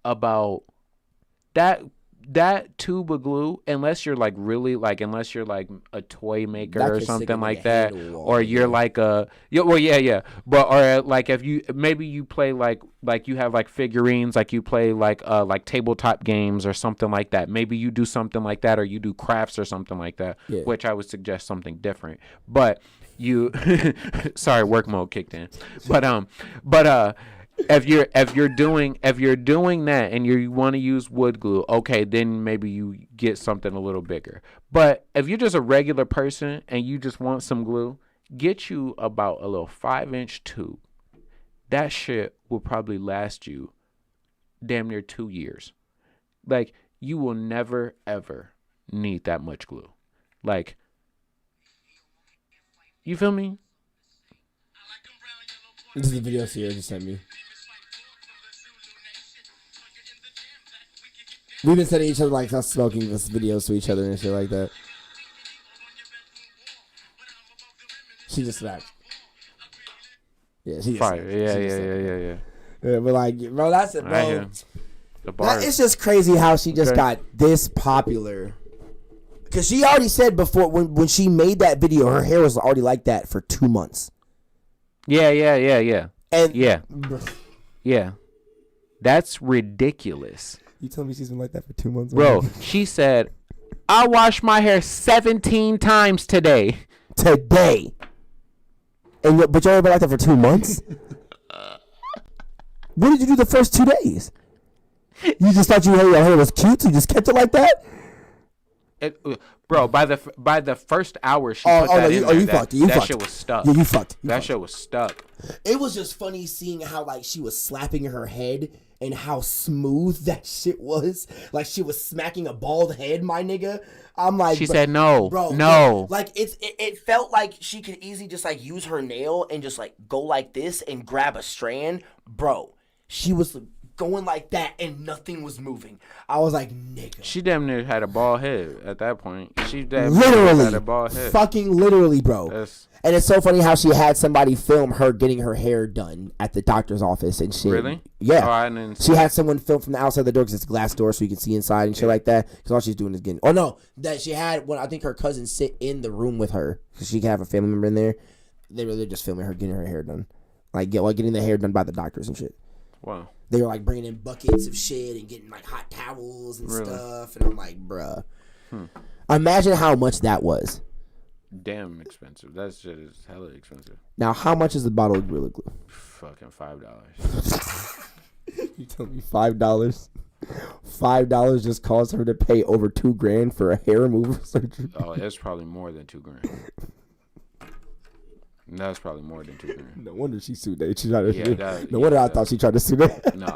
about that tube of glue, unless you're like really like, unless you're like a toy maker or something like that, or you're like but or like if you maybe you play like you have like figurines, like you play like tabletop games or something like that. Maybe you do something like that, or you do crafts or something like that, which I would suggest something different. But you, sorry, work mode kicked in. If you're doing that and you want to use wood glue, okay, then maybe you get something a little bigger. But if you're just a regular person and you just want some glue, get you about a little 5-inch tube. That shit will probably last you damn near 2 years. Like, you will never ever need that much glue. Like, you feel me? This is the video Sierra just sent me. We've been sending each other like us smoking this videos to each other and shit like that. She just smacked. Yeah, she just fire. Yeah. Yeah, but like, bro, that's it, bro. It's just crazy how she just got this popular. Because she already said before when she made that video, her hair was already like that for 2 months. Yeah. And yeah. That's ridiculous. You told me she's been like that for 2 months? Bro, she said, I washed my hair 17 times today. But you only been like that for 2 months? What did you do the first 2 days? You just thought your hair was cute, so you just kept it like that? Bro, by the first hour she put that in there, that shit was stuck. Yeah, you fucked. That shit was stuck. It was just funny seeing how like she was slapping her head and how smooth that shit was. Like she was smacking a bald head, my nigga. I'm like, she said no, bro, no. Like it felt like she could easily just like use her nail and just like go like this and grab a strand, bro. She was going like that and nothing was moving. I was like, nigga. She damn near had a bald head at that point. She damn near had a bald head. Fucking literally, bro. And it's so funny how she had somebody film her getting her hair done at the doctor's office and shit. Really? Yeah. Oh, I didn't she had someone film from the outside of the door because it's a glass door so you can see inside and shit like that. Because all she's doing is getting... Oh, no. That she had... I think her cousin sit in the room with her because she could have a family member in there. They were just filming her getting her hair done. Like getting the hair done by the doctors and shit. Wow. They were like bringing in buckets of shit and getting like hot towels and stuff. And I'm like, bruh. Imagine how much that was. Damn expensive. That shit is hella expensive. Now, how much is a bottle of Gorilla Glue? Fucking $5. You told me $5? $5 just caused her to pay over $2,000 for a hair removal surgery. Oh, it's probably more than $2,000. That's probably more than $2,000. No wonder she sued that. No wonder I thought she tried to sue that. No,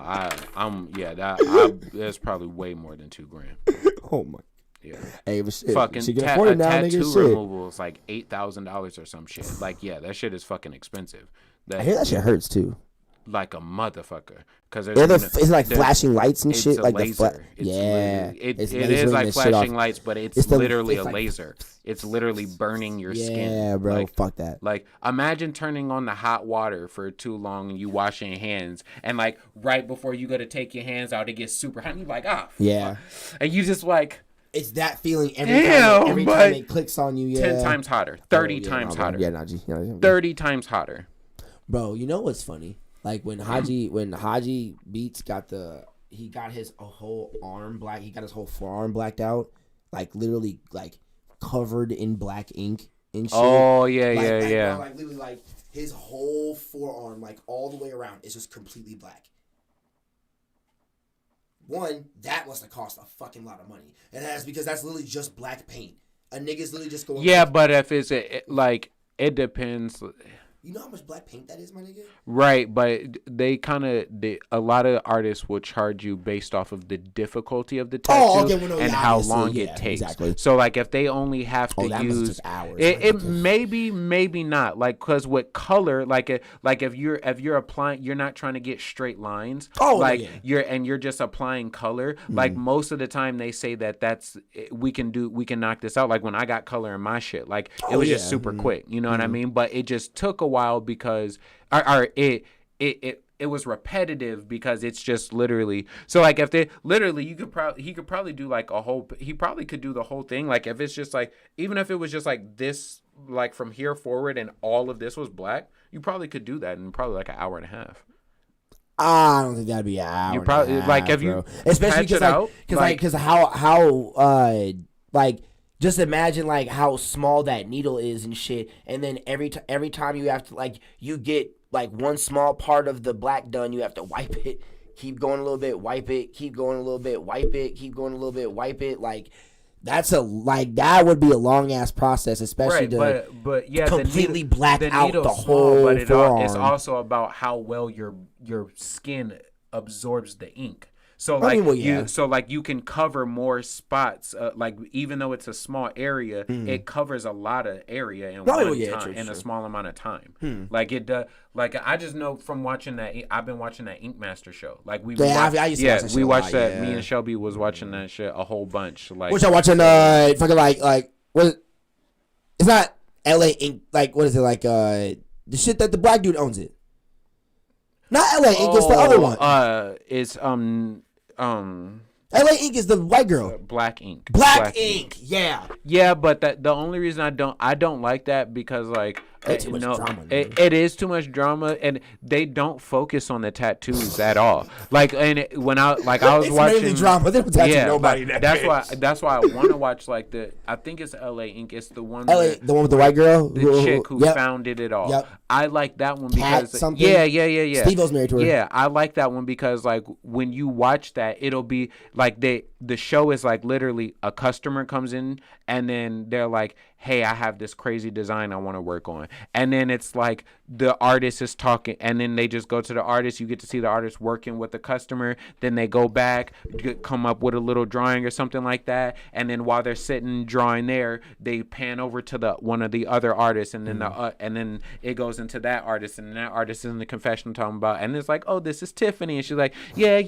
that's probably way more than $2,000. Oh my. Yeah. Hey, but shit, fucking she can afford it now, tattoo nigga. removal is like $8,000 or some shit. Like, yeah, that shit is fucking expensive. I hear that shit hurts too. Like a motherfucker. Because it's like flashing lights and shit. Like laser. It is like flashing lights, but it's literally a laser. It's literally burning your skin. Yeah, bro. Like, fuck that. Like, imagine turning on the hot water for too long and you washing your hands, and like right before you go to take your hands out, it gets super hot. And you're like, yeah. And you just like. It's that feeling every time it clicks on you. Yeah. 10 times hotter. 30 times hotter. Yeah, Najee. 30 times hotter. Bro, you know what's funny? Like when Haji Beats got his whole arm black. He got his whole forearm blacked out, like literally like covered in black ink and shit. Oh yeah, Bro, like literally like his whole forearm, like all the way around, is just completely black. One, that must have cost a fucking lot of money. Because that's literally just black paint. A nigga's literally just going. Yeah, but if it's it depends. You know how much black paint that is, my nigga? Right, but a lot of artists will charge you based off of the difficulty of the tattoo and how long it takes. Exactly. So, like, if they only have to use hours, it maybe not. Like, because with color, like if you're applying, you're not trying to get straight lines. You're just applying color. Like most of the time, they say we can knock this out. Like when I got color in my shit, like it was just super quick. You know what I mean? But it just took a while because it was repetitive because it's just literally so like if they literally he could probably do like he probably could do the whole thing. Like if it's just like, even if it was just like this, like from here forward and all of this was black, you probably could do that in probably like an hour and a half. I don't think that'd be an hour. You probably and a half, like if bro. you especially because how like just imagine like how small that needle is and shit, and then every time you have to like you get like one small part of the black done, you have to wipe it, keep going a little bit, wipe it, keep going a little bit, wipe it, keep going a little bit, wipe it. Like that would be a long ass process, especially but yeah, completely black out the whole forearm. It's also about how well your skin absorbs the ink. So like you can cover more spots. Like even though it's a small area, it covers a lot of area in a small amount of time. Like it does. Like I just know from watching that. I've been watching that Ink Master show. Like we watched that. Me and Shelby was watching that shit a whole bunch. Like which I watching fucking like what? It's not L.A. Ink. Like what is it like? The shit that the black dude owns it. Not L.A. Ink. It's the other one. It's L.A. Ink is the white girl. Black Ink. Black Ink. Yeah. Yeah, but the only reason I don't like that because like too much drama, it is too much drama, and they don't focus on the tattoos at all. Like when I was it's watching mainly drama. They don't tattoo nobody. That's why I want to watch like I think it's L.A. Ink. It's the one the one with the white girl, the chick who founded it all. Yep. I like that one because something. Yeah. Steve-O's married to her. Yeah, I like that one because like when you watch that, it'll be like the show is like literally a customer comes in and then they're like, hey, I have this crazy design I want to work on. And then it's like the artist is talking and then they just go to the artist. You get to see the artist working with the customer. Then they go back, come up with a little drawing or something like that. And then while they're sitting drawing there, they pan over to one of the other artists. And then and then it goes into that artist. And that artist is in the confessional talking about. And it's like, oh, this is Tiffany. And she's like, yeah,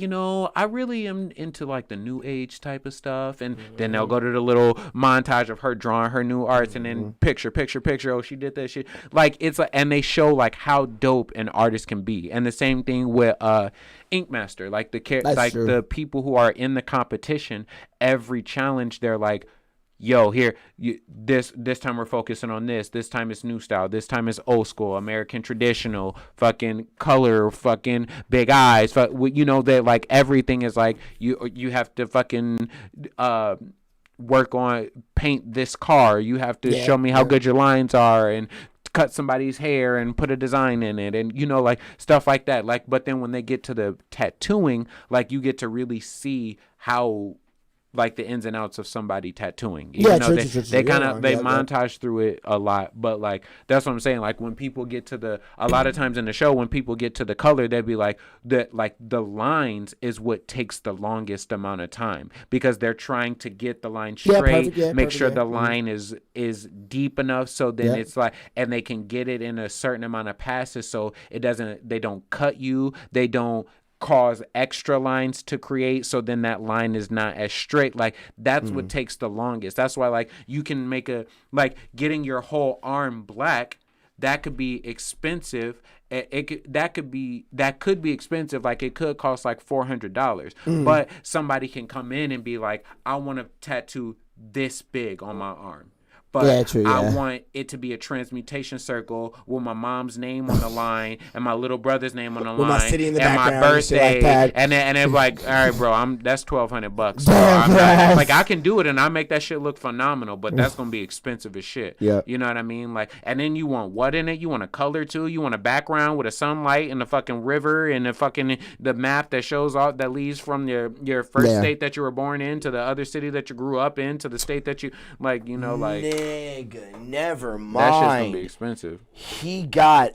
I really am into like the new age type of stuff. And then they'll go to the little montage of her drawing her new art. And then picture. Oh, she did that shit. Like it's like, and they show like how dope an artist can be. And the same thing with Ink Master. Like the people who are in the competition, every challenge they're like, yo, here, this time we're focusing on this. This time it's new style. This time it's old school, American traditional, fucking color, fucking big eyes. That like everything is like you have to fucking work on paint this car. You have to show me how good your lines are and cut somebody's hair and put a design in it and like stuff like that. Like but then when they get to the tattooing, like you get to really see how like the ins and outs of somebody tattooing. They montage through it a lot, but like that's what I'm saying. Like when people get to a lot of times in the show, when people get to the color, they'd be like the lines is what takes the longest amount of time because they're trying to get the line straight, make sure the line is deep enough so then it's like, and they can get it in a certain amount of passes so they don't cut you, they don't cause extra lines to create so then that line is not as straight. Like that's what takes the longest. That's why like you can make getting your whole arm black, that could be expensive. That could be expensive. Like it could cost like $400, but somebody can come in and be like, I want to tattoo this big on my arm. but I want it to be a transmutation circle with my mom's name on the line and my little brother's name on the line, my city in the and my birthday, like and then like, all right, bro, that's $1,200. So I can do it, and I make that shit look phenomenal, but that's gonna be expensive as shit. Yeah, you know what I mean? Like, and then you want what in it? You want a color too? You want a background with a sunlight and the fucking river and the map that shows off that leads from your first state that you were born in to the other city that you grew up in to the state that you like. You know, like nigga, never mind. That shit's gonna be expensive. He got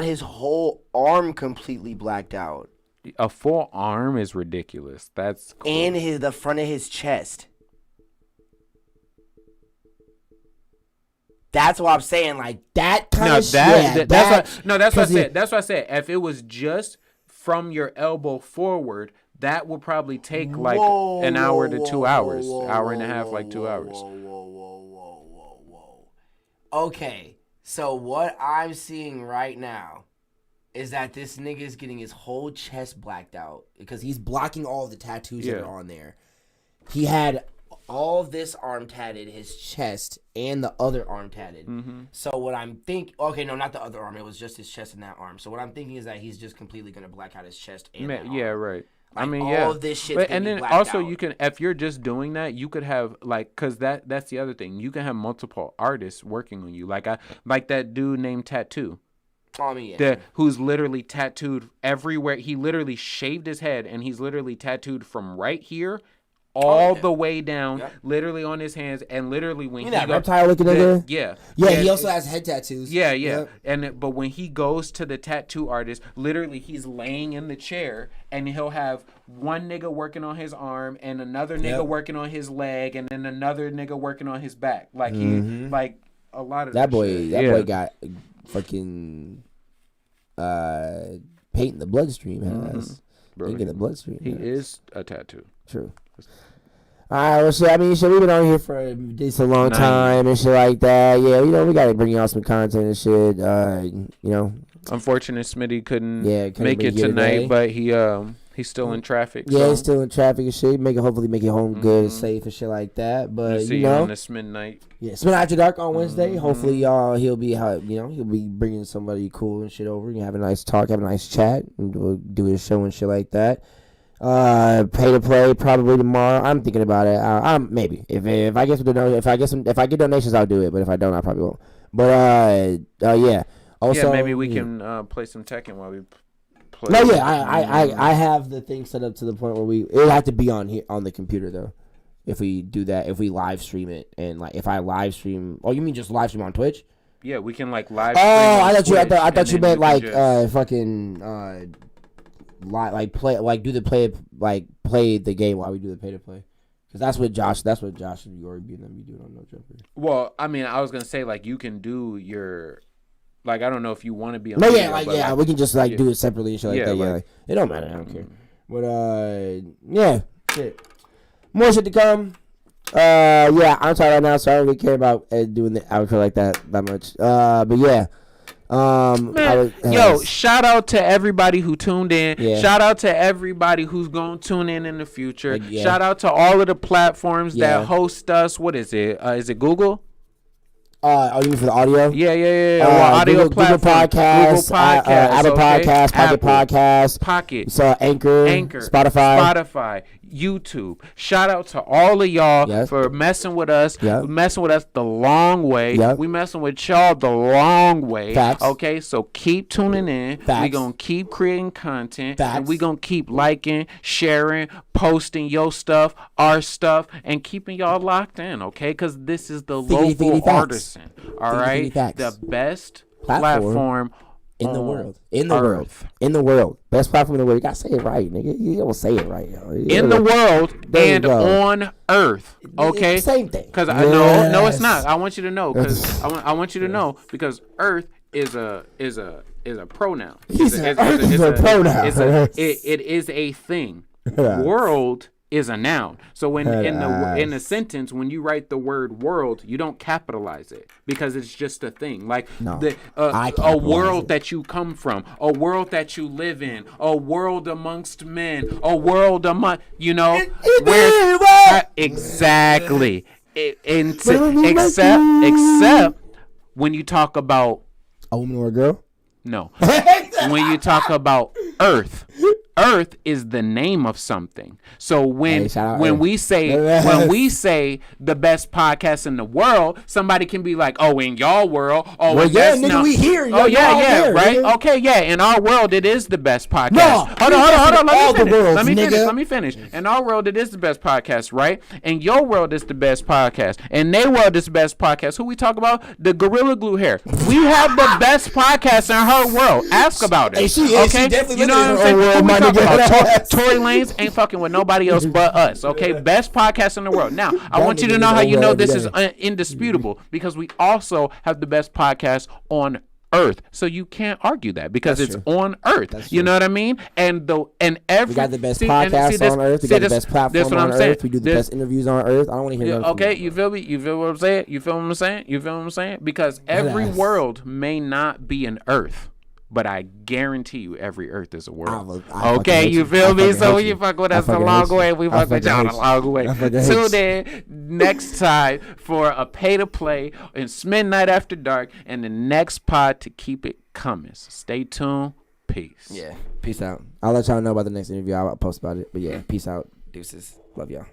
his whole arm completely blacked out. A full arm is ridiculous. That's cool. And the front of his chest. That's what I'm saying. Like that kind of shit. That's what I said. That's what I said. If it was just from your elbow forward, that would probably take like an hour to 2 hours, hour and a half, like 2 hours. Whoa. Okay, so what I'm seeing right now is that this nigga is getting his whole chest blacked out because he's blocking all the tattoos that are on there. He had all of this arm tatted, his chest, and the other arm tatted. Mm-hmm. So what I'm thinking... Okay, no, not the other arm. It was just his chest and that arm. So what I'm thinking is that he's just completely going to black out his chest and that arm. Yeah, right. Like, I mean, all of this shit's and then also out. You can, if you're just doing that, you could have like, cause that's the other thing. You can have multiple artists working on you. Like that dude named Tattoo. Who's literally tattooed everywhere. He literally shaved his head and he's literally tattooed from right here all the way down, literally on his hands, and literally when that reptile looking nigga. Yeah. He also has head tattoos. Yeah. Yep. But when he goes to the tattoo artist, literally he's laying in the chair, and he'll have one nigga working on his arm, and another nigga working on his leg, and then another nigga working on his back. Like he, like a lot of that boy. That boy got fucking paint in the bloodstream. Ink in the bloodstream. He is a tattoo. True. All right, well, shit, I mean, we've been on here for a decent long time and shit like that. Yeah, we got to bring y'all some content and shit, Unfortunate Smitty couldn't make it tonight, but he's still in traffic. Yeah, so. He's still in traffic and shit. Hopefully make it home good and safe and shit like that. But, see you on this midnight. Yeah, Smid After Dark on Wednesday. Hopefully, he'll be bringing somebody cool and shit over. You have a nice talk, have a nice chat, and we'll do a show and shit like that. Pay to play probably tomorrow. I'm thinking about it. Maybe if I get donations, I'll do it. But if I don't, I probably won't. But yeah. Also, maybe we can play some Tekken while we play. No, yeah, I have the thing set up to the point where it'll have to be on here on the computer though. If we do that, if we live stream it, and like if I live stream, you mean just live stream on Twitch? Yeah, we can like live stream. Oh, I thought you meant like fucking. Play the game while we do the pay to play, because that's what Josh and Yori be doing on No Jumper. Well, I mean, I was gonna say like you can do your, like I don't know if you want to be on. No, video, we can just do it separately and shit like that. Yeah, it don't matter. I don't care. But shit, more shit to come. I'm tired right now, so I don't really care about doing the outro like that much. But yeah. Shout out to everybody who tuned in. Yeah. Shout out to everybody who's going to tune in the future. Yeah. Shout out to all of the platforms that host us. What is it? Is it Google? You mean for the audio? Yeah. Audio Google Podcast, Apple Podcast, Pocket Podcast, Pocket, so Anchor, Spotify, YouTube. Shout out to all of y'all for messing with us, messing with us the long way. We messing with y'all the long way. Facts. Okay, so keep tuning in. We're going to keep creating content. And we're going to keep liking, sharing, posting your stuff, our stuff, and keeping y'all locked in, okay? Because this is the Local Artisan, all right? The best platform in the world. In the world. Best platform in the world. You gotta say it right, nigga. You don't say it right, yo. In the world and on earth. Okay? Same thing. Because no, it's not. I want you to know. Because I want you to know because earth is a pronoun. It's a pronoun. It is a thing. World is a noun. So when in a sentence, when you write the word world, you don't capitalize it because it's just a thing. Like a world that you come from, a world that you live in, a world amongst men, a world among exactly. except when you talk about a woman or a girl. No, when you talk about Earth. Earth is the name of something. So when we say the best podcast in the world, somebody can be like, "Oh, in y'all world, oh, well, yeah, nigga, we here. Oh, yeah, right? Nigga. Okay, yeah. In our world, it is the best podcast. No, hold on. Let me finish. In our world, it is the best podcast, right? In your world, it's the best podcast. In their world, it's the best podcast. Who we talk about? The Gorilla Glue hair. We have the best podcast in her world. Ask about it. Hey, she definitely you know what I'm saying? Tory Lanez ain't fucking with nobody else but us, okay? Best podcast in the world. Now, I want you to know how you know this is indisputable, because we also have the best podcast on Earth. So you can't argue that, because it's on Earth. You know what I mean? And we got the best podcast on Earth. We got the best platform on Earth. We do the best interviews on Earth. I don't want to hear nothing. Okay, you feel me? You feel what I'm saying? You feel what I'm saying? Because every world may not be an Earth, but I guarantee you every Earth is a world. Okay, you feel me? So when you fuck with us a long way, we fuck with y'all a long way. Tune in next time for a pay to play in Midnight After Dark and the next pod to keep it coming. So stay tuned. Peace. Yeah, peace out. I'll let y'all know about the next interview. I'll post about it. But yeah, peace out. Deuces. Love y'all.